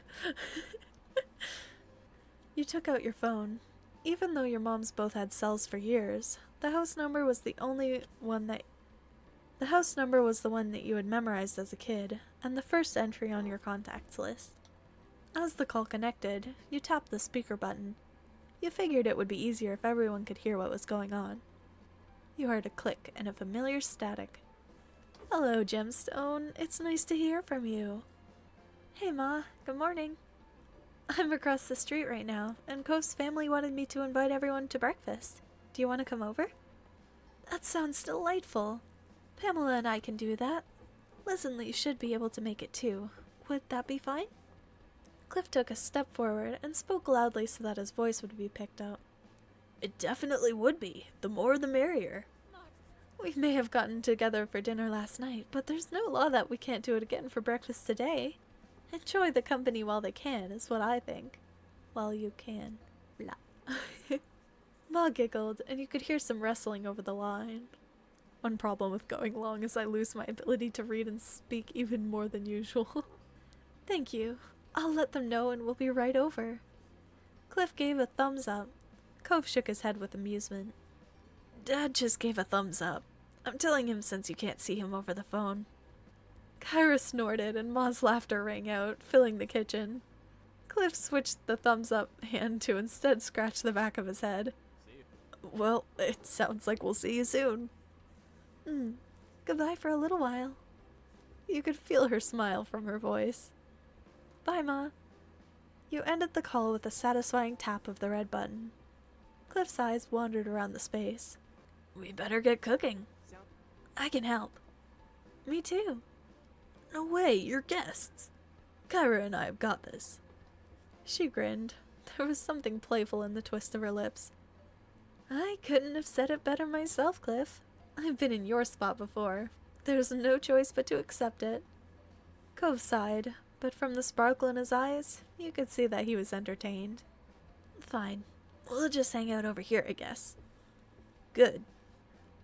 You took out your phone. Even though your moms both had cells for years, the house number was the one that you had memorized as a kid, and the first entry on your contacts list. As the call connected, you tapped the speaker button. You figured it would be easier if everyone could hear what was going on. You heard a click and a familiar static. Hello, Gemstone. It's nice to hear from you. Hey, Ma. Good morning. I'm across the street right now, and Cove's family wanted me to invite everyone to breakfast. Do you want to come over? That sounds delightful. Pamela and I can do that. Liz and Lee should be able to make it too. Would that be fine? Cliff took a step forward and spoke loudly so that his voice would be picked up. It definitely would be. The more the merrier. We may have gotten together for dinner last night, but there's no law that we can't do it again for breakfast today. Enjoy the company while they can, is what I think. While you can. Blah. Ma giggled, and you could hear some wrestling over the line. One problem with going long is I lose my ability to read and speak even more than usual. Thank you. I'll let them know and we'll be right over. Cliff gave a thumbs up. Cove shook his head with amusement. Dad just gave a thumbs up. I'm telling him since you can't see him over the phone. Kyra snorted and Ma's laughter rang out, filling the kitchen. Cliff switched the thumbs up hand to instead scratch the back of his head. Well, it sounds like we'll see you soon. Goodbye for a little while. You could feel her smile from her voice. Bye, Ma. You ended the call with a satisfying tap of the red button. Cliff's eyes wandered around the space. We better get cooking. Sound I can help. Me too. No way, you're guests. Kyra and I have got this. She grinned. There was something playful in the twist of her lips. I couldn't have said it better myself, Cliff. I've been in your spot before. There's no choice but to accept it. Cove sighed, but from the sparkle in his eyes, you could see that he was entertained. Fine. We'll just hang out over here, I guess. Good.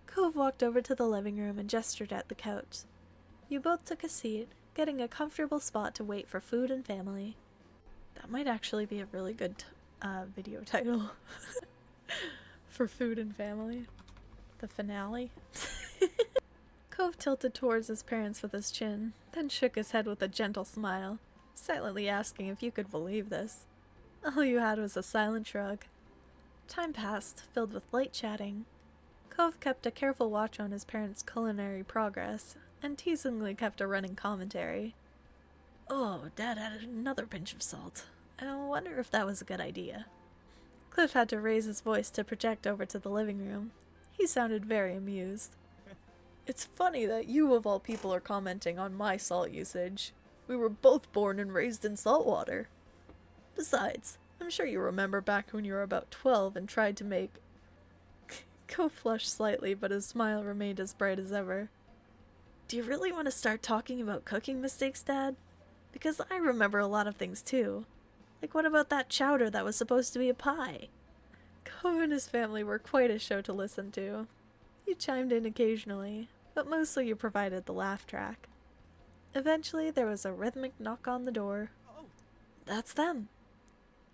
Cove walked over to the living room and gestured at the couch. You both took a seat, getting a comfortable spot to wait for food and family. That might actually be a really good video title. For food and family. The finale. Cove tilted towards his parents with his chin, then shook his head with a gentle smile, silently asking if you could believe this. All you had was a silent shrug. Time passed, filled with light chatting. Cove kept a careful watch on his parents' culinary progress, and teasingly kept a running commentary. Oh, Dad added another pinch of salt. I wonder if that was a good idea. Cliff had to raise his voice to project over to the living room. He sounded very amused. It's funny that you of all people are commenting on my salt usage. We were both born and raised in salt water. Besides, I'm sure you remember back when you were about 12 and tried to make... Cove flushed slightly, but his smile remained as bright as ever. Do you really want to start talking about cooking mistakes, Dad? Because I remember a lot of things too. Like, what about that chowder that was supposed to be a pie? Cove and his family were quite a show to listen to. You chimed in occasionally, but mostly you provided the laugh track. Eventually, there was a rhythmic knock on the door. That's them.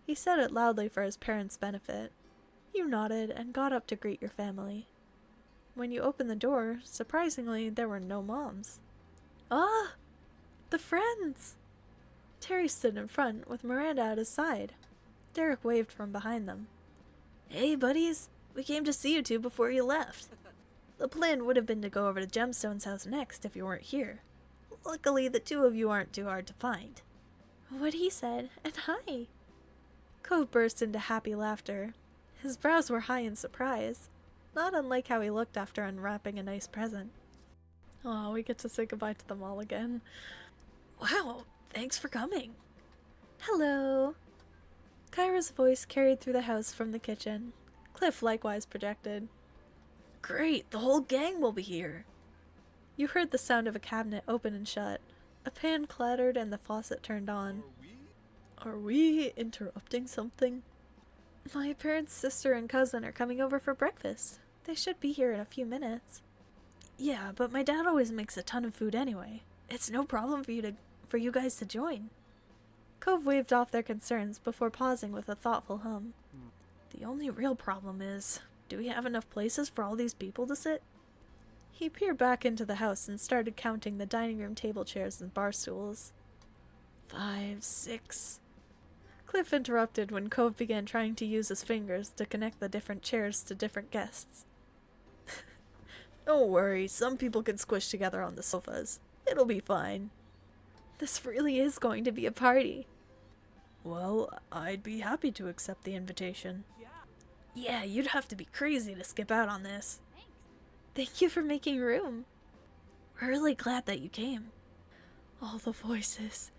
He said it loudly for his parents' benefit. You nodded and got up to greet your family. When you opened the door, surprisingly, there were no moms. Ah! The friends! Terry stood in front, with Miranda at his side. Derek waved from behind them. Hey, buddies. We came to see you two before you left. The plan would have been to go over to Gemstone's house next if you weren't here. Luckily, the two of you aren't too hard to find. What he said, and hi. Cove burst into happy laughter. His brows were high in surprise, not unlike how he looked after unwrapping a nice present. Oh, we get to say goodbye to them all again. Wow, thanks for coming. Hello. Kyra's voice carried through the house from the kitchen. Cliff likewise projected. Great, the whole gang will be here. You heard the sound of a cabinet open and shut. A pan clattered and the faucet turned on. Are we interrupting something? My parents' sister and cousin are coming over for breakfast. They should be here in a few minutes. Yeah, but my dad always makes a ton of food anyway. It's no problem for you guys to join. Cove waved off their concerns before pausing with a thoughtful hum. The only real problem is, do we have enough places for all these people to sit? He peered back into the house and started counting the dining room table chairs and bar stools. 5, 6... Cliff interrupted when Cove began trying to use his fingers to connect the different chairs to different guests. Don't worry, some people can squish together on the sofas. It'll be fine. This really is going to be a party. Well, I'd be happy to accept the invitation. Yeah, you'd have to be crazy to skip out on this. Thank you for making room. We're really glad that you came. All the voices.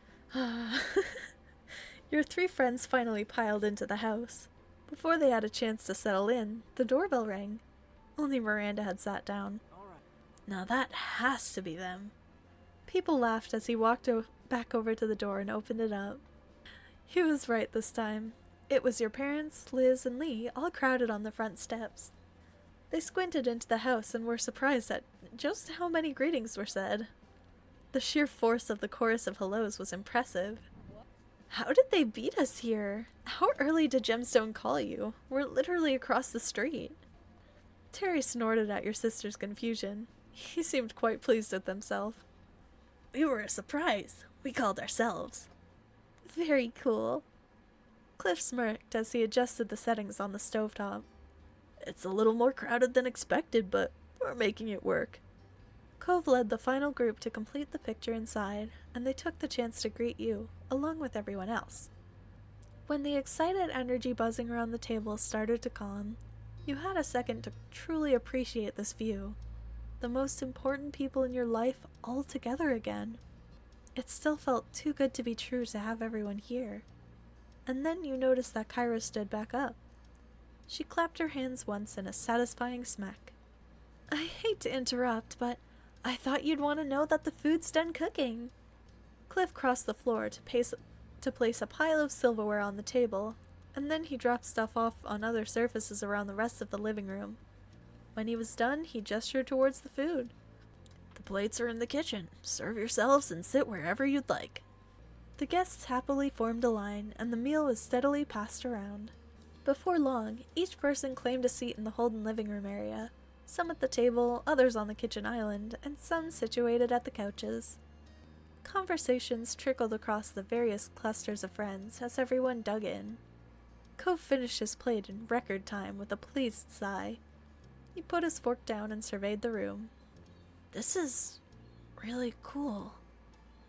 Your three friends finally piled into the house. Before they had a chance to settle in, the doorbell rang. Only Miranda had sat down. Now that has to be them. People laughed as he walked back over to the door and opened it up. He was right this time. It was your parents, Liz, and Lee all crowded on the front steps. They squinted into the house and were surprised at just how many greetings were said. The sheer force of the chorus of hellos was impressive. How did they beat us here? How early did Gemstone call you? We're literally across the street. Terry snorted at your sister's confusion. He seemed quite pleased with himself. We were a surprise. We called ourselves. Very cool. Cliff smirked as he adjusted the settings on the stovetop. It's a little more crowded than expected, but we're making it work. Cove led the final group to complete the picture inside, and they took the chance to greet you, along with everyone else. When the excited energy buzzing around the table started to calm, you had a second to truly appreciate this view. The most important people in your life all together again. It still felt too good to be true to have everyone here. And then you noticed that Kyra stood back up. She clapped her hands once in a satisfying smack. I hate to interrupt, but I thought you'd want to know that the food's done cooking. Cliff crossed the floor to place a pile of silverware on the table, and then he dropped stuff off on other surfaces around the rest of the living room. When he was done, he gestured towards the food. The plates are in the kitchen. Serve yourselves and sit wherever you'd like. The guests happily formed a line, and the meal was steadily passed around. Before long, each person claimed a seat in the Holden living room area, some at the table, others on the kitchen island, and some situated at the couches. Conversations trickled across the various clusters of friends as everyone dug in. Cove finished his plate in record time with a pleased sigh. He put his fork down and surveyed the room. This is really cool.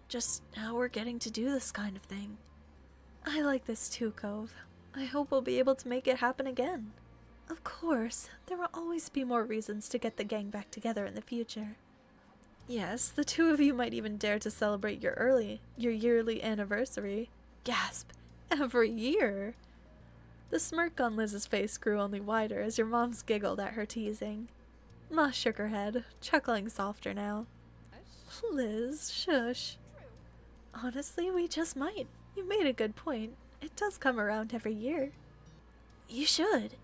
Just how we're getting to do this kind of thing. I like this too, Cove. I hope we'll be able to make it happen again. Of course, there will always be more reasons to get the gang back together in the future. Yes, the two of you might even dare to celebrate your yearly anniversary. Gasp! Every year! The smirk on Liz's face grew only wider as your moms giggled at her teasing. Ma shook her head, chuckling softer now. Liz, shush. Honestly, we just might. You made a good point. It does come around every year. You should.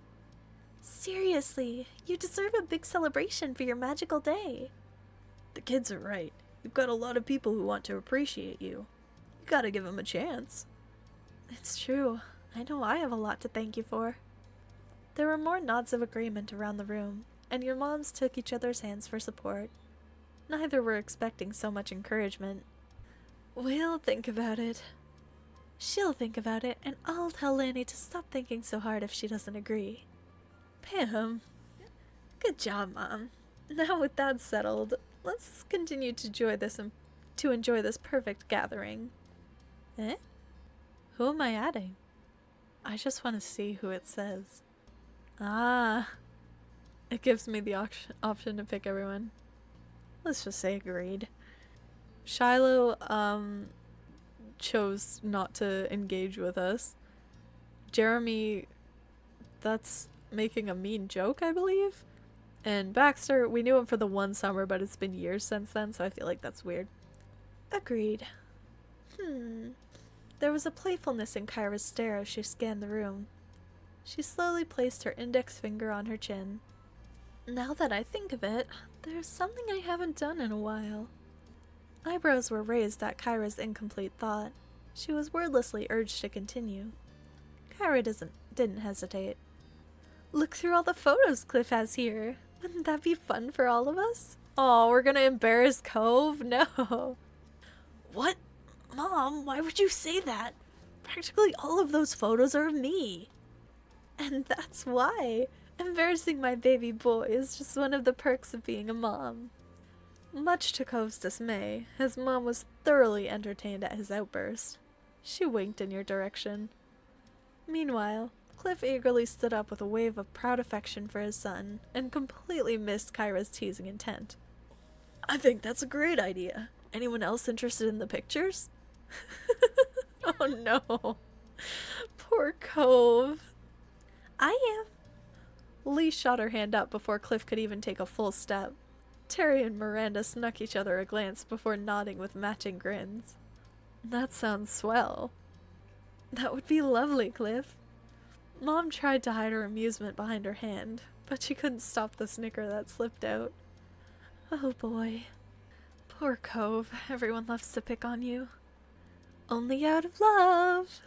Seriously, you deserve a big celebration for your magical day. The kids are right. You've got a lot of people who want to appreciate you. You gotta give them a chance. It's true. I know I have a lot to thank you for. There were more nods of agreement around the room, and your moms took each other's hands for support. Neither were expecting so much encouragement. We'll think about it. She'll think about it, and I'll tell Lanny to stop thinking so hard if she doesn't agree. Pam. Good job, Mom. Now with that settled, let's continue to enjoy this perfect gathering. Eh? Who am I adding? I just want to see who it says. Ah. It gives me the option to pick everyone. Let's just say agreed. Shiloh, chose not to engage with us. Jeremy, that's making a mean joke, I believe. And Baxter, we knew him for the one summer, but it's been years since then, so I feel like that's weird. Agreed. There was a playfulness in Kyra's stare as she scanned the room. She slowly placed her index finger on her chin. Now that I think of it, there's something I haven't done in a while. Eyebrows were raised at Kyra's incomplete thought. She was wordlessly urged to continue. Kyra didn't hesitate. Look through all the photos Cliff has here. Wouldn't that be fun for all of us? Oh, we're gonna embarrass Cove? No. What? Mom, why would you say that? Practically all of those photos are of me. And that's why. Embarrassing my baby boy is just one of the perks of being a mom. Much to Cove's dismay, his mom was thoroughly entertained at his outburst. She winked in your direction. Meanwhile, Cliff eagerly stood up with a wave of proud affection for his son, and completely missed Kyra's teasing intent. I think that's a great idea. Anyone else interested in the pictures? Oh no. Poor Cove. I am. Lee shot her hand up before Cliff could even take a full step. Terry and Miranda snuck each other a glance before nodding with matching grins. That sounds swell. That would be lovely, Cliff. Mom tried to hide her amusement behind her hand, but she couldn't stop the snicker that slipped out. Oh boy. Poor Cove. Everyone loves to pick on you. Only out of love.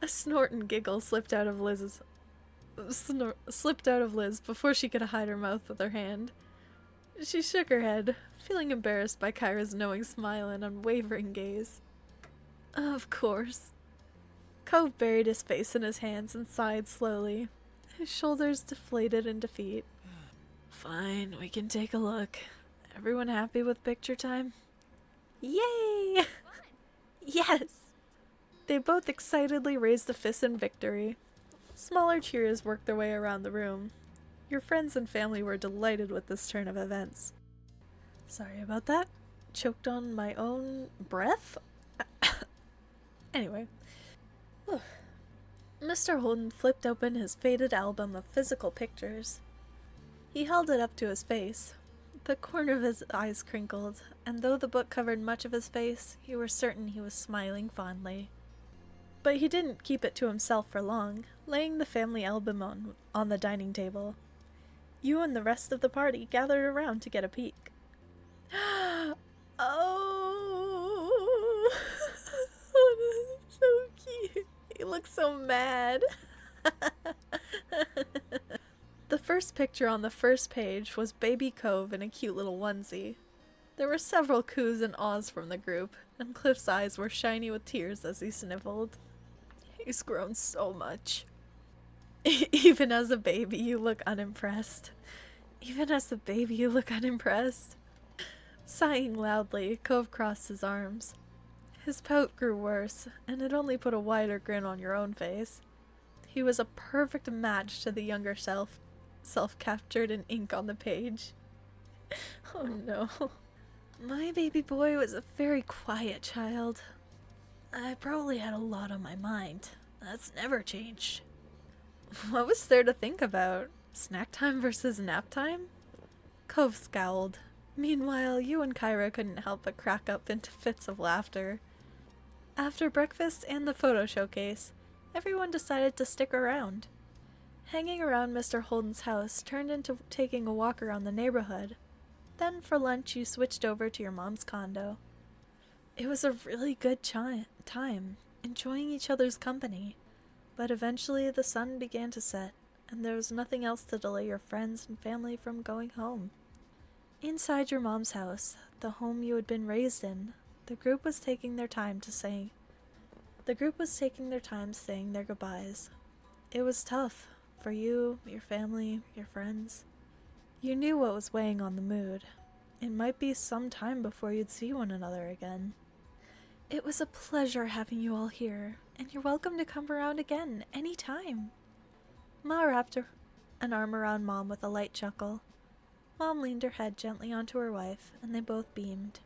A snort and giggle slipped out of Liz before she could hide her mouth with her hand. She shook her head, feeling embarrassed by Kyra's knowing smile and unwavering gaze. Of course. Cove buried his face in his hands and sighed slowly. His shoulders deflated in defeat. Fine, we can take a look. Everyone happy with picture time? Yay! Yes! They both excitedly raised a fist in victory. Smaller cheers worked their way around the room. Your friends and family were delighted with this turn of events. Sorry about that. Choked on my own breath? Anyway. Mr. Holden flipped open his faded album of physical pictures. He held it up to his face. The corner of his eyes crinkled, and though the book covered much of his face, you were certain he was smiling fondly. But he didn't keep it to himself for long, laying the family album on the dining table. You and the rest of the party gathered around to get a peek. Oh, that's so cute. He looks so mad. The first picture on the first page was Baby Cove in a cute little onesie. There were several coos and ahs from the group, and Cliff's eyes were shiny with tears as he sniffled. He's grown so much. Even as a baby, you look unimpressed. Even as a baby, you look unimpressed. Sighing loudly, Cove crossed his arms. His pout grew worse, and it only put a wider grin on your own face. He was a perfect match to the younger self-captured in ink on the page. Oh no. My baby boy was a very quiet child. I probably had a lot on my mind. That's never changed. What was there to think about? Snack time versus nap time? Cove scowled. Meanwhile, you and Kyra couldn't help but crack up into fits of laughter. After breakfast and the photo showcase, everyone decided to stick around. Hanging around Mr. Holden's house turned into taking a walk around the neighborhood. Then for lunch you switched over to your mom's condo. It was a really good time, enjoying each other's company. But eventually the sun began to set, and there was nothing else to delay your friends and family from going home. Inside your mom's house, the home you had been raised in, the group was taking their time saying their goodbyes. It was tough for you, your family, your friends. You knew what was weighing on the mood. It might be some time before you'd see one another again. It was a pleasure having you all here, and you're welcome to come around again any time. Ma wrapped an arm around Mom with a light chuckle. Mom leaned her head gently onto her wife, and they both beamed.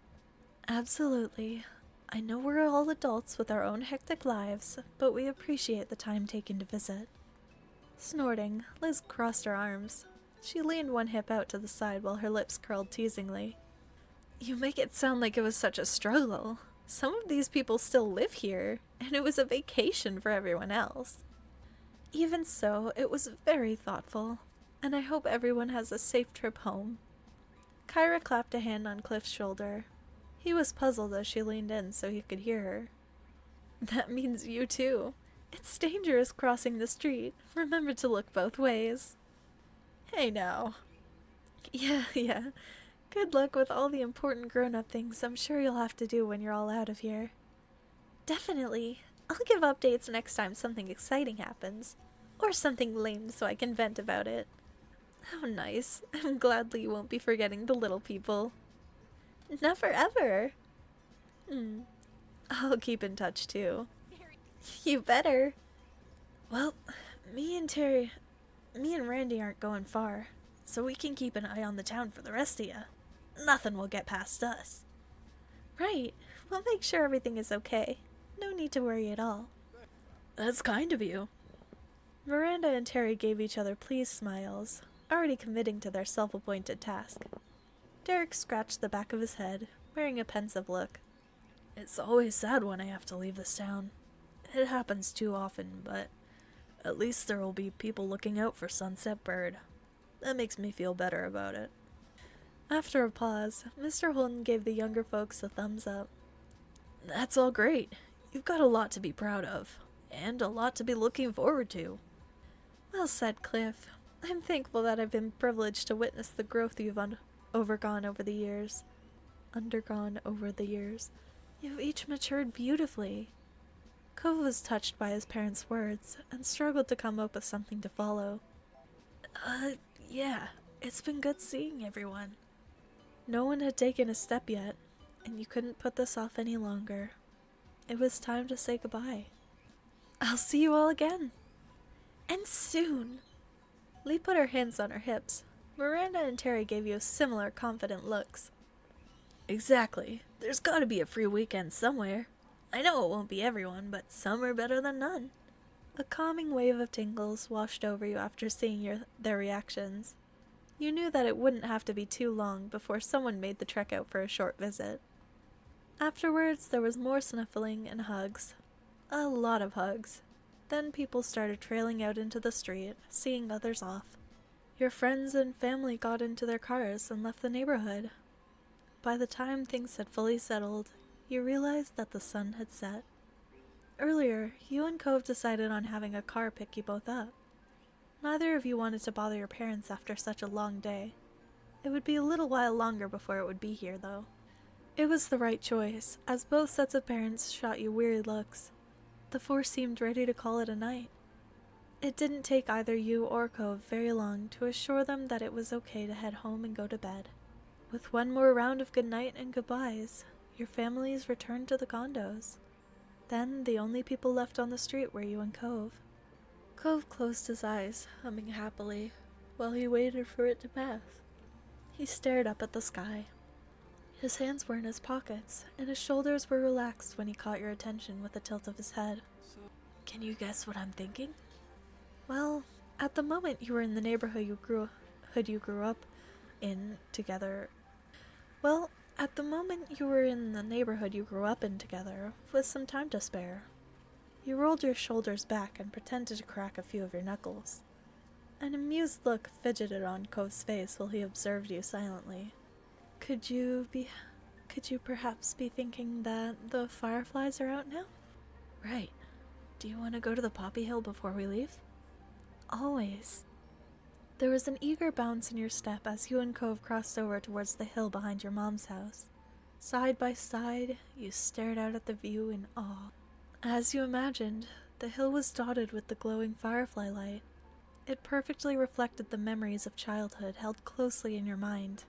Absolutely. I know we're all adults with our own hectic lives, but we appreciate the time taken to visit. Snorting, Liz crossed her arms. She leaned one hip out to the side while her lips curled teasingly. You make it sound like it was such a struggle. Some of these people still live here, and it was a vacation for everyone else. Even so, it was very thoughtful, and I hope everyone has a safe trip home. Kyra clapped a hand on Cliff's shoulder. He was puzzled as she leaned in so he could hear her. That means you too. It's dangerous crossing the street. Remember to look both ways. Hey now. Yeah. Good luck with all the important grown-up things I'm sure you'll have to do when you're all out of here. Definitely. I'll give updates next time something exciting happens. Or something lame so I can vent about it. How nice. I'm glad you won't be forgetting the little people. Never ever. I'll keep in touch too. You better. Well, me and Randy aren't going far, so we can keep an eye on the town for the rest of you. Nothing will get past us. Right. We'll make sure everything is okay. No need to worry at all. That's kind of you. Miranda and Terry gave each other pleased smiles, already committing to their self-appointed task. Derek scratched the back of his head, wearing a pensive look. It's always sad when I have to leave this town. It happens too often, but at least there will be people looking out for Sunset Bird. That makes me feel better about it. After a pause, Mr. Holden gave the younger folks a thumbs up. That's all great. You've got a lot to be proud of, and a lot to be looking forward to. Well said, Cliff. I'm thankful that I've been privileged to witness the growth you've undergone over the years. You've each matured beautifully. Cove was touched by his parents' words, and struggled to come up with something to follow. Yeah, it's been good seeing everyone. No one had taken a step yet, and you couldn't put this off any longer. It was time to say goodbye. I'll see you all again. And soon. Lee put her hands on her hips. Miranda and Terry gave you similar confident looks. Exactly. There's gotta be a free weekend somewhere. I know it won't be everyone, but some are better than none. A calming wave of tingles washed over you after seeing their reactions. You knew that it wouldn't have to be too long before someone made the trek out for a short visit. Afterwards, there was more snuffling and hugs. A lot of hugs. Then people started trailing out into the street, seeing others off. Your friends and family got into their cars and left the neighborhood. By the time things had fully settled, you realized that the sun had set. Earlier, you and Cove decided on having a car pick you both up. Neither of you wanted to bother your parents after such a long day. It would be a little while longer before it would be here, though. It was the right choice, as both sets of parents shot you weary looks. The four seemed ready to call it a night. It didn't take either you or Cove very long to assure them that it was okay to head home and go to bed. With one more round of goodnight and goodbyes, your families returned to the condos. Then the only people left on the street were you and Cove. Cove closed his eyes, humming happily, while he waited for it to pass. He stared up at the sky. His hands were in his pockets, and his shoulders were relaxed when he caught your attention with a tilt of his head. Can you guess what I'm thinking? Well, at the moment you were in the neighborhood you grew up in together. With some time to spare. You rolled your shoulders back and pretended to crack a few of your knuckles. An amused look fidgeted on Cove's face while he observed you silently. Could you perhaps be thinking that the fireflies are out now? Right. Do you want to go to the Poppy Hill before we leave? Always. There was an eager bounce in your step as you and Cove crossed over towards the hill behind your mom's house. Side by side, you stared out at the view in awe. As you imagined, the hill was dotted with the glowing firefly light. It perfectly reflected the memories of childhood held closely in your mind.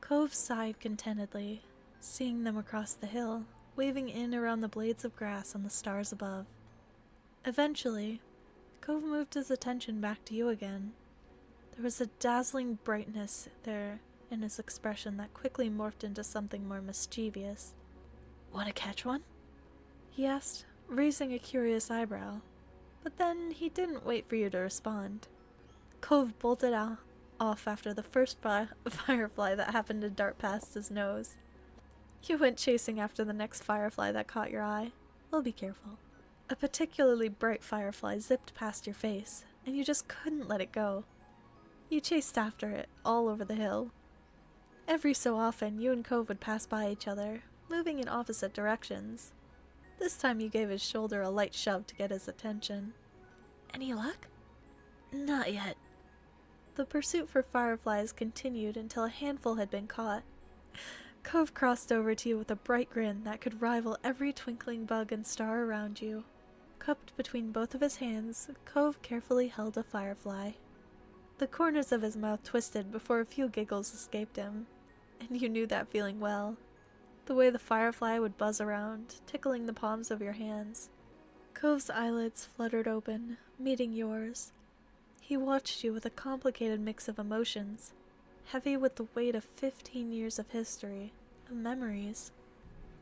Cove sighed contentedly, seeing them across the hill, waving in around the blades of grass and the stars above. Eventually, Cove moved his attention back to you again. There was a dazzling brightness there in his expression that quickly morphed into something more mischievous. Want to catch one? He asked, raising a curious eyebrow. But then he didn't wait for you to respond. Cove bolted off after the first firefly that happened to dart past his nose. You went chasing after the next firefly that caught your eye. Well, be careful. A particularly bright firefly zipped past your face, and you just couldn't let it go. You chased after it, all over the hill. Every so often, you and Cove would pass by each other, moving in opposite directions. This time you gave his shoulder a light shove to get his attention. Any luck? Not yet. The pursuit for fireflies continued until a handful had been caught. Cove crossed over to you with a bright grin that could rival every twinkling bug and star around you. Cupped between both of his hands, Cove carefully held a firefly. The corners of his mouth twisted before a few giggles escaped him, and you knew that feeling well. The way the firefly would buzz around, tickling the palms of your hands. Cove's eyelids fluttered open, meeting yours. He watched you with a complicated mix of emotions, heavy with the weight of 15 years of history, of memories.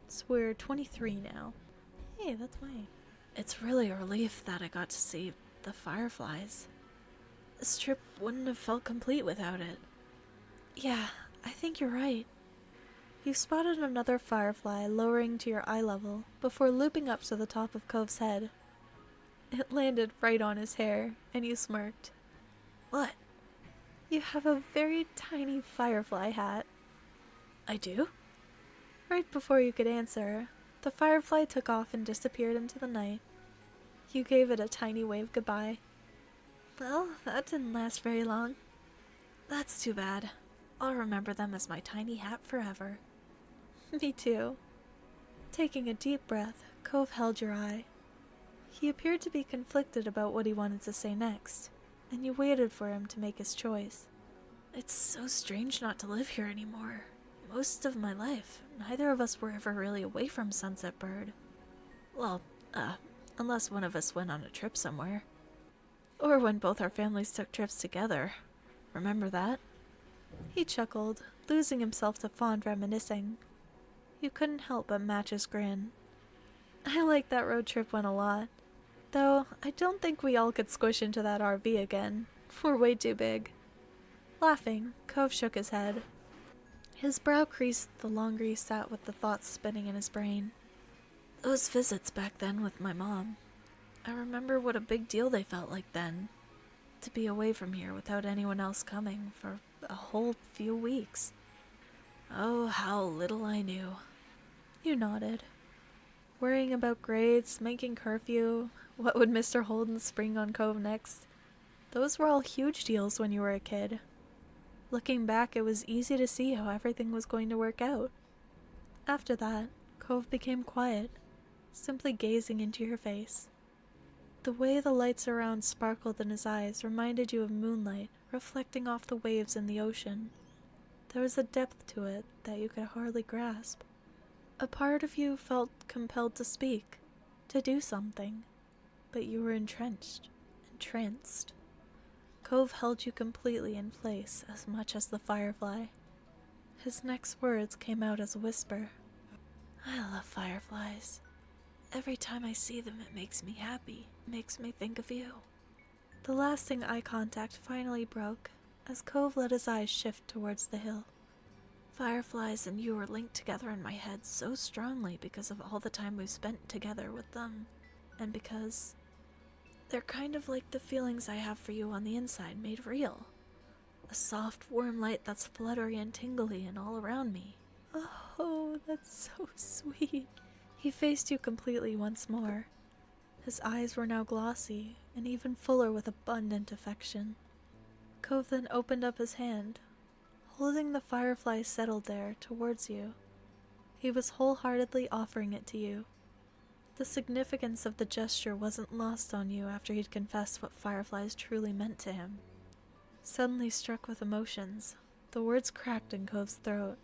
So we're 23 now. Hey, that's fine. It's really a relief that I got to see the fireflies. This trip wouldn't have felt complete without it. Yeah, I think you're right. You spotted another firefly lowering to your eye level before looping up to the top of Cove's head. It landed right on his hair, and you smirked. What? You have a very tiny firefly hat. I do? Right before you could answer, the firefly took off and disappeared into the night. You gave it a tiny wave goodbye. Well, that didn't last very long. That's too bad. I'll remember them as my tiny hat forever. Me too. Taking a deep breath, Cove held your eye. He appeared to be conflicted about what he wanted to say next, and you waited for him to make his choice. It's so strange not to live here anymore. Most of my life, neither of us were ever really away from Sunset Bird. Well, unless one of us went on a trip somewhere. Or when both our families took trips together. Remember that? He chuckled, losing himself to fond reminiscing. You couldn't help but match his grin. I like that road trip one a lot. Though, I don't think we all could squish into that RV again. We're way too big. Laughing, Cove shook his head. His brow creased the longer he sat with the thoughts spinning in his brain. Those visits back then with my mom. I remember what a big deal they felt like then. To be away from here without anyone else coming for a whole few weeks. Oh, how little I knew. You nodded. Worrying about grades, making curfew, what would Mr. Holden spring on Cove next? Those were all huge deals when you were a kid. Looking back, it was easy to see how everything was going to work out. After that, Cove became quiet, simply gazing into your face. The way the lights around sparkled in his eyes reminded you of moonlight reflecting off the waves in the ocean. There was a depth to it that you could hardly grasp. A part of you felt compelled to speak, to do something, but you were entranced. Cove held you completely in place as much as the firefly. His next words came out as a whisper. I love fireflies. Every time I see them, it makes me happy. It makes me think of you. The lasting eye contact finally broke as Cove let his eyes shift towards the hill. Fireflies and you are linked together in my head so strongly because of all the time we've spent together with them, and because they're kind of like the feelings I have for you on the inside made real. A soft, warm light that's fluttery and tingly and all around me. Oh, that's so sweet. He faced you completely once more. His eyes were now glossy and even fuller with abundant affection. Cove then opened up his hand, holding the firefly settled there towards you. He was wholeheartedly offering it to you. The significance of the gesture wasn't lost on you after he'd confessed what fireflies truly meant to him. Suddenly struck with emotions, the words cracked in Cove's throat.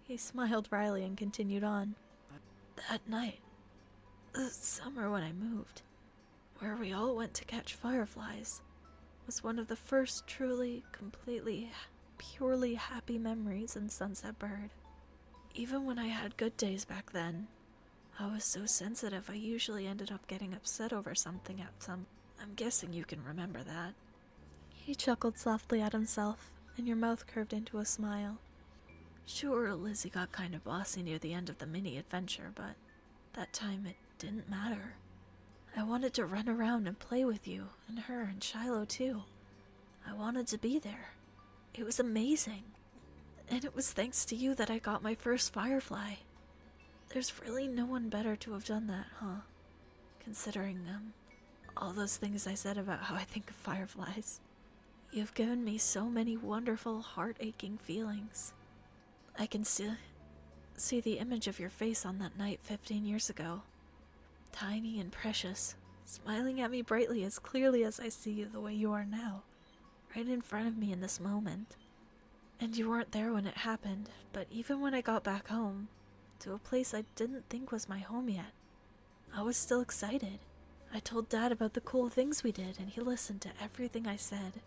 He smiled wryly and continued on. That night, the summer when I moved, where we all went to catch fireflies, was one of the first truly, completely, purely happy memories in Sunset Bird. Even when I had good days back then, I was so sensitive I usually ended up getting upset over something at some... I'm guessing you can remember that. He chuckled softly at himself, and your mouth curved into a smile. Sure, Lizzie got kind of bossy near the end of the mini-adventure, but that time it didn't matter. I wanted to run around and play with you, and her, and Shiloh too. I wanted to be there. It was amazing. And it was thanks to you that I got my first firefly. There's really no one better to have done that, huh? Considering, all those things I said about how I think of fireflies. You've given me so many wonderful, heart-aching feelings. I can see the image of your face on that night 15 years ago. Tiny and precious, smiling at me brightly as clearly as I see you the way you are now, right in front of me in this moment. And you weren't there when it happened, but even when I got back home, to a place I didn't think was my home yet, I was still excited. I told Dad about the cool things we did, and he listened to everything I said.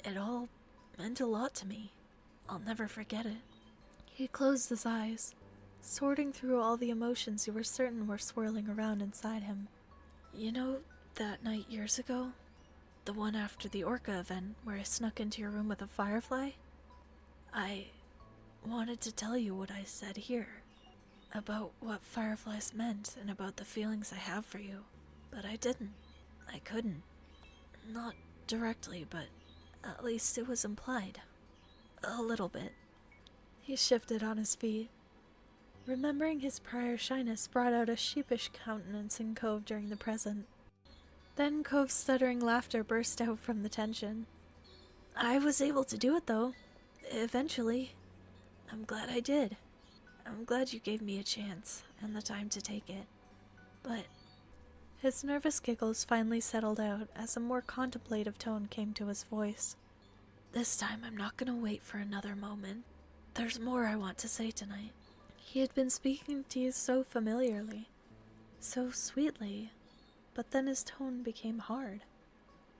It all meant a lot to me. I'll never forget it. He closed his eyes, sorting through all the emotions you were certain were swirling around inside him. You know that night years ago? The one after the Orca event where I snuck into your room with a firefly? I wanted to tell you what I said here, about what fireflies meant and about the feelings I have for you, but I didn't. I couldn't. Not directly, but at least it was implied. A little bit. He shifted on his feet. Remembering his prior shyness brought out a sheepish countenance in Cove during the present. Then Cove's stuttering laughter burst out from the tension. I was able to do it, though. Eventually. I'm glad I did. I'm glad you gave me a chance and the time to take it. But... His nervous giggles finally settled out as a more contemplative tone came to his voice. This time I'm not gonna wait for another moment. There's more I want to say tonight. He had been speaking to you so familiarly. so sweetly, but then his tone became hard.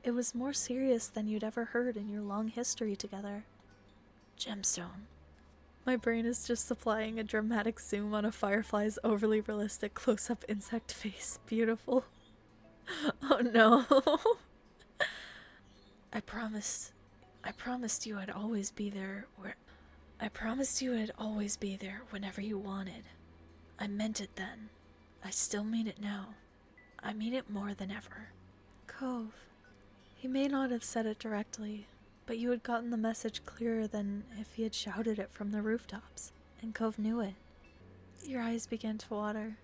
It was more serious than you'd ever heard in your long history together. Gemstone. My brain is just supplying a dramatic zoom on a firefly's overly realistic close-up insect face. Beautiful. Oh no. I promised you I'd always be there whenever you wanted. I meant it then. I still mean it now. I mean it more than ever. Cove. He may not have said it directly, but you had gotten the message clearer than if he had shouted it from the rooftops, and Cove knew it. Your eyes began to water.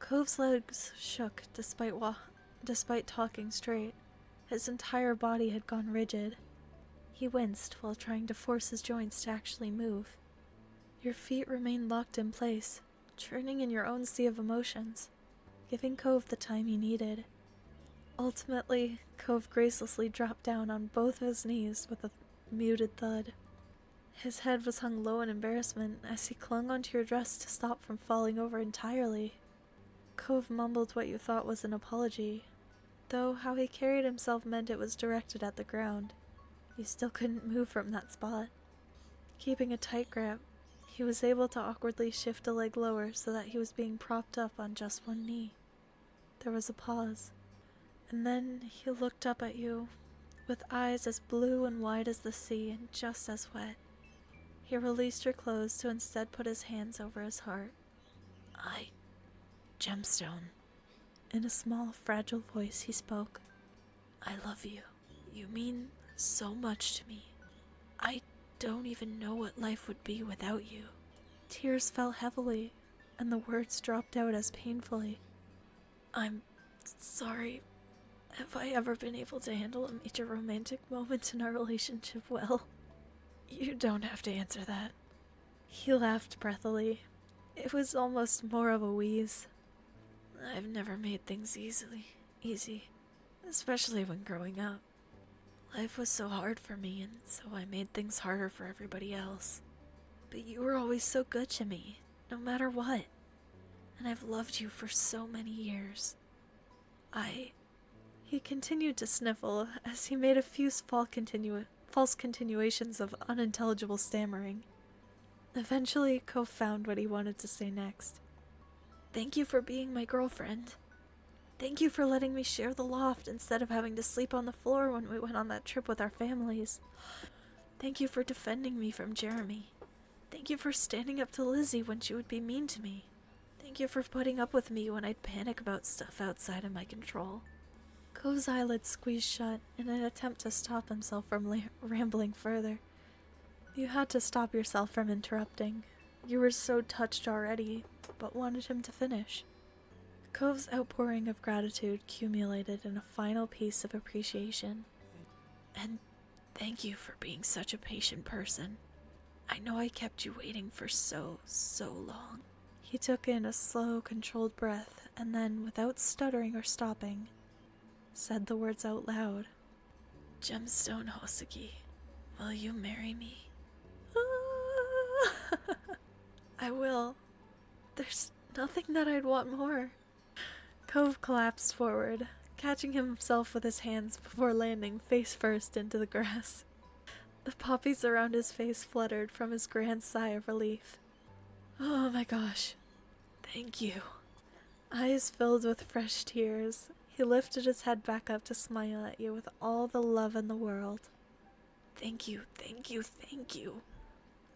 Cove's legs shook despite talking straight. His entire body had gone rigid. He winced while trying to force his joints to actually move. Your feet remained locked in place, churning in your own sea of emotions, giving Cove the time he needed. Ultimately, Cove gracelessly dropped down on both of his knees with a muted thud. His head was hung low in embarrassment as he clung onto your dress to stop from falling over entirely. Cove mumbled what you thought was an apology, though how he carried himself meant it was directed at the ground. You still couldn't move from that spot. Keeping a tight grip, he was able to awkwardly shift a leg lower so that he was being propped up on just one knee. There was a pause, and then he looked up at you, with eyes as blue and wide as the sea and just as wet. He released your clothes to instead put his hands over his heart. Gemstone. In a small, fragile voice he spoke. I love you. You mean so much to me. I don't even know what life would be without you. Tears fell heavily, and the words dropped out as painfully. I'm sorry. Have I ever been able to handle a major romantic moment in our relationship well? You don't have to answer that. He laughed breathily. It was almost more of a wheeze. I've never made things easy, especially when growing up. Life was so hard for me, and so I made things harder for everybody else. But you were always so good to me, no matter what. And I've loved you for so many years. He continued to sniffle as he made a few false continuations of unintelligible stammering. Eventually, Cove found what he wanted to say next. Thank you for being my girlfriend. Thank you for letting me share the loft instead of having to sleep on the floor when we went on that trip with our families. Thank you for defending me from Jeremy. Thank you for standing up to Lizzie when she would be mean to me. Thank you for putting up with me when I'd panic about stuff outside of my control. Cove's eyelids squeezed shut in an attempt to stop himself from rambling further. You had to stop yourself from interrupting. You were so touched already, but wanted him to finish. Cove's outpouring of gratitude accumulated in a final piece of appreciation. And thank you for being such a patient person. I know I kept you waiting for so long. He took in a slow, controlled breath, and then, without stuttering or stopping, said the words out loud. Gemstone Hosuki, will you marry me? I will. There's nothing that I'd want more. Cove collapsed forward, catching himself with his hands before landing face first into the grass. The poppies around his face fluttered from his grand sigh of relief. Oh my gosh. Thank you. Eyes filled with fresh tears, he lifted his head back up to smile at you with all the love in the world. Thank you.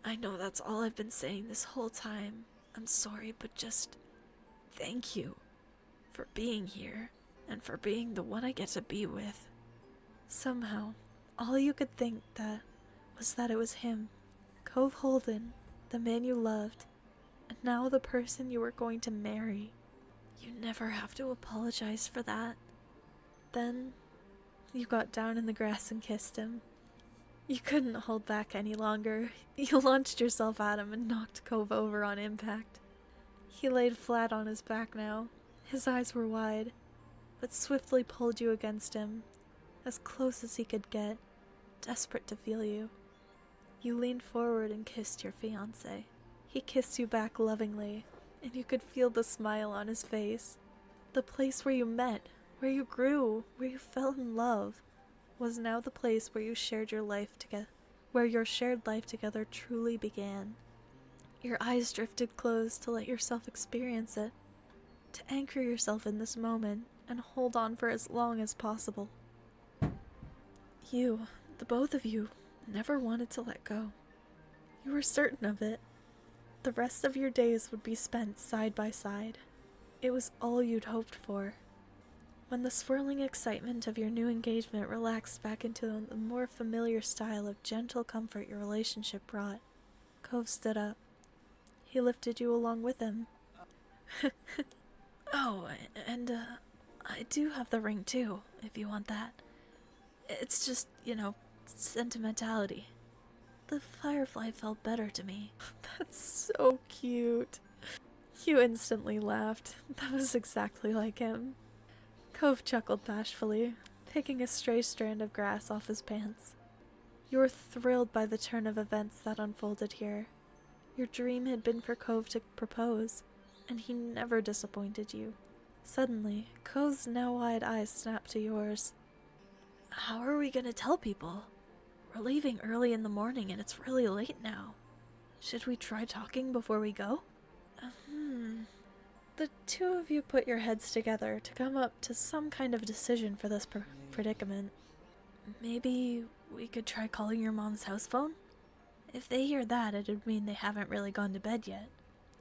I know that's all I've been saying this whole time. I'm sorry, but just thank you for being here and for being the one I get to be with. Somehow, all you could think was that it was him, Cove Holden, the man you loved, and now the person you were going to marry. You never have to apologize for that. Then, you got down in the grass and kissed him. You couldn't hold back any longer. You launched yourself at him and knocked Cove over on impact. He laid flat on his back now. His eyes were wide, but swiftly pulled you against him, as close as he could get, desperate to feel you. You leaned forward and kissed your fiancé. He kissed you back lovingly, and you could feel the smile on his face. The place where you met, where you grew, where you fell in love, was now the place where you shared your life together, where your shared life together truly began. Your eyes drifted closed to let yourself experience it, to anchor yourself in this moment and hold on for as long as possible. You, the both of you, never wanted to let go. You were certain of it. The rest of your days would be spent side by side. It was all you'd hoped for. When the swirling excitement of your new engagement relaxed back into the more familiar style of gentle comfort your relationship brought, Cove stood up. He lifted you along with him. Oh, and I do have the ring too, if you want that. It's just, sentimentality. The firefly felt better to me. That's so cute. You instantly laughed. That was exactly like him. Cove chuckled bashfully, picking a stray strand of grass off his pants. You were thrilled by the turn of events that unfolded here. Your dream had been for Cove to propose, and he never disappointed you. Suddenly, Cove's now wide eyes snapped to yours. How are we gonna tell people? We're leaving early in the morning and it's really late now. Should we try talking before we go? The two of you put your heads together to come up to some kind of decision for this predicament. Maybe we could try calling your mom's house phone? If they hear that, it'd mean they haven't really gone to bed yet.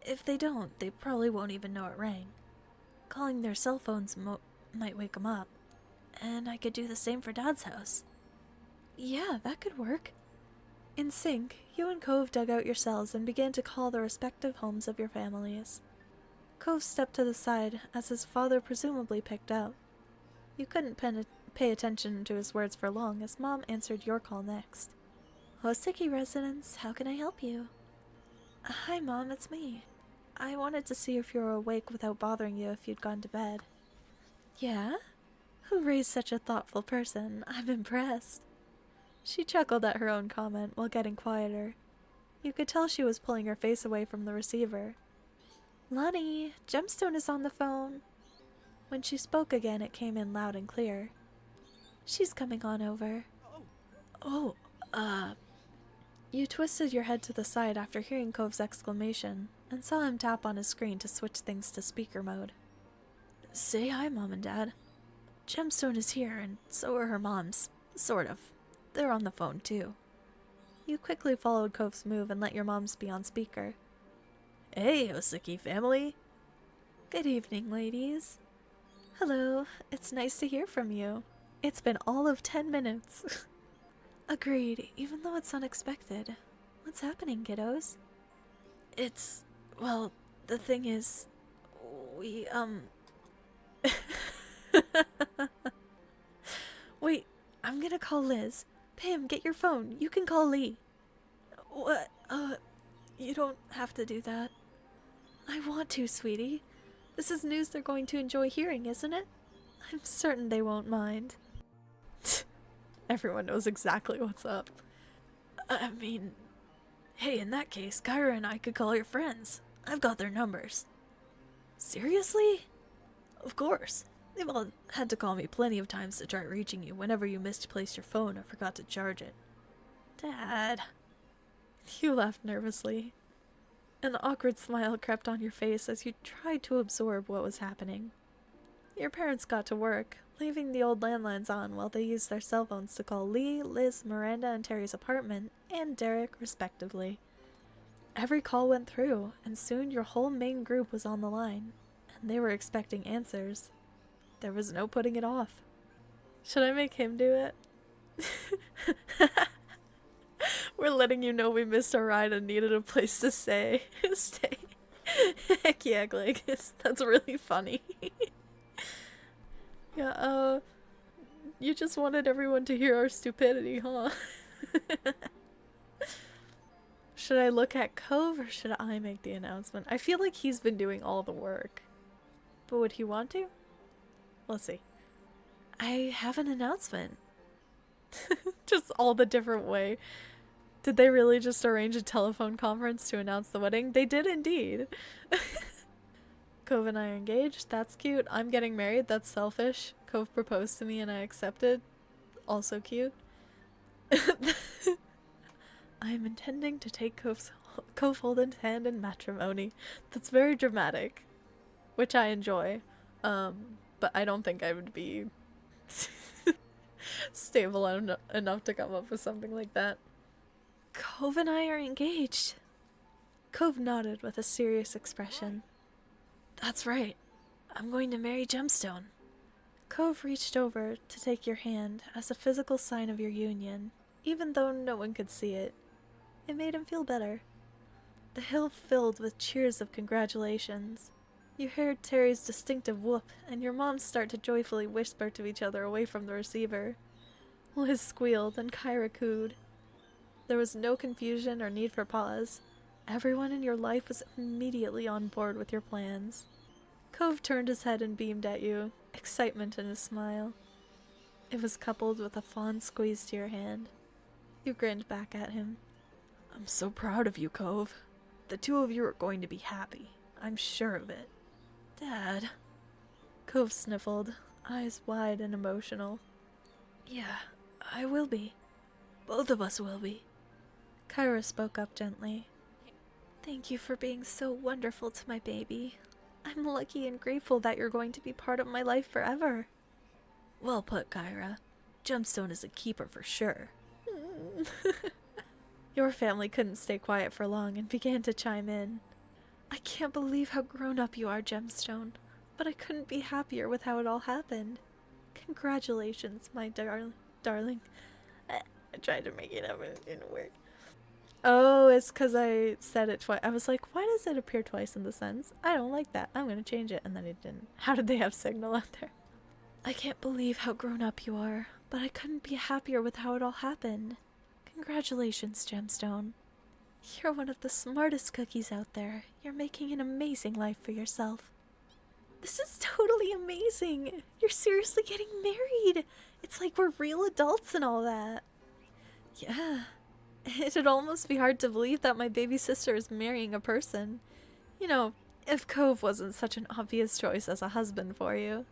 If they don't, they probably won't even know it rang. Calling their cell phones might wake them up. And I could do the same for Dad's house. Yeah, that could work. In sync, you and Cove dug out your cells and began to call the respective homes of your families. Cove stepped to the side as his father presumably picked up. You couldn't pay attention to his words for long as Mom answered your call next. Osaki residence, how can I help you? Hi Mom, it's me. I wanted to see if you were awake without bothering you if you'd gone to bed. Yeah? Who raised such a thoughtful person? I'm impressed. She chuckled at her own comment while getting quieter. You could tell she was pulling her face away from the receiver. Lonnie, Gemstone is on the phone. When she spoke again, it came in loud and clear. She's coming on over. Oh, You twisted your head to the side after hearing Cove's exclamation, and saw him tap on his screen to switch things to speaker mode. Say hi, Mom and Dad. Gemstone is here, and so are her moms. Sort of. They're on the phone, too. You quickly followed Cove's move and let your moms be on speaker. Hey, Osaki family. Good evening, ladies. Hello, it's nice to hear from you. It's been all of 10 minutes. Agreed, even though it's unexpected. What's happening, kiddos? Well, the thing is, we, Wait, I'm gonna call Liz. Pam, get your phone. You can call Lee. What? You don't have to do that. I want to, sweetie. This is news they're going to enjoy hearing, isn't it? I'm certain they won't mind. Everyone knows exactly what's up. I mean, hey, in that case, Kyra and I could call your friends. I've got their numbers. Seriously? Of course. They've all had to call me plenty of times to try reaching you whenever you misplaced your phone or forgot to charge it. Dad. You laughed nervously. An awkward smile crept on your face as you tried to absorb what was happening. Your parents got to work, leaving the old landlines on while they used their cell phones to call Lee, Liz, Miranda, and Terry's apartment, and Derek, respectively. Every call went through, and soon your whole main group was on the line, and they were expecting answers. There was no putting it off. Should I make him do it? We're letting you know we missed our ride and needed a place to stay. Heck yeah, Glagus. That's really funny. Yeah, you just wanted everyone to hear our stupidity, huh? Should I look at Cove or should I make the announcement? I feel like he's been doing all the work. But would he want to? Let's see. I have an announcement. Just all the different way. Did they really just arrange a telephone conference to announce the wedding? They did indeed. Cove and I are engaged. That's cute. I'm getting married. That's selfish. Cove proposed to me and I accepted. Also cute. I am intending to take Cove Holden's hand in matrimony. That's very dramatic, which I enjoy. But I don't think I would be stable enough to come up with something like that. Cove and I are engaged. Cove nodded with a serious expression. That's right. I'm going to marry Gemstone. Cove reached over to take your hand as a physical sign of your union, even though no one could see it. It made him feel better. The hill filled with cheers of congratulations. You heard Terry's distinctive whoop, and your moms start to joyfully whisper to each other away from the receiver. Liz squealed, and Kyra cooed. There was no confusion or need for pause. Everyone in your life was immediately on board with your plans. Cove turned his head and beamed at you, excitement in his smile. It was coupled with a fond squeeze to your hand. You grinned back at him. I'm so proud of you, Cove. The two of you are going to be happy. I'm sure of it. Dad. Cove sniffled, eyes wide and emotional. Yeah, I will be. Both of us will be. Kyra spoke up gently. Thank you for being so wonderful to my baby. I'm lucky and grateful that you're going to be part of my life forever. Well put, Kyra. Gemstone is a keeper for sure. Your family couldn't stay quiet for long and began to chime in. I can't believe how grown up you are, Gemstone, but I couldn't be happier with how it all happened. Congratulations, my darling. I tried to make it up, but it didn't work. Oh, it's because I said it twice. I was like, why does it appear twice in the sentence? I don't like that. I'm going to change it. And then it didn't. How did they have signal out there? I can't believe how grown up you are, but I couldn't be happier with how it all happened. Congratulations, Gemstone. You're one of the smartest cookies out there. You're making an amazing life for yourself. This is totally amazing. You're seriously getting married. It's like we're real adults and all that. Yeah. It'd almost be hard to believe that my baby sister is marrying a person. You know, if Cove wasn't such an obvious choice as a husband for you.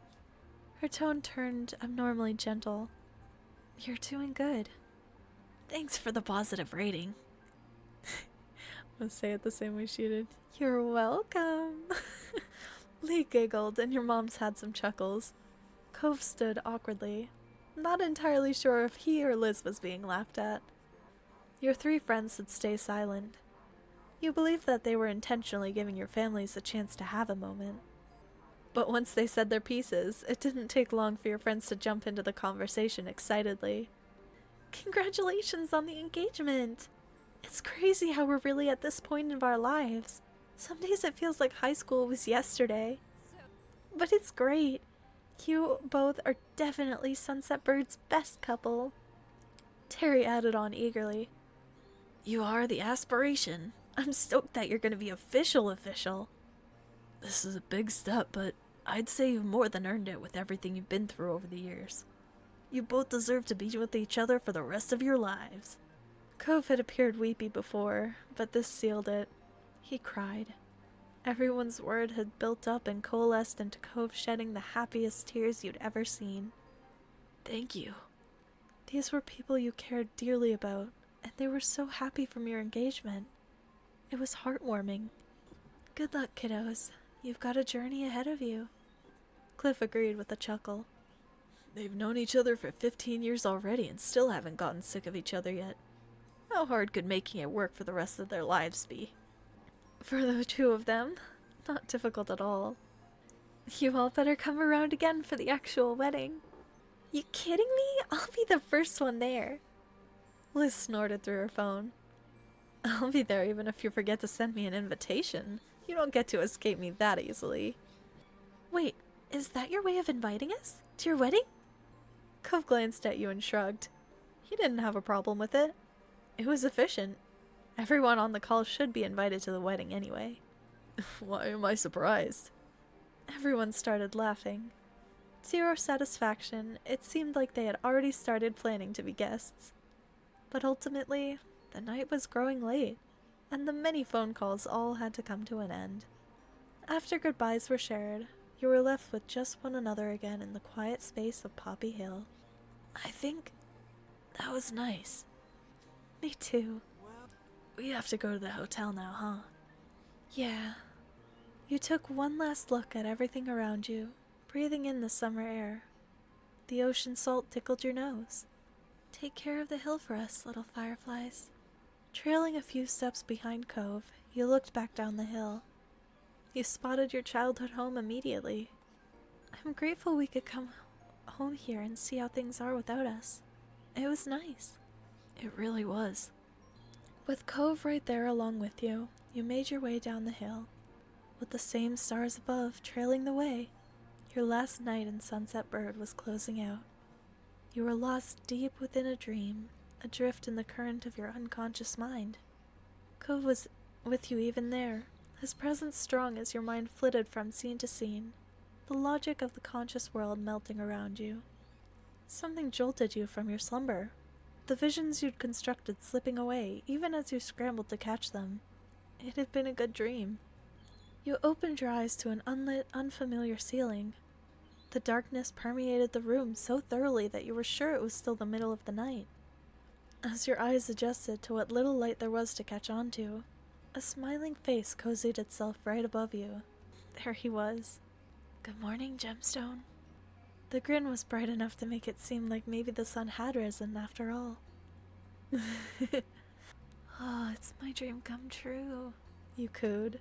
Her tone turned abnormally gentle. You're doing good. Thanks for the positive rating. I'm gonna say it the same way she did. You're welcome. Lee giggled and your moms had some chuckles. Cove stood awkwardly, not entirely sure if he or Liz was being laughed at. Your three friends would stay silent. You believed that they were intentionally giving your families a chance to have a moment. But once they said their pieces, it didn't take long for your friends to jump into the conversation excitedly. Congratulations on the engagement! It's crazy how we're really at this point of our lives. Some days it feels like high school was yesterday. But it's great. You both are definitely Sunset Bird's best couple. Terry added on eagerly. You are the aspiration. I'm stoked that you're going to be official. This is a big step, but I'd say you've more than earned it with everything you've been through over the years. You both deserve to be with each other for the rest of your lives. Cove had appeared weepy before, but this sealed it. He cried. Everyone's word had built up and coalesced into Cove shedding the happiest tears you'd ever seen. Thank you. These were people you cared dearly about, and they were so happy from your engagement. It was heartwarming. Good luck, kiddos. You've got a journey ahead of you. Cliff agreed with a chuckle. They've known each other for 15 years already and still haven't gotten sick of each other yet. How hard could making it work for the rest of their lives be? For the two of them, not difficult at all. You all better come around again for the actual wedding. You kidding me? I'll be the first one there. Liz snorted through her phone. I'll be there even if you forget to send me an invitation. You don't get to escape me that easily. Wait, is that your way of inviting us? To your wedding? Cove glanced at you and shrugged. He didn't have a problem with it. It was efficient. Everyone on the call should be invited to the wedding anyway. Why am I surprised? Everyone started laughing. To your satisfaction, it seemed like they had already started planning to be guests. But ultimately, the night was growing late, and the many phone calls all had to come to an end. After goodbyes were shared, you were left with just one another again in the quiet space of Poppy Hill. I think that was nice. Me too. We have to go to the hotel now, huh? Yeah. You took one last look at everything around you, breathing in the summer air. The ocean salt tickled your nose. Take care of the hill for us, little fireflies. Trailing a few steps behind Cove, you looked back down the hill. You spotted your childhood home immediately. I'm grateful we could come home here and see how things are without us. It was nice. It really was. With Cove right there along with you, you made your way down the hill. With the same stars above trailing the way, your last night in Sunset Bird was closing out. You were lost deep within a dream, adrift in the current of your unconscious mind. Cove was with you even there, his presence strong as your mind flitted from scene to scene, the logic of the conscious world melting around you. Something jolted you from your slumber, the visions you'd constructed slipping away even as you scrambled to catch them. It had been a good dream. You opened your eyes to an unlit, unfamiliar ceiling. The darkness permeated the room so thoroughly that you were sure it was still the middle of the night. As your eyes adjusted to what little light there was to catch on to, a smiling face cozied itself right above you. There he was. Good morning, Gemstone. The grin was bright enough to make it seem like maybe the sun had risen after all. Oh, it's my dream come true. You cooed.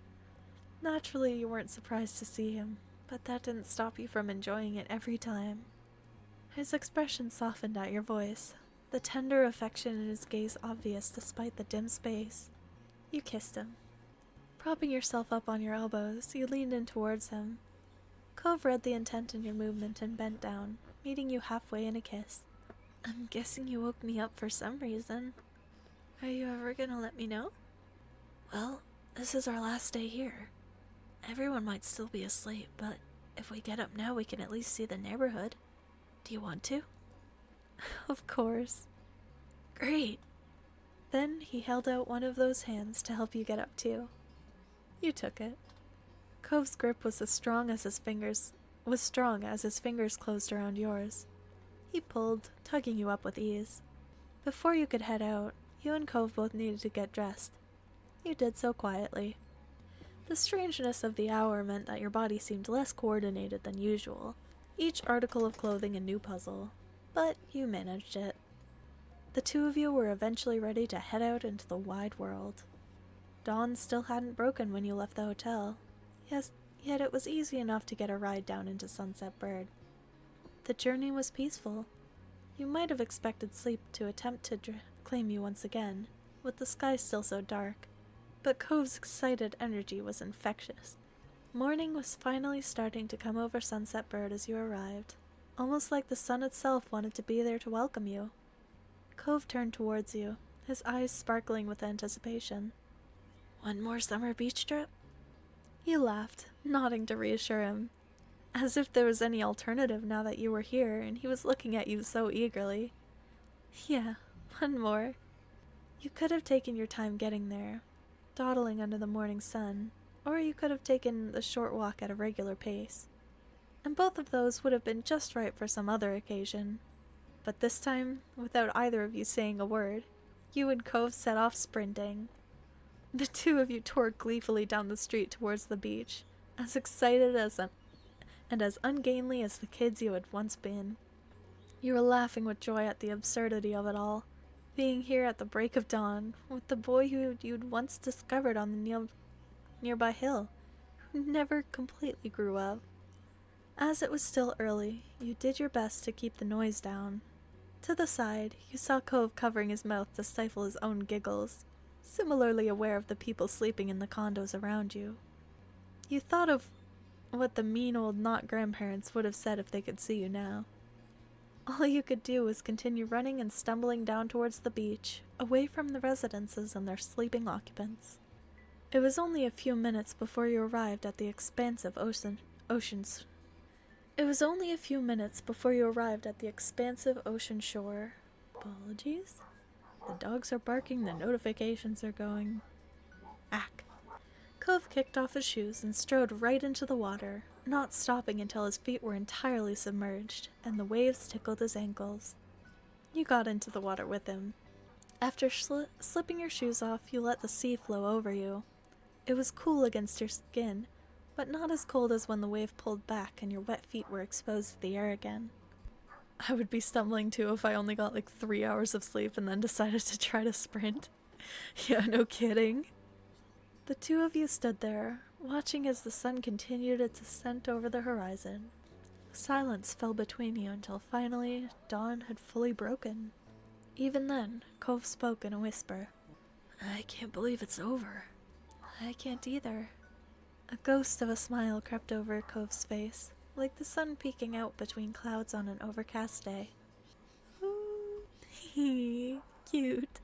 Naturally, you weren't surprised to see him, but that didn't stop you from enjoying it every time. His expression softened at your voice, the tender affection in his gaze obvious despite the dim space. You kissed him. Propping yourself up on your elbows, you leaned in towards him. Cove read the intent in your movement and bent down, meeting you halfway in a kiss. I'm guessing you woke me up for some reason. Are you ever gonna let me know? Well, this is our last day here. Everyone might still be asleep, but if we get up now, we can at least see the neighborhood. Do you want to? Of course. Great. Then he held out one of those hands to help you get up too. You took it. Cove's grip was strong as his fingers closed around yours. He pulled, tugging you up with ease. Before you could head out, you and Cove both needed to get dressed. You did so quietly. The strangeness of the hour meant that your body seemed less coordinated than usual, each article of clothing a new puzzle, but you managed it. The two of you were eventually ready to head out into the wide world. Dawn still hadn't broken when you left the hotel. Yes, yet it was easy enough to get a ride down into Sunset Bird. The journey was peaceful. You might have expected sleep to attempt to claim you once again, with the sky still so dark, but Cove's excited energy was infectious. Morning was finally starting to come over Sunset Bird as you arrived, almost like the sun itself wanted to be there to welcome you. Cove turned towards you, his eyes sparkling with anticipation. One more summer beach trip? You laughed, nodding to reassure him, as if there was any alternative now that you were here and he was looking at you so eagerly. Yeah, one more. You could have taken your time getting there, dawdling under the morning sun, or you could have taken the short walk at a regular pace. And both of those would have been just right for some other occasion. But this time, without either of you saying a word, you and Cove set off sprinting. The two of you tore gleefully down the street towards the beach, as excited and as ungainly as the kids you had once been. You were laughing with joy at the absurdity of it all, being here at the break of dawn with the boy who you'd once discovered on the nearby hill, who never completely grew up. As it was still early, you did your best to keep the noise down. To the side, you saw Cove covering his mouth to stifle his own giggles, similarly aware of the people sleeping in the condos around you. You thought of what the mean old not-grandparents would have said if they could see you now. All you could do was continue running and stumbling down towards the beach, away from the residences and their sleeping occupants. It was only a few minutes before you arrived at the expansive ocean shore. Apologies. The dogs are barking, the notifications are going. Ack. Cove kicked off his shoes and strode right into the water, not stopping until his feet were entirely submerged and the waves tickled his ankles. You got into the water with him. After slipping your shoes off, you let the sea flow over you. It was cool against your skin, but not as cold as when the wave pulled back and your wet feet were exposed to the air again. I would be stumbling too if I only got like 3 hours of sleep and then decided to try to sprint. Yeah, no kidding. The two of you stood there, watching as the sun continued its ascent over the horizon. Silence fell between you until finally dawn had fully broken. Even then, Cove spoke in a whisper. I can't believe it's over. I can't either. A ghost of a smile crept over Cove's face, like the sun peeking out between clouds on an overcast day. Ooh, cute.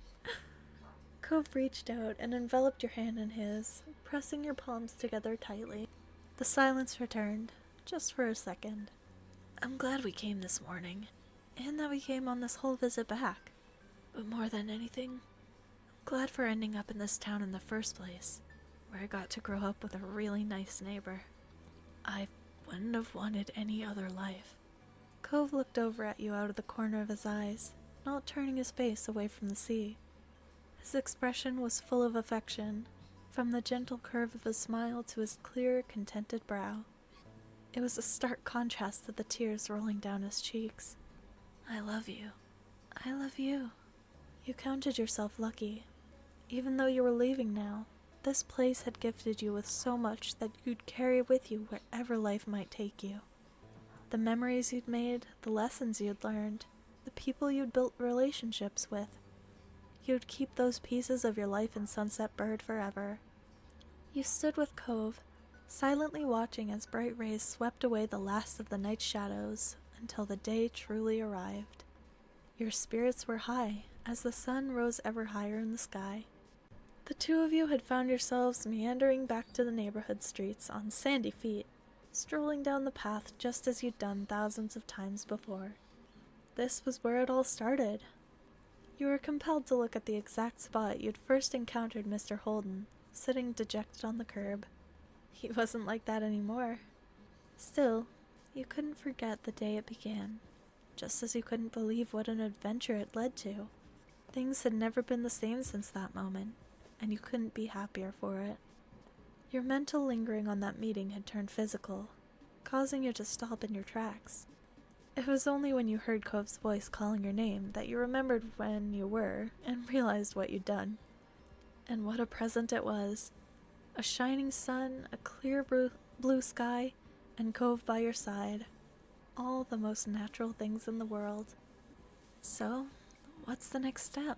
Cove reached out and enveloped your hand in his, pressing your palms together tightly. The silence returned, just for a second. I'm glad we came this morning, and that we came on this whole visit back. But more than anything, I'm glad for ending up in this town in the first place, where I got to grow up with a really nice neighbor. I wouldn't have wanted any other life. Cove looked over at you out of the corner of his eyes, not turning his face away from the sea. His expression was full of affection, from the gentle curve of his smile to his clear, contented brow. It was a stark contrast to the tears rolling down his cheeks. I love you. I love you. You counted yourself lucky. Even though you were leaving now, this place had gifted you with so much that you'd carry with you wherever life might take you. The memories you'd made, the lessons you'd learned, the people you'd built relationships with. You'd keep those pieces of your life in Sunset Bird forever. You stood with Cove, silently watching as bright rays swept away the last of the night's shadows until the day truly arrived. Your spirits were high as the sun rose ever higher in the sky. The two of you had found yourselves meandering back to the neighborhood streets on sandy feet, strolling down the path just as you'd done thousands of times before. This was where it all started. You were compelled to look at the exact spot you'd first encountered Mr. Holden, sitting dejected on the curb. He wasn't like that anymore. Still, you couldn't forget the day it began, just as you couldn't believe what an adventure it led to. Things had never been the same since that moment, and you couldn't be happier for it. Your mental lingering on that meeting had turned physical, causing you to stop in your tracks. It was only when you heard Cove's voice calling your name that you remembered when you were and realized what you'd done. And what a present it was. A shining sun, a clear blue sky, and Cove by your side. All the most natural things in the world. So, what's the next step?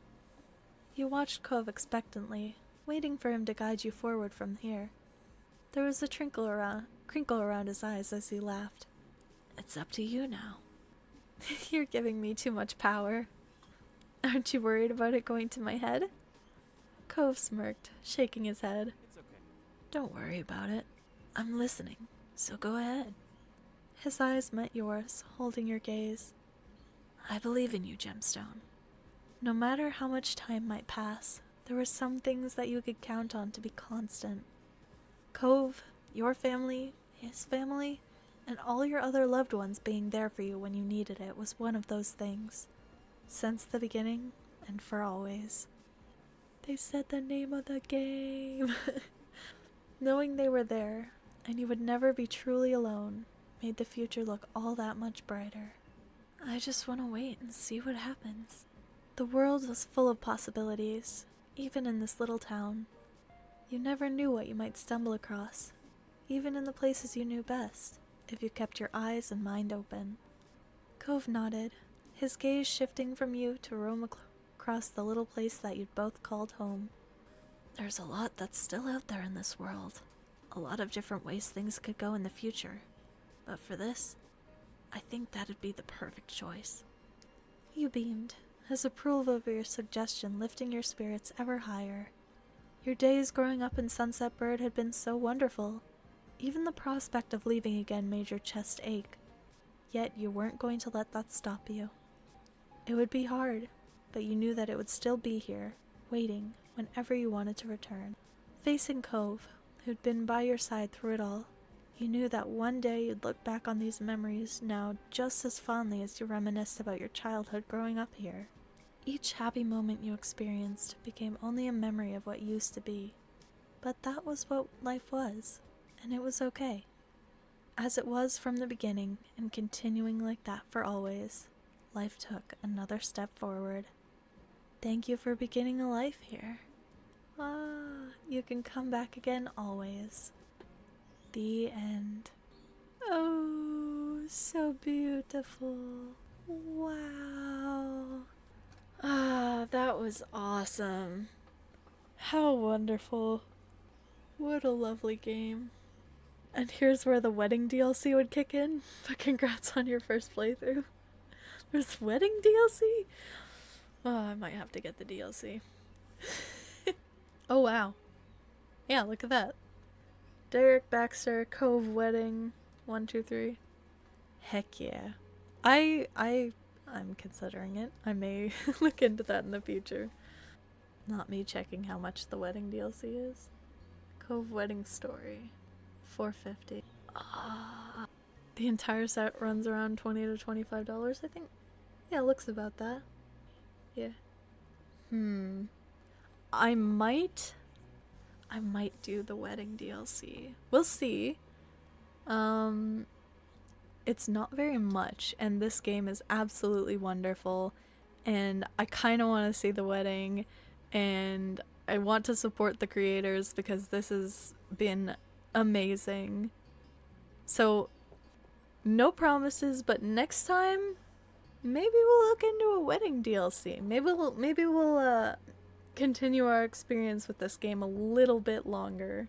You watched Cove expectantly, waiting for him to guide you forward from here. There was a crinkle around his eyes as he laughed. It's up to you now. You're giving me too much power. Aren't you worried about it going to my head? Cove smirked, shaking his head. It's okay. Don't worry about it. I'm listening, so go ahead. His eyes met yours, holding your gaze. I believe in you, Gemstone. No matter how much time might pass, there were some things that you could count on to be constant. Cove, your family, his family, and all your other loved ones being there for you when you needed it was one of those things. Since the beginning, and for always. They said the name of the game. Knowing they were there, and you would never be truly alone, made the future look all that much brighter. I just want to wait and see what happens. The world was full of possibilities, even in this little town. You never knew what you might stumble across, even in the places you knew best, if you kept your eyes and mind open. Cove nodded, his gaze shifting from you to roam across the little place that you'd both called home. There's a lot that's still out there in this world. A lot of different ways things could go in the future. But for this, I think that'd be the perfect choice. You beamed, his approval of your suggestion lifting your spirits ever higher. Your days growing up in Sunset Bird had been so wonderful. Even the prospect of leaving again made your chest ache. Yet you weren't going to let that stop you. It would be hard, but you knew that it would still be here, waiting whenever you wanted to return. Facing Cove, who'd been by your side through it all. You knew that one day you'd look back on these memories now just as fondly as you reminisced about your childhood growing up here. Each happy moment you experienced became only a memory of what used to be. But that was what life was, and it was okay. As it was from the beginning, and continuing like that for always, life took another step forward. Thank you for beginning a life here. You can come back again always. The end. Oh, so beautiful. Wow. That was awesome. How wonderful. What a lovely game. And here's where the wedding DLC would kick in. But congrats on your first playthrough. There's wedding DLC? Oh, I might have to get the DLC. Oh, wow. Yeah, look at that. Derek Baxter, Cove Wedding, 1, 2, 3. Heck yeah. I'm considering it. I may look into that in the future. Not me checking how much the wedding DLC is. Cove Wedding Story, $4.50. The entire set runs around $20 to $25, I think. Yeah, it looks about that. Yeah. I might do the wedding DLC. We'll see. It's not very much, and this game is absolutely wonderful, and I kind of want to see the wedding, and I want to support the creators because this has been amazing. So, no promises, but next time, maybe we'll look into a wedding DLC. Maybe we'll continue our experience with this game a little bit longer.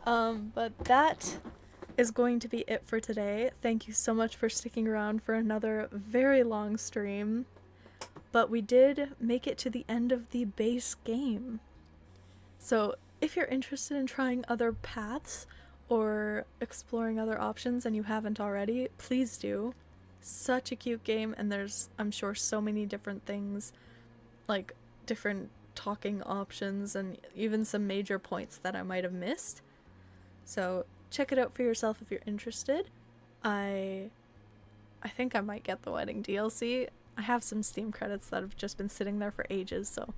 But that is going to be it for today. Thank you so much for sticking around for another very long stream. But we did make it to the end of the base game. So if you're interested in trying other paths or exploring other options and you haven't already, please do. Such a cute game, and there's, I'm sure, so many different things, like different talking options and even some major points that I might have missed. So check it out for yourself if you're interested. I think I might get the wedding DLC. I have some Steam credits that have just been sitting there for ages, so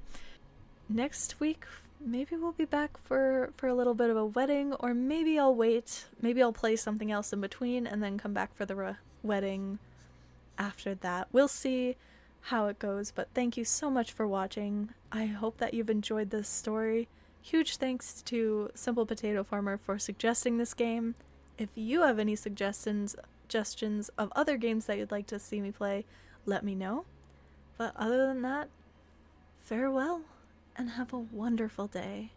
next week maybe we'll be back for a little bit of a wedding, or maybe I'll wait. Maybe I'll play something else in between and then come back for the wedding after that. We'll see how it goes, but thank you so much for watching. I hope that you've enjoyed this story. Huge thanks to Simple Potato Farmer for suggesting this game. If you have any suggestions of other games that you'd like to see me play, let me know. But other than that, farewell and have a wonderful day.